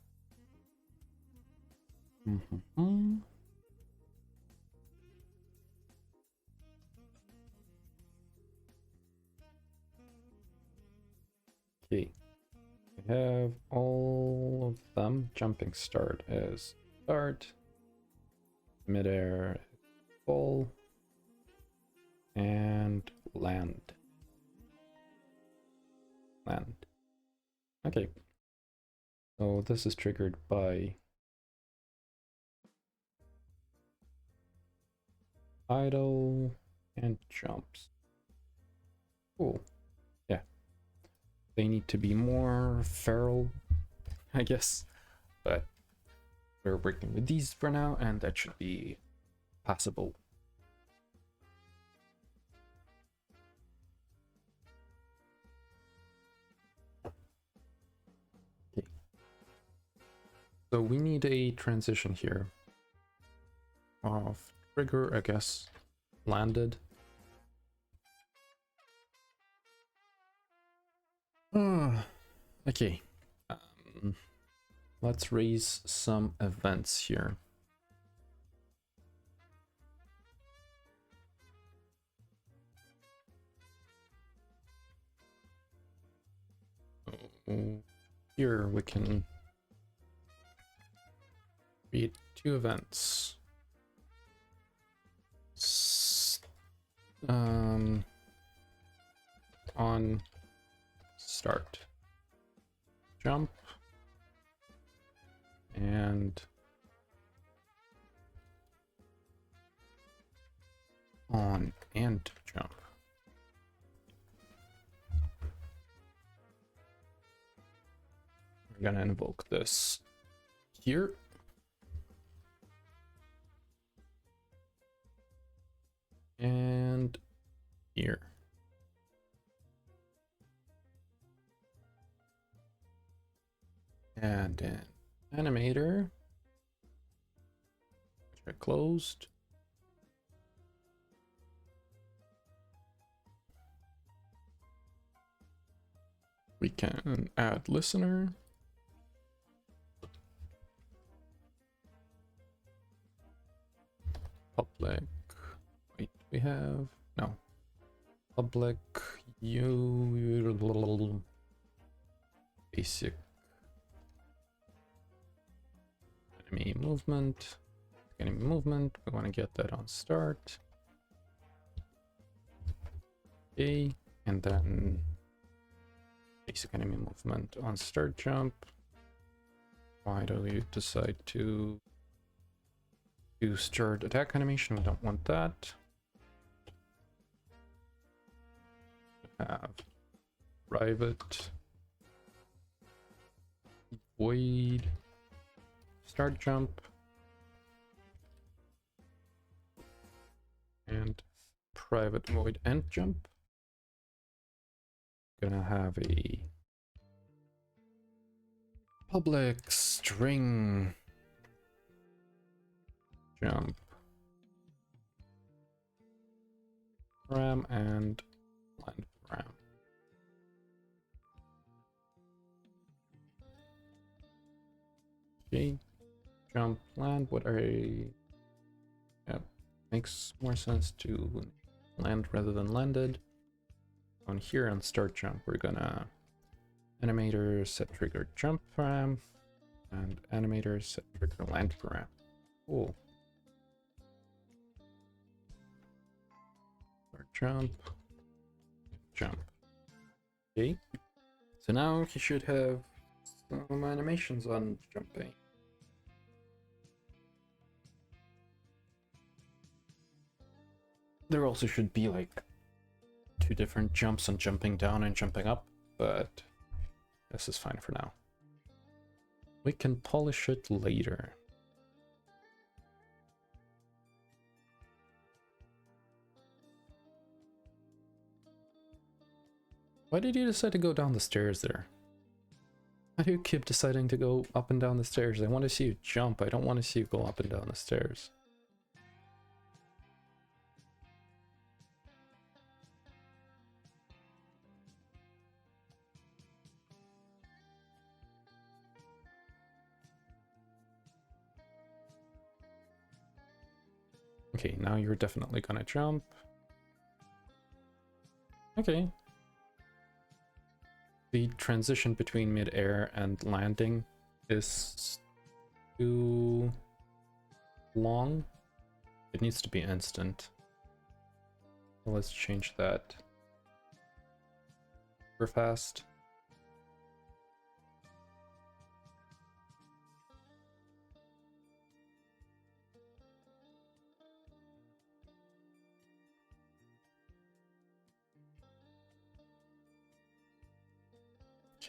Okay. We have all of them. Jumping start is start. Midair full. And land. Land. Okay. So this is triggered by idle and jumps. Cool. Yeah. They need to be more feral, I guess. But we're working with these for now, and that should be possible. Okay. So we need a transition here of trigger, I guess, landed. Okay. Let's raise some events here. Here we can create 2 events. On start, jump, and on and jump. We're gonna invoke this here. And here. And an animator. Check closed. We can add listener. Public. Wait, we have no. Public basic enemy movement. Enemy movement. We want to get that on start. Okay, and then basic enemy movement on start jump. Why do we decide to do start attack animation? We don't want that. Have private void start jump and private void end jump. Gonna have a public string jump param and land param. Okay, jump land. What are makes more sense to land rather than landed. On here on start jump, we're gonna animator set trigger jump param and animator set trigger land param. Cool. Start jump. Okay. So now he should have some animations on jumping. There also should be like two different jumps on jumping down and jumping up, but this is fine for now. We can polish it later. Why did you decide to go down the stairs there? Why do you keep deciding to go up and down the stairs? I want to see you jump. I don't want to see you go up and down the stairs. Okay, now you're definitely gonna jump. Okay. The transition between mid-air and landing is too long. It needs to be instant. So let's change that. Super fast.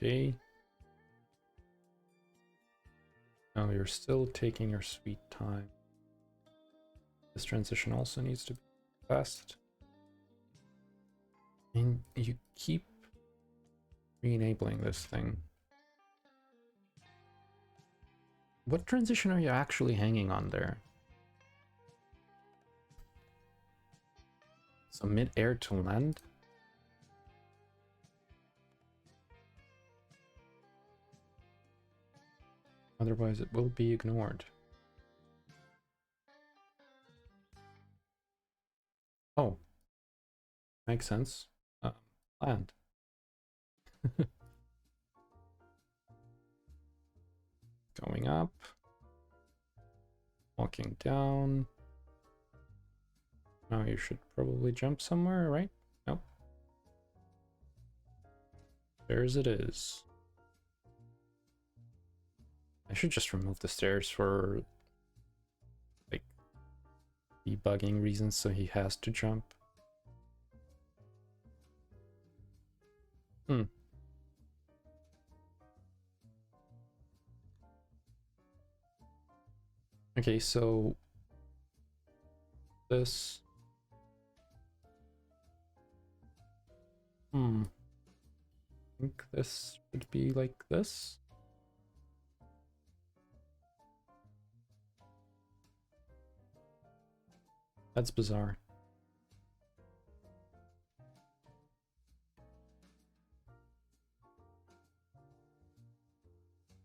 Okay. Now you're still taking your sweet time. This transition also needs to be fast. And you keep re-enabling this thing. What transition are you actually hanging on there? So mid-air to land? Otherwise, it will be ignored. Oh, makes sense. Land. Going up. Walking down. Now you should probably jump somewhere, right? Nope. There's it is. I should just remove the stairs for, like, debugging reasons, so he has to jump. Okay, so this. I think this should be like this. That's bizarre.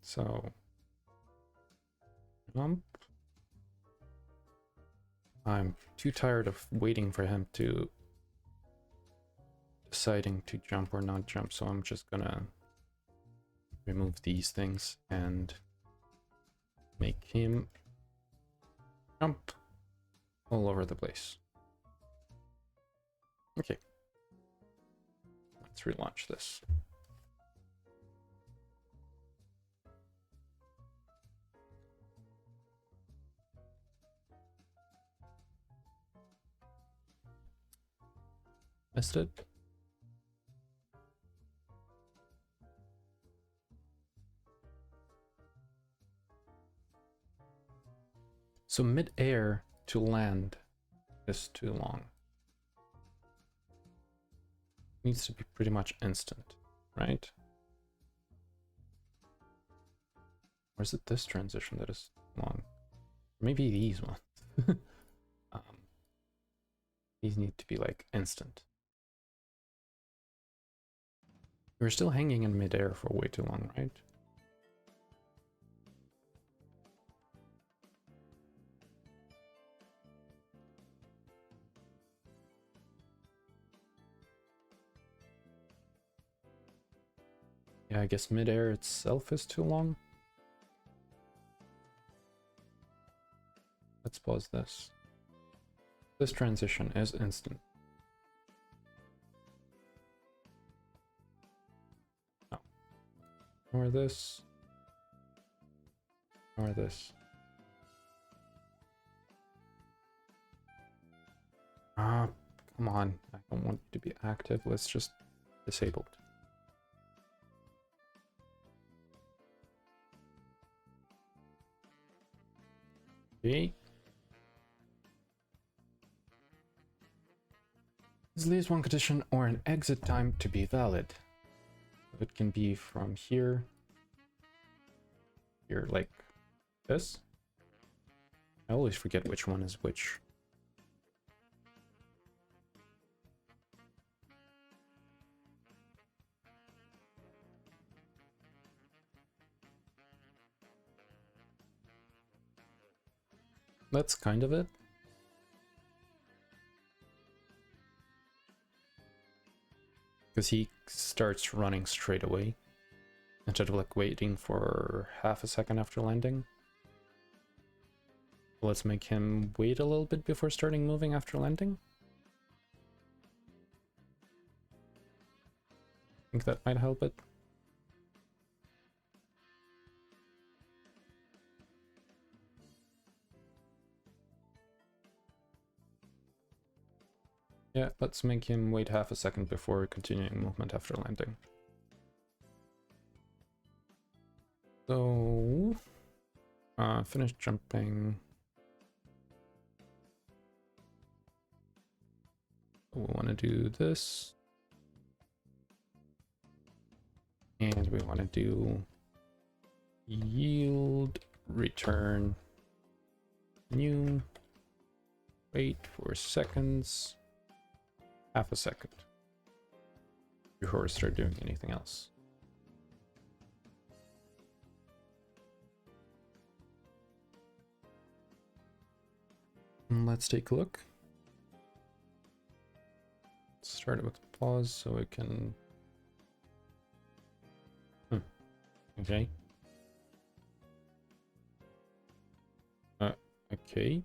So, jump. I'm too tired of waiting for him to deciding to jump or not jump, so I'm just gonna remove these things and make him jump all over the place. Okay. Let's relaunch this. Missed it. So mid-air to land is too long. Needs to be pretty much instant, right? Or is it this transition that is long? Maybe these ones. These need to be like instant. We're still hanging in midair for way too long, right? Yeah, I guess midair itself is too long. Let's pause this. This transition is instant. No. Or this. Or this. come on. I don't want you to be active. Let's just disabled. Okay. Is at least one condition or an exit time to be valid. It can be from here, here like this. I always forget which one is which. That's kind of it. Because he starts running straight away instead of like waiting for half a second after landing. Let's make him wait a little bit before starting moving after landing. I think that might help it. Yeah, let's make him wait half a second before continuing movement after landing. So, finish jumping. We want to do this. And we want to do yield, return, new, wait 4 seconds. Half a second before we start doing anything else. And let's take a look. Start it with pause so we can. Okay. Okay.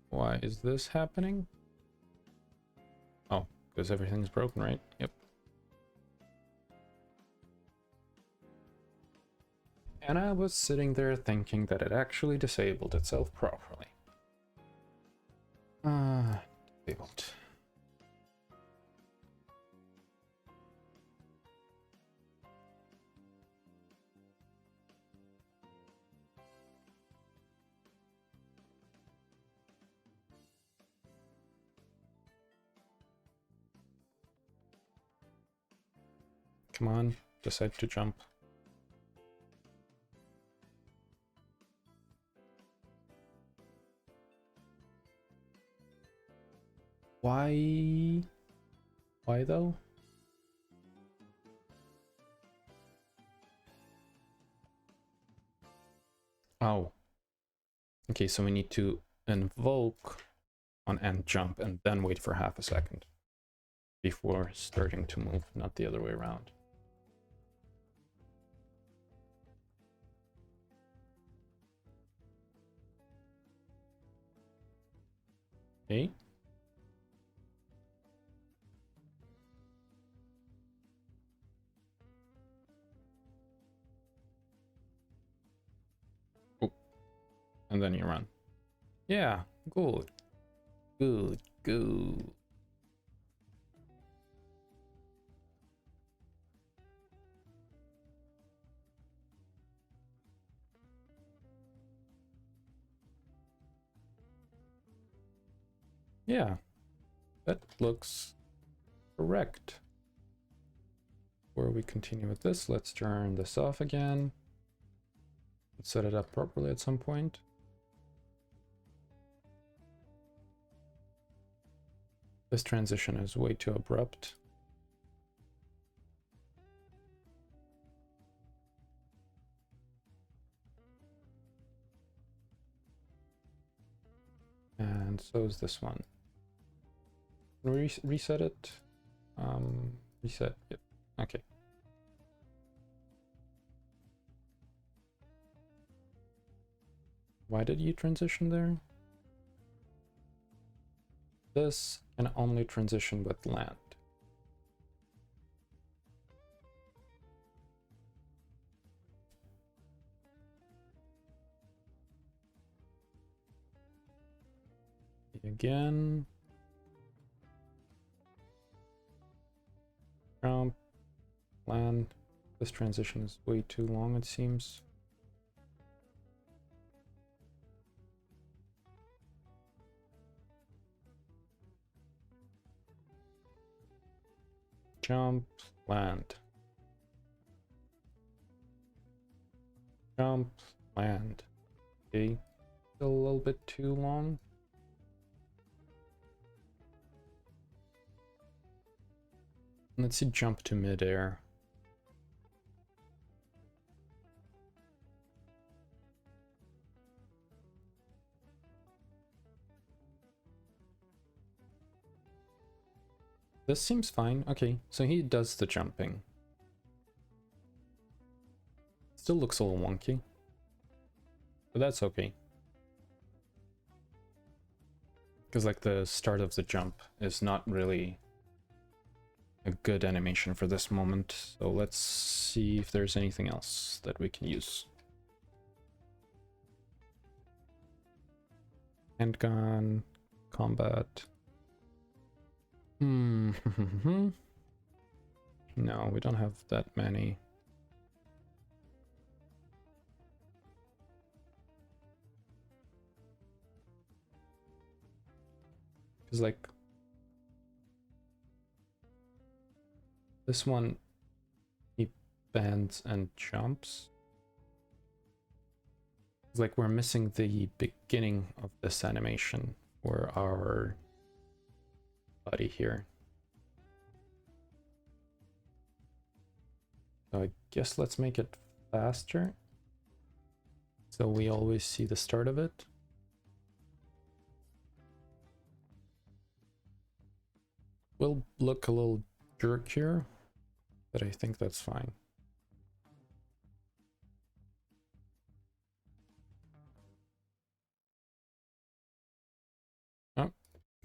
Why is this happening? Oh, because everything's broken, right? Yep. And I was sitting there thinking that it actually disabled itself properly. Disabled. Come on, decide to jump. Why? Why though? Oh. Okay, so we need to invoke on end jump and then wait for half a second before starting to move, not the other way around. Okay. Oh, and then you run. Yeah, good. Good, good. Yeah, that looks correct. Before we continue with this, let's turn this off again. Let's set it up properly at some point. This transition is way too abrupt. And so is this one. Reset it. Reset. Yep. Okay. Why did you transition there? This can only transition with land. Again. land. This transition is way too long, it seems. Jump, land. Jump, land. Okay, still a little bit too long. Let's see, jump to midair. This seems fine. Okay, so he does the jumping. Still looks a little wonky, but that's okay. Because like the start of the jump is not really a good animation for this moment. So let's see if there's anything else that we can use. Handgun, combat. No, we don't have that many. Because like this one, he bends and jumps. It's like we're missing the beginning of this animation for our buddy here. So I guess let's make it faster, so we always see the start of it. Will look a little jerkier, but I think that's fine. Oh,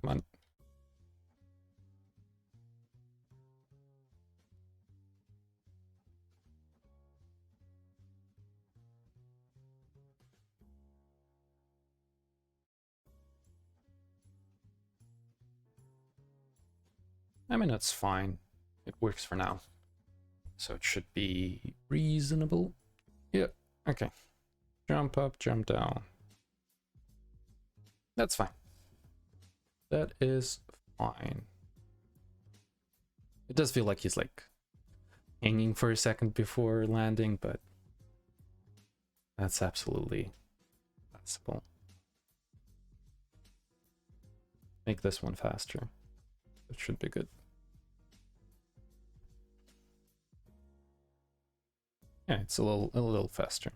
come on. I mean, that's fine. It works for now. So it should be reasonable. Yeah, okay. Jump up, jump down. That's fine. That is fine. It does feel like he's like hanging for a second before landing, but that's absolutely possible. Make this one faster. It should be good. Yeah, it's a little faster.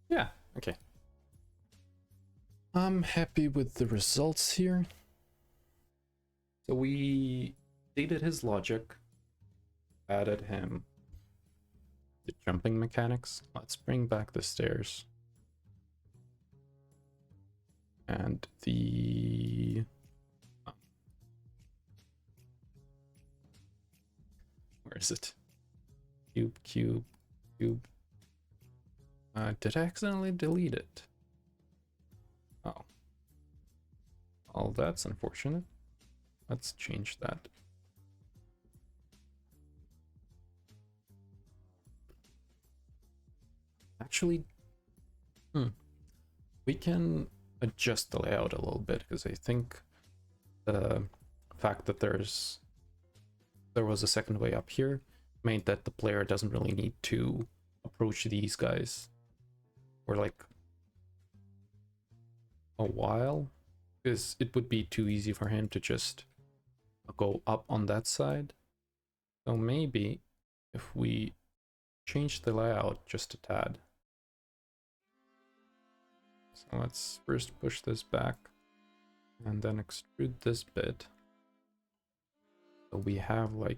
Yeah, okay. I'm happy with the results here. So we updated his logic, added him the jumping mechanics. Let's bring back the stairs. And the where is it? Cube, cube, cube. Did I accidentally delete it? Oh. Oh, that's unfortunate. Let's change that. Actually, we can adjust the layout a little bit, because I think the fact that there was a second way up here made that the player doesn't really need to approach these guys for like a while, because it would be too easy for him to just go up on that side. So maybe if we change the layout just a tad. So let's first push this back and then extrude this bit. So we have like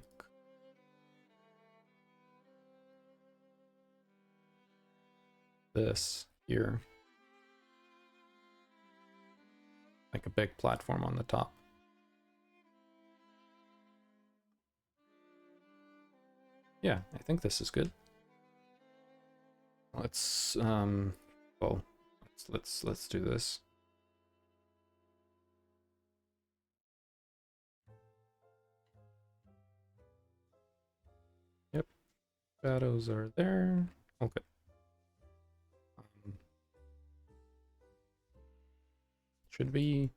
this here, like a big platform on the top. Yeah, I think this is good. Let's well, let's do this. Shadows are there. Okay. Should be.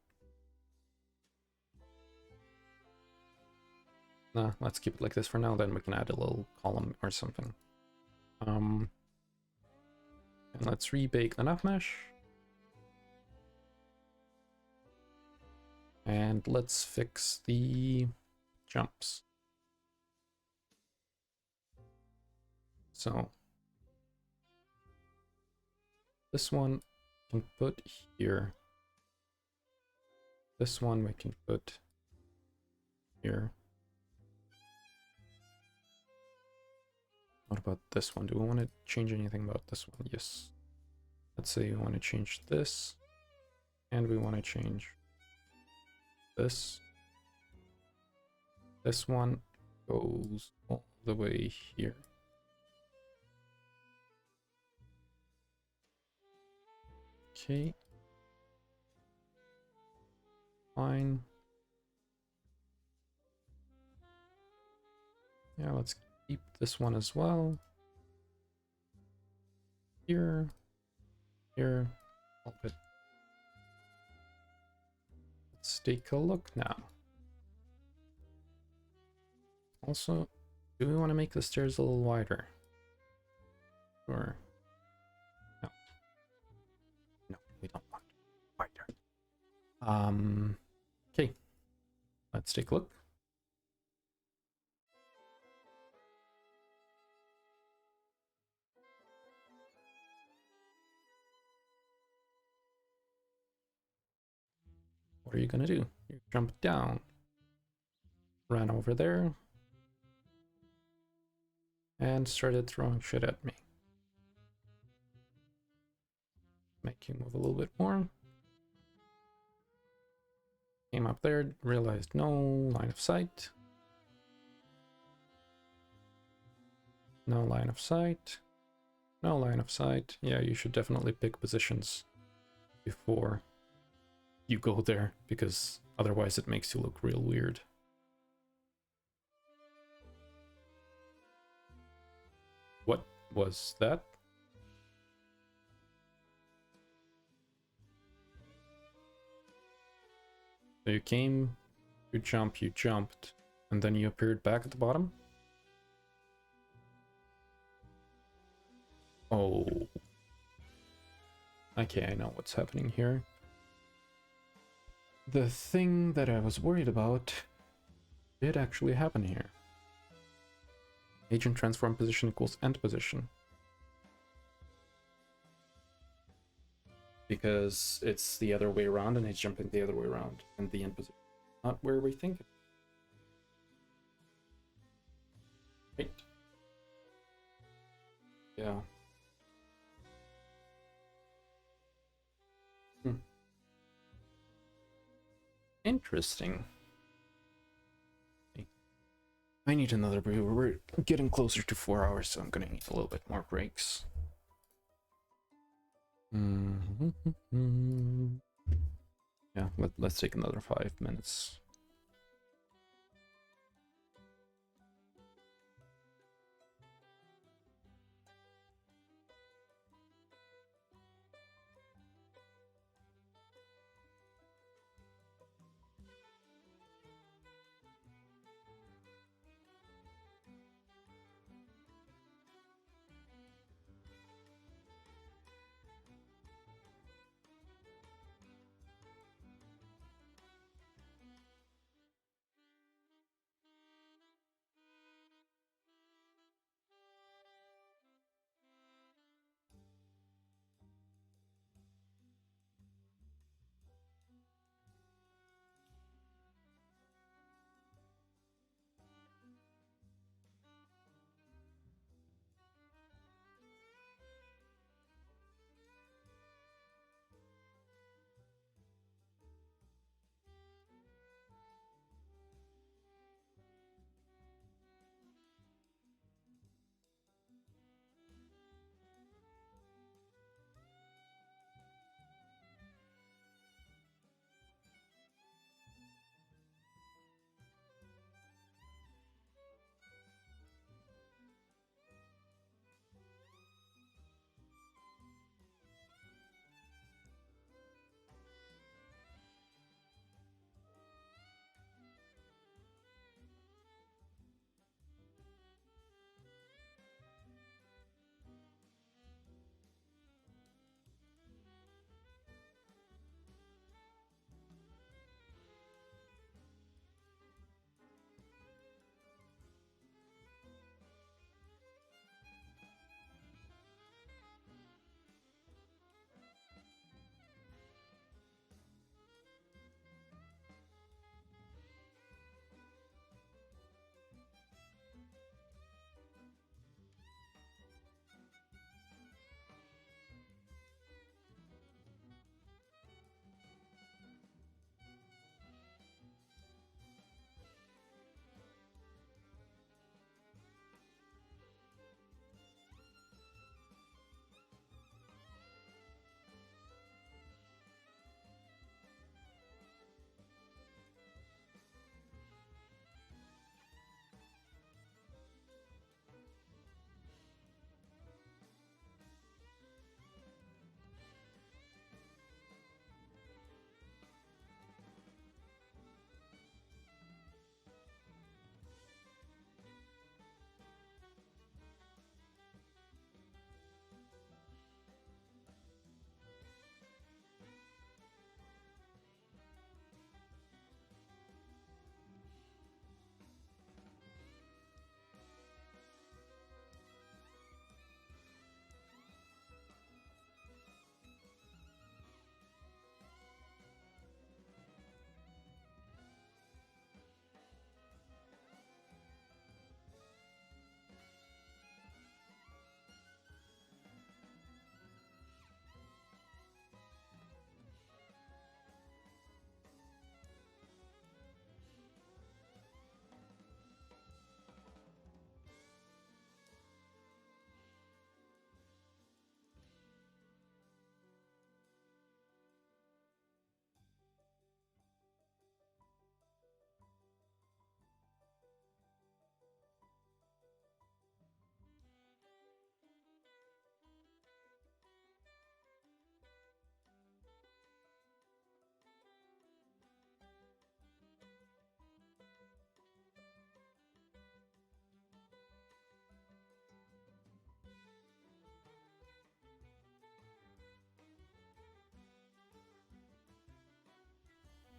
Nah, let's keep it like this for now. Then we can add a little column or something. And let's rebake the nav mesh. And let's fix the jumps. So this one we can put here. This one we can put here. What about this one? Do we want to change anything about this one? Yes. Let's say we want to change this. And we want to change this. This one goes all the way here. Okay. Fine. Yeah, let's keep this one as well. Here. Here. All good. Let's take a look now. Also, do we want to make the stairs a little wider? Or no. No, we don't want wider. Okay. Let's take a look. What are you gonna do? You jump down. Ran over there. And started throwing shit at me. Make you move a little bit more. Came up there, realized no line of sight. No line of sight. No line of sight. Yeah, you should definitely pick positions before you go there, because otherwise it makes you look real weird. What was that? So you came, you jumped, and then you appeared back at the bottom? Oh. Okay, I know what's happening here. The thing that I was worried about did actually happen here. Agent transform position equals end position. Because it's the other way around and it's jumping the other way around, and the end position not where we think it. Right. Yeah. Interesting. I need another break. We're getting closer to 4 hours, so I'm gonna need a little bit more breaks. Yeah, let's take another 5 minutes.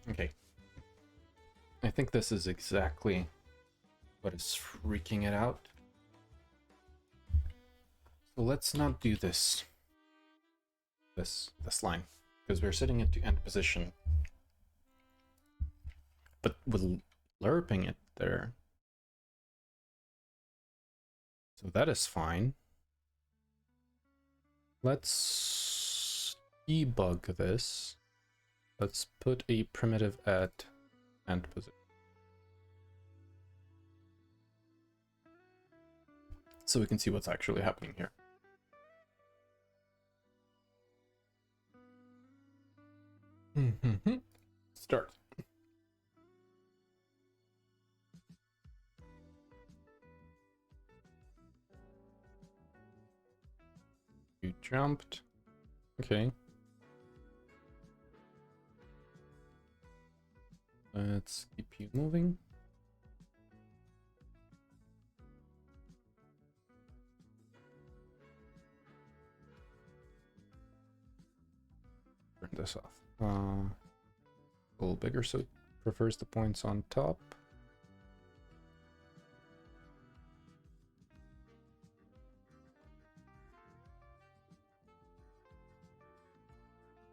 Okay. I think this is exactly what is freaking it out. So let's not do this line, because we're sitting into end position, but with lerping it there, so that is fine. Let's debug this. Let's put a primitive at end position, so we can see what's actually happening here. Start. You jumped. Okay. Let's keep you moving. Turn this off. A little bigger so it prefers the points on top.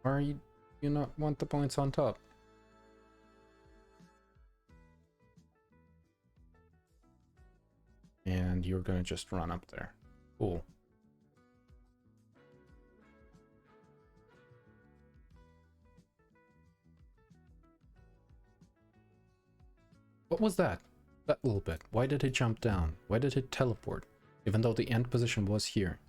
Why do you not want the points on top? And you're gonna just run up there. Cool. What was that? That little bit. Why did it jump down? Why did it teleport? Even though the end position was here.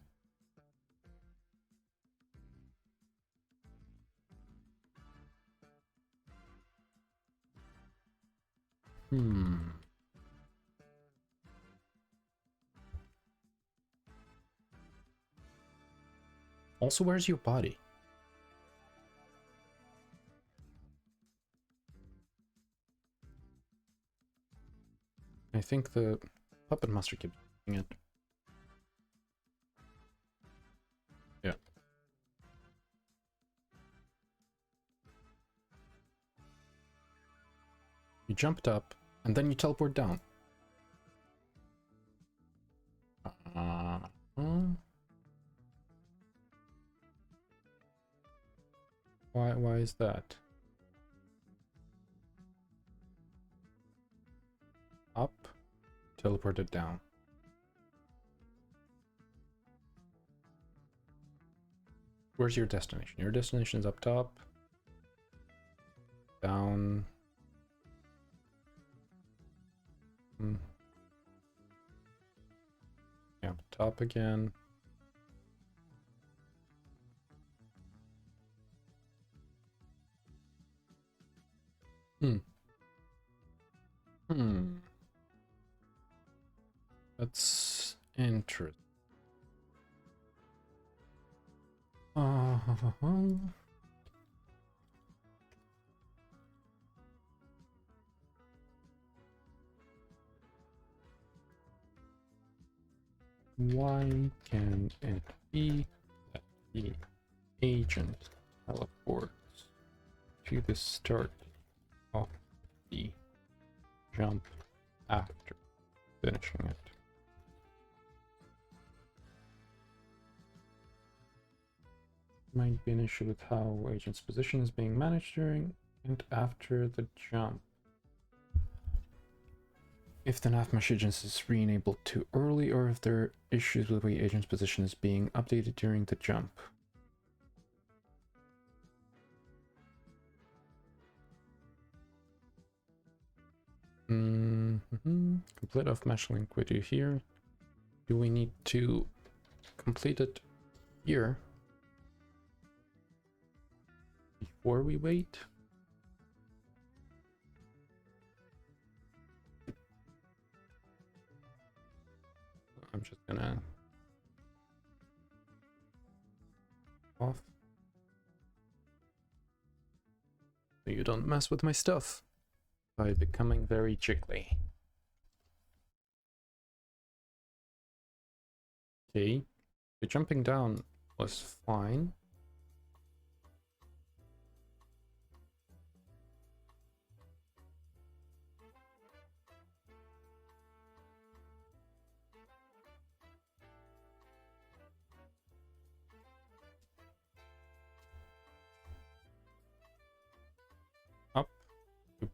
Also, where's your body? I think the puppet master keeps doing it. Yeah. You jumped up, and then you teleport down. Why is that? Up, teleported down. Where's your destination? Your destination is up top. Down. Yeah, top again. That's interesting. Why can it be that the agent teleports to the start of the jump after finishing it? Might be an issue with how agent's position is being managed during and after the jump. If the nav mesh agent is re-enabled too early, or if there are issues with the way agent's position is being updated during the jump. Complete off mesh link with you here. Do we need to complete it here before we wait? I'm just gonna off so you don't mess with my stuff by becoming very jiggly. Okay, the jumping down was fine.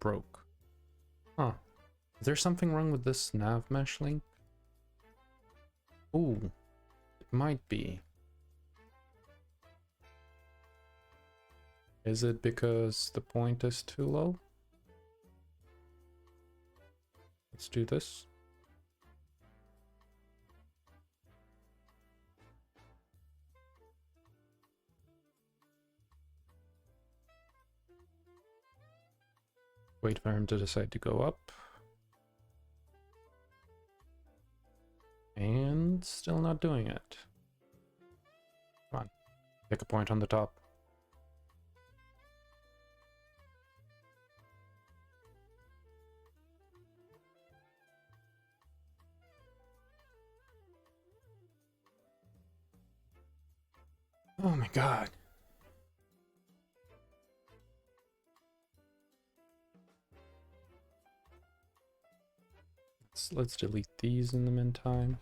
broke. Huh. Is there something wrong with this nav mesh link? Ooh, it might be. Is it because the point is too low? Let's do this. Wait for him to decide to go up. And still not doing it. Come on, pick a point on the top. Oh my god. Let's delete these in the meantime.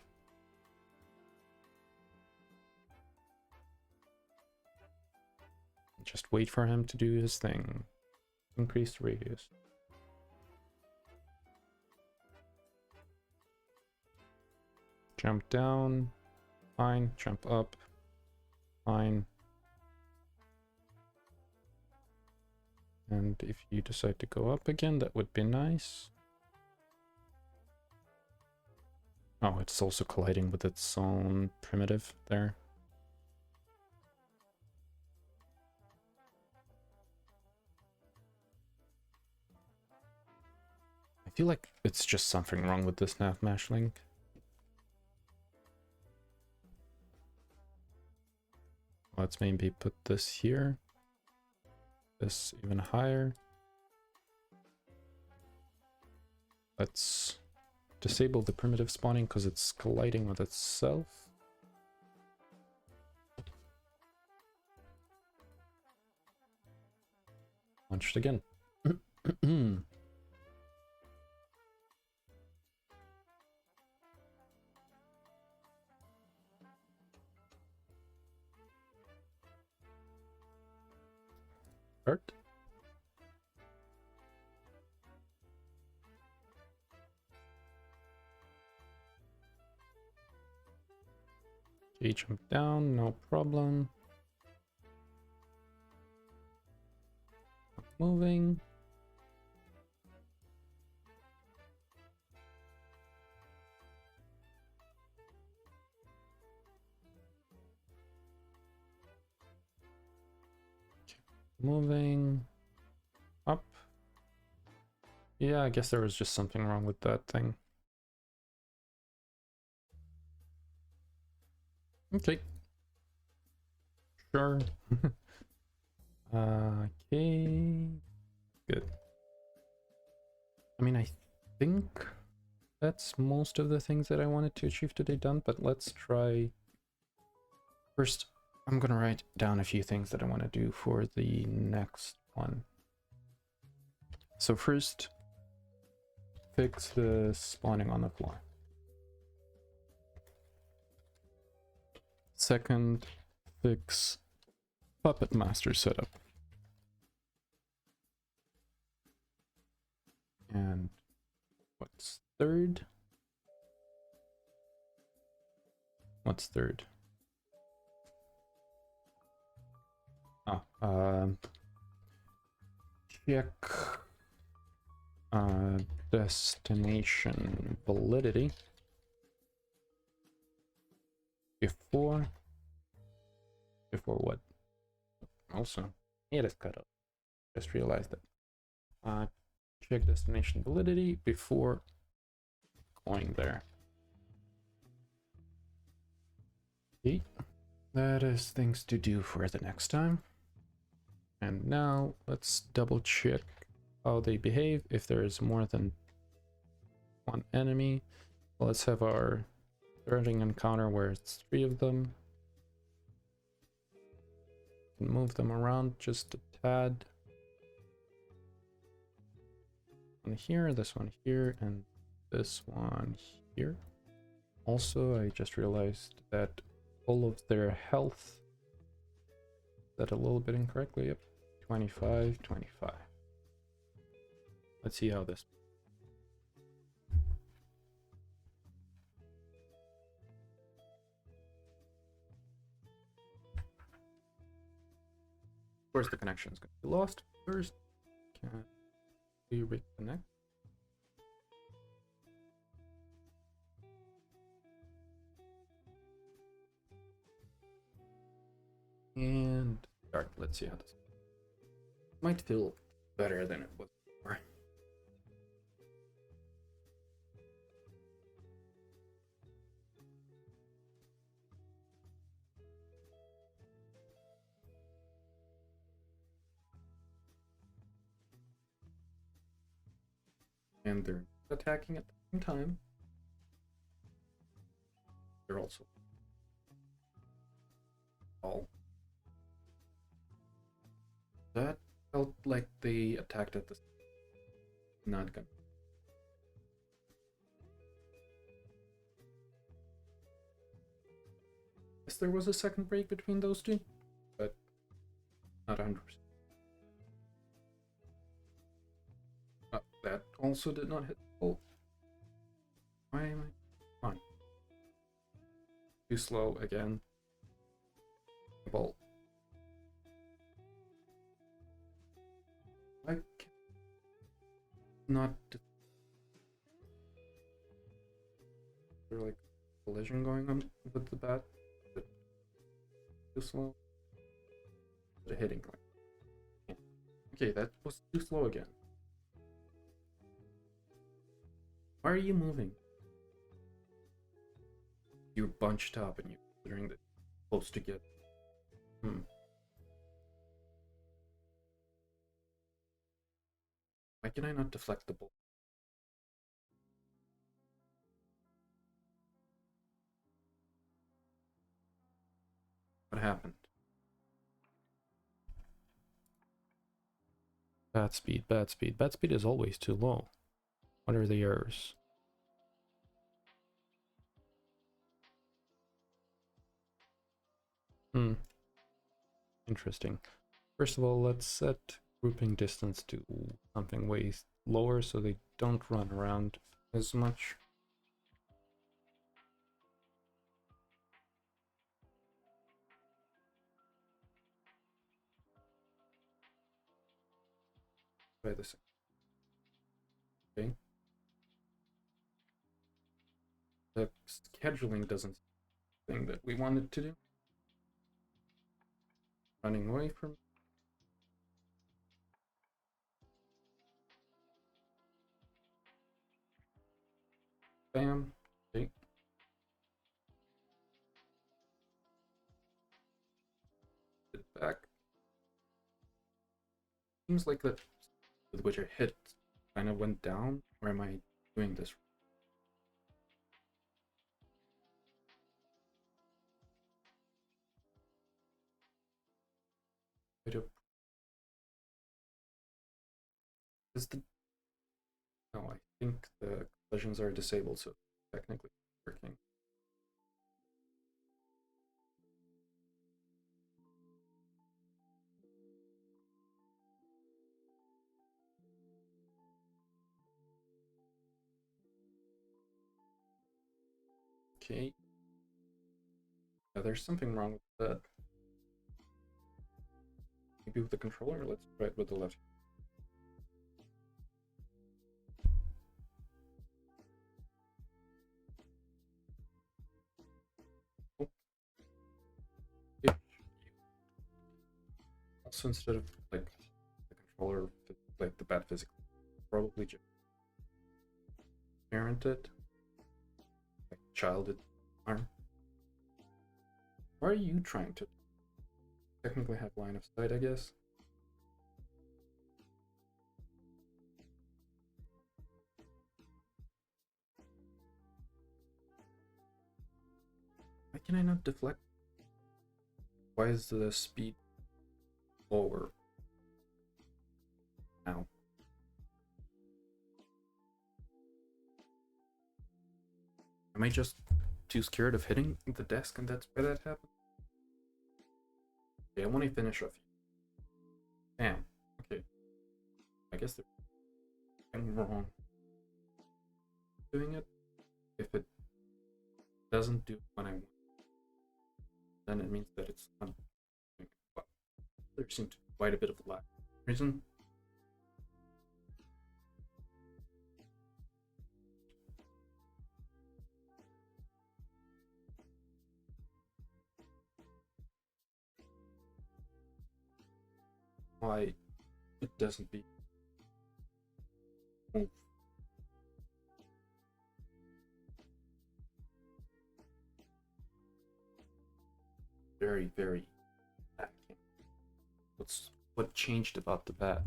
Just wait for him to do his thing. Increase the radius. Jump down. Fine. Jump up. Fine. And if you decide to go up again, that would be nice. Oh, it's also colliding with its own primitive there. I feel like it's just something wrong with this nav mesh link. Let's maybe put this here. This even higher. Let's disable the primitive spawning because it's colliding with itself. Launch it again. Start. Okay, jump down, no problem. Moving. Moving up. Yeah, I guess there was just something wrong with that thing. Okay. Sure. Okay. Good. I mean, I think that's most of the things that I wanted to achieve today done, but let's try. First, I'm gonna write down a few things that I want to do for the next one. So first, fix the spawning on the floor. Second, fix Puppet Master setup. And what's third? What's third? Check destination validity before what? Also, it is cut off. Just realized that. Check destination validity before going there. Okay, that is things to do for the next time. And now let's double check how they behave. If there is more than one enemy, let's have our threatening encounter where it's 3 of them. And move them around just a tad. One here, this one here, and this one here. Also, I just realized that all of their health, that a little bit incorrectly, yep, 25, 25. Let's see how this. Of course, the connection is going to be lost first. Can we reconnect? And start. Let's see how this might feel better than it was before. And they're attacking at the same time. They're also all. That felt like they attacked at the not gonna. Guess there was a second break between those two, but not 100%. That also did not hit the bolt. Why am I on? Too slow again. Bolt. I can not. There's like collision going on with the bat. Too slow. The hitting. Okay, that was too slow again. Why are you moving? You're bunched up and you're considering that you're supposed to get. Why can I not deflect the bolt? What happened? Bat speed, bat speed. Bat speed is always too low. What are the errors? Interesting. First of all, let's set grouping distance to something way lower so they don't run around as much. Try this. Okay. The scheduling doesn't thing that we wanted to do. Running away from. Bam. Okay. Back. Seems like that with which I hit kind of went down. Or am I doing this? Is the no? I think the collisions are disabled, so technically working. Okay. Yeah, there's something wrong with that. Maybe with the controller. Let's try it with the left. Oh. Also, instead of like the controller, like the bat physical, probably just parented, like childed arm. Why are you trying to technically have line of sight, I guess? Why can I not deflect? Why is the speed lower now? Am I just too scared of hitting the desk and that's why that happened? Okay, I want to finish off. Damn. Okay. I guess they're something wrong doing it. If it doesn't do what I want, then it means that it's not doing it well. There seems to be quite a bit of lag. Reason? Why it doesn't be move. Very, very lacking. What changed about the bat?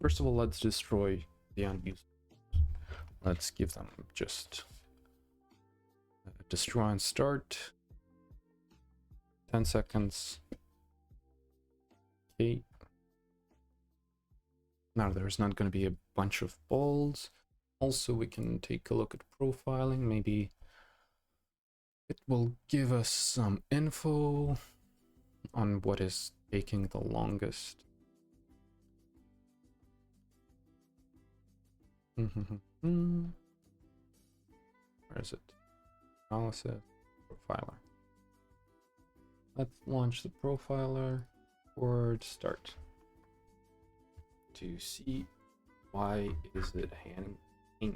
First of all, let's destroy the unused. Let's give them just destroy and start. 10 seconds. Okay. Now there's not going to be a bunch of balls. Also, we can take a look at profiling. Maybe it will give us some info on what is taking the longest. Where is it? Analysis, profiler. Let's launch the profiler. Word start. To see why is it hanging.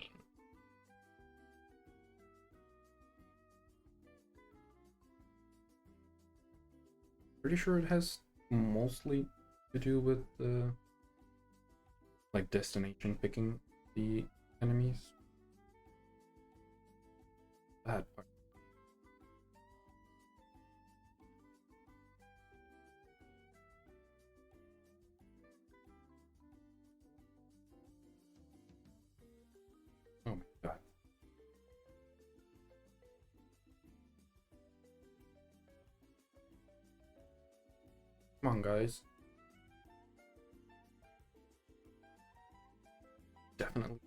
Pretty sure it has mostly to do with the like destination picking the enemies. That part. Oh my god. Come on, guys. Definitely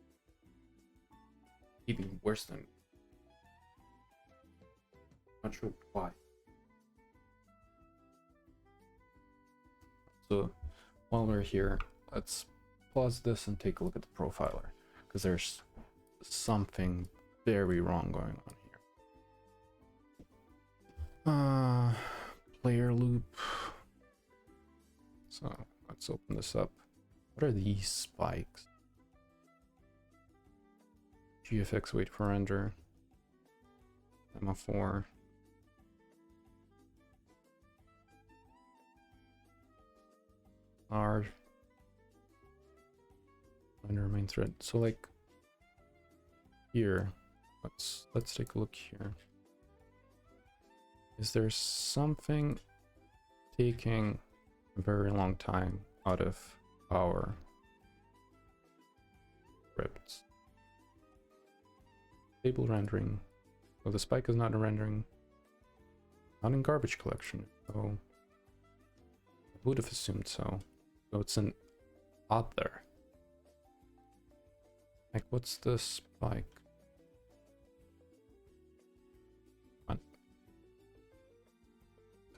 even worse than. Not sure why. So while we're here, let's pause this and take a look at the profiler, because there's something very wrong going on here. Player loop. So let's open this up. What are these spikes? GFX wait for render. MO4. R. Render main thread. So like here, let's take a look here. Is there something taking a very long time out of our scripts? Stable rendering. So the spike is not a rendering. Not in garbage collection. So I would have assumed so. So it's an other. Like, what's the spike?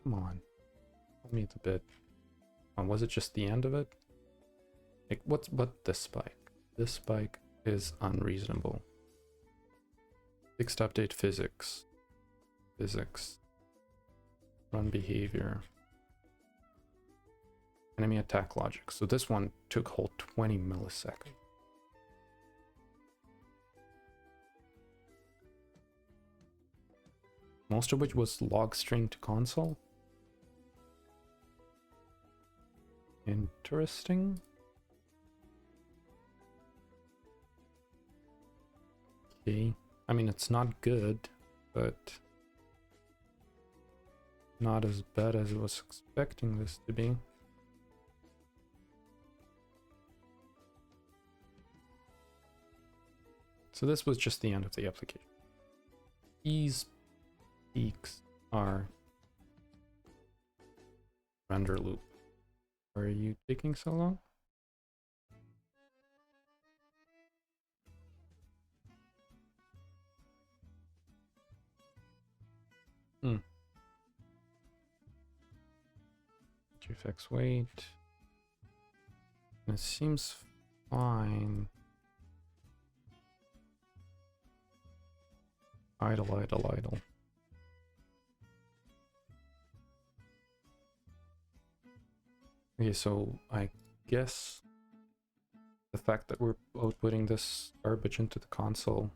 Come on. Tell me the bit. Was it just the end of it? Like, what this spike? This spike is unreasonable. Fixed update physics. Physics. Run behavior. Enemy attack logic. So this one took whole 20 milliseconds. Most of which was log string to console. Interesting. Okay. I mean, it's not good, but not as bad as I was expecting this to be. So this was just the end of the application. These peaks are render loop. Why are you taking so long? prefix wait. It seems fine. Idle, idle, idle. Okay, so I guess the fact that we're outputting this garbage into the console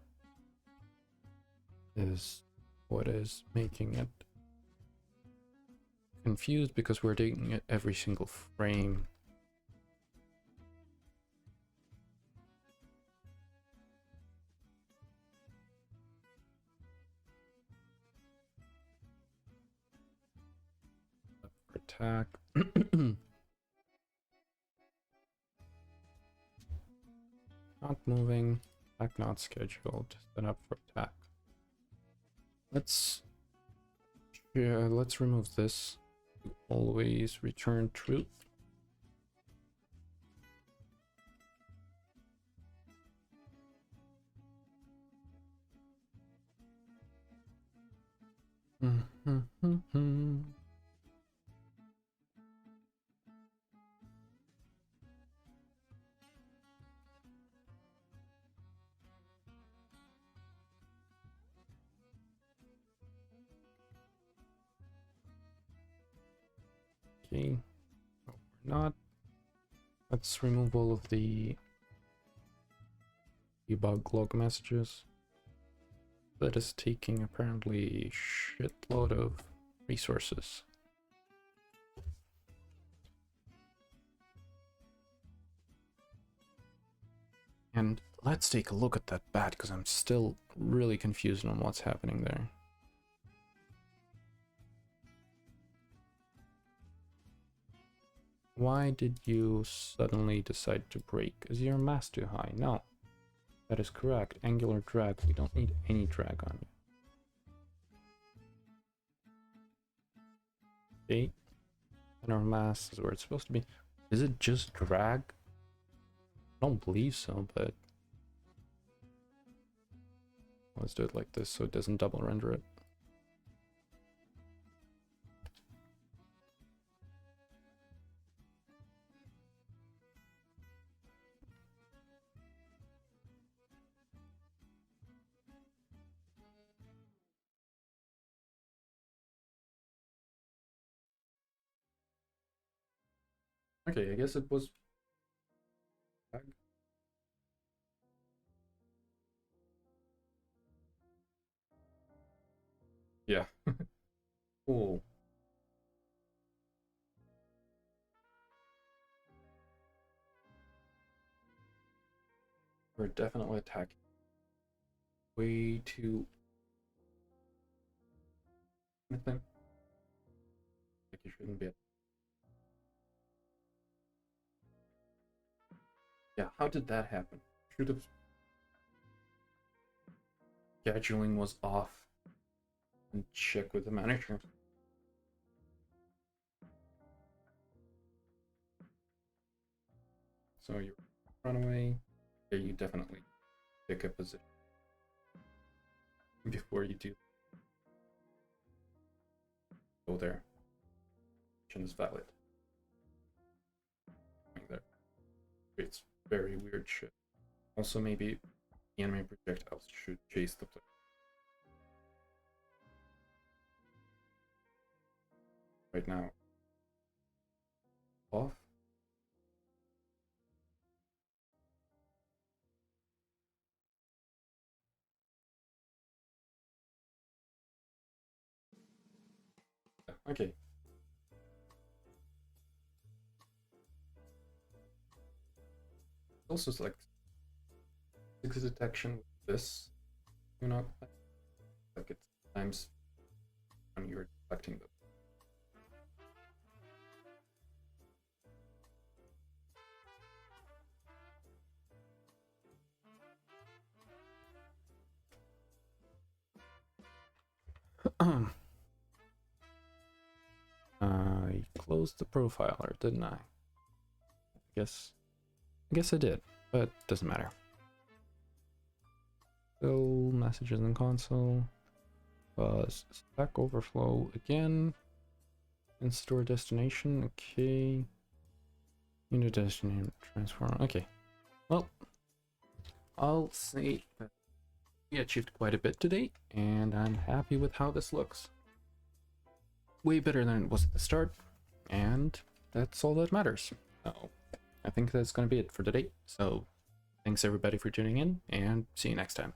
is what is making it confused, because we're taking it every single frame. Attack. Not moving. Attack not scheduled. Set up for attack. Let's remove this. Always return truth. Okay, no, we're not. Let's remove all of the debug log messages. That is taking apparently a shitload of resources. And let's take a look at that bat, because I'm still really confused on what's happening there. Why did you suddenly decide to break? Is your mass too high? No. That is correct. Angular drag. We don't need any drag on you. Okay. And our mass is where it's supposed to be. Is it just drag? I don't believe so, but let's do it like this so it doesn't double render it. Okay, I guess it was drag. Yeah. Cool. We're definitely attacking way too. I think like you shouldn't be. Yeah, how did that happen? Should have. Scheduling was off. And check with the manager. So you run away. Yeah, you definitely pick a position before you do. Go there. Position is valid. There. It's very weird shit. Also, maybe the enemy projectiles should chase the player. Right now. Off. Okay. Also, like 6 detection with this, you know, like it's times when you're detecting them. I closed the profiler, didn't I? I guess I did, but doesn't matter. Still messages in console. Stack Overflow again. And store destination. Okay. Unit destination transform. Okay. Well, I'll say that we achieved quite a bit today, and I'm happy with how this looks. Way better than it was at the start, and that's all that matters. So I think that's going to be it for today. So thanks everybody for tuning in, and see you next time.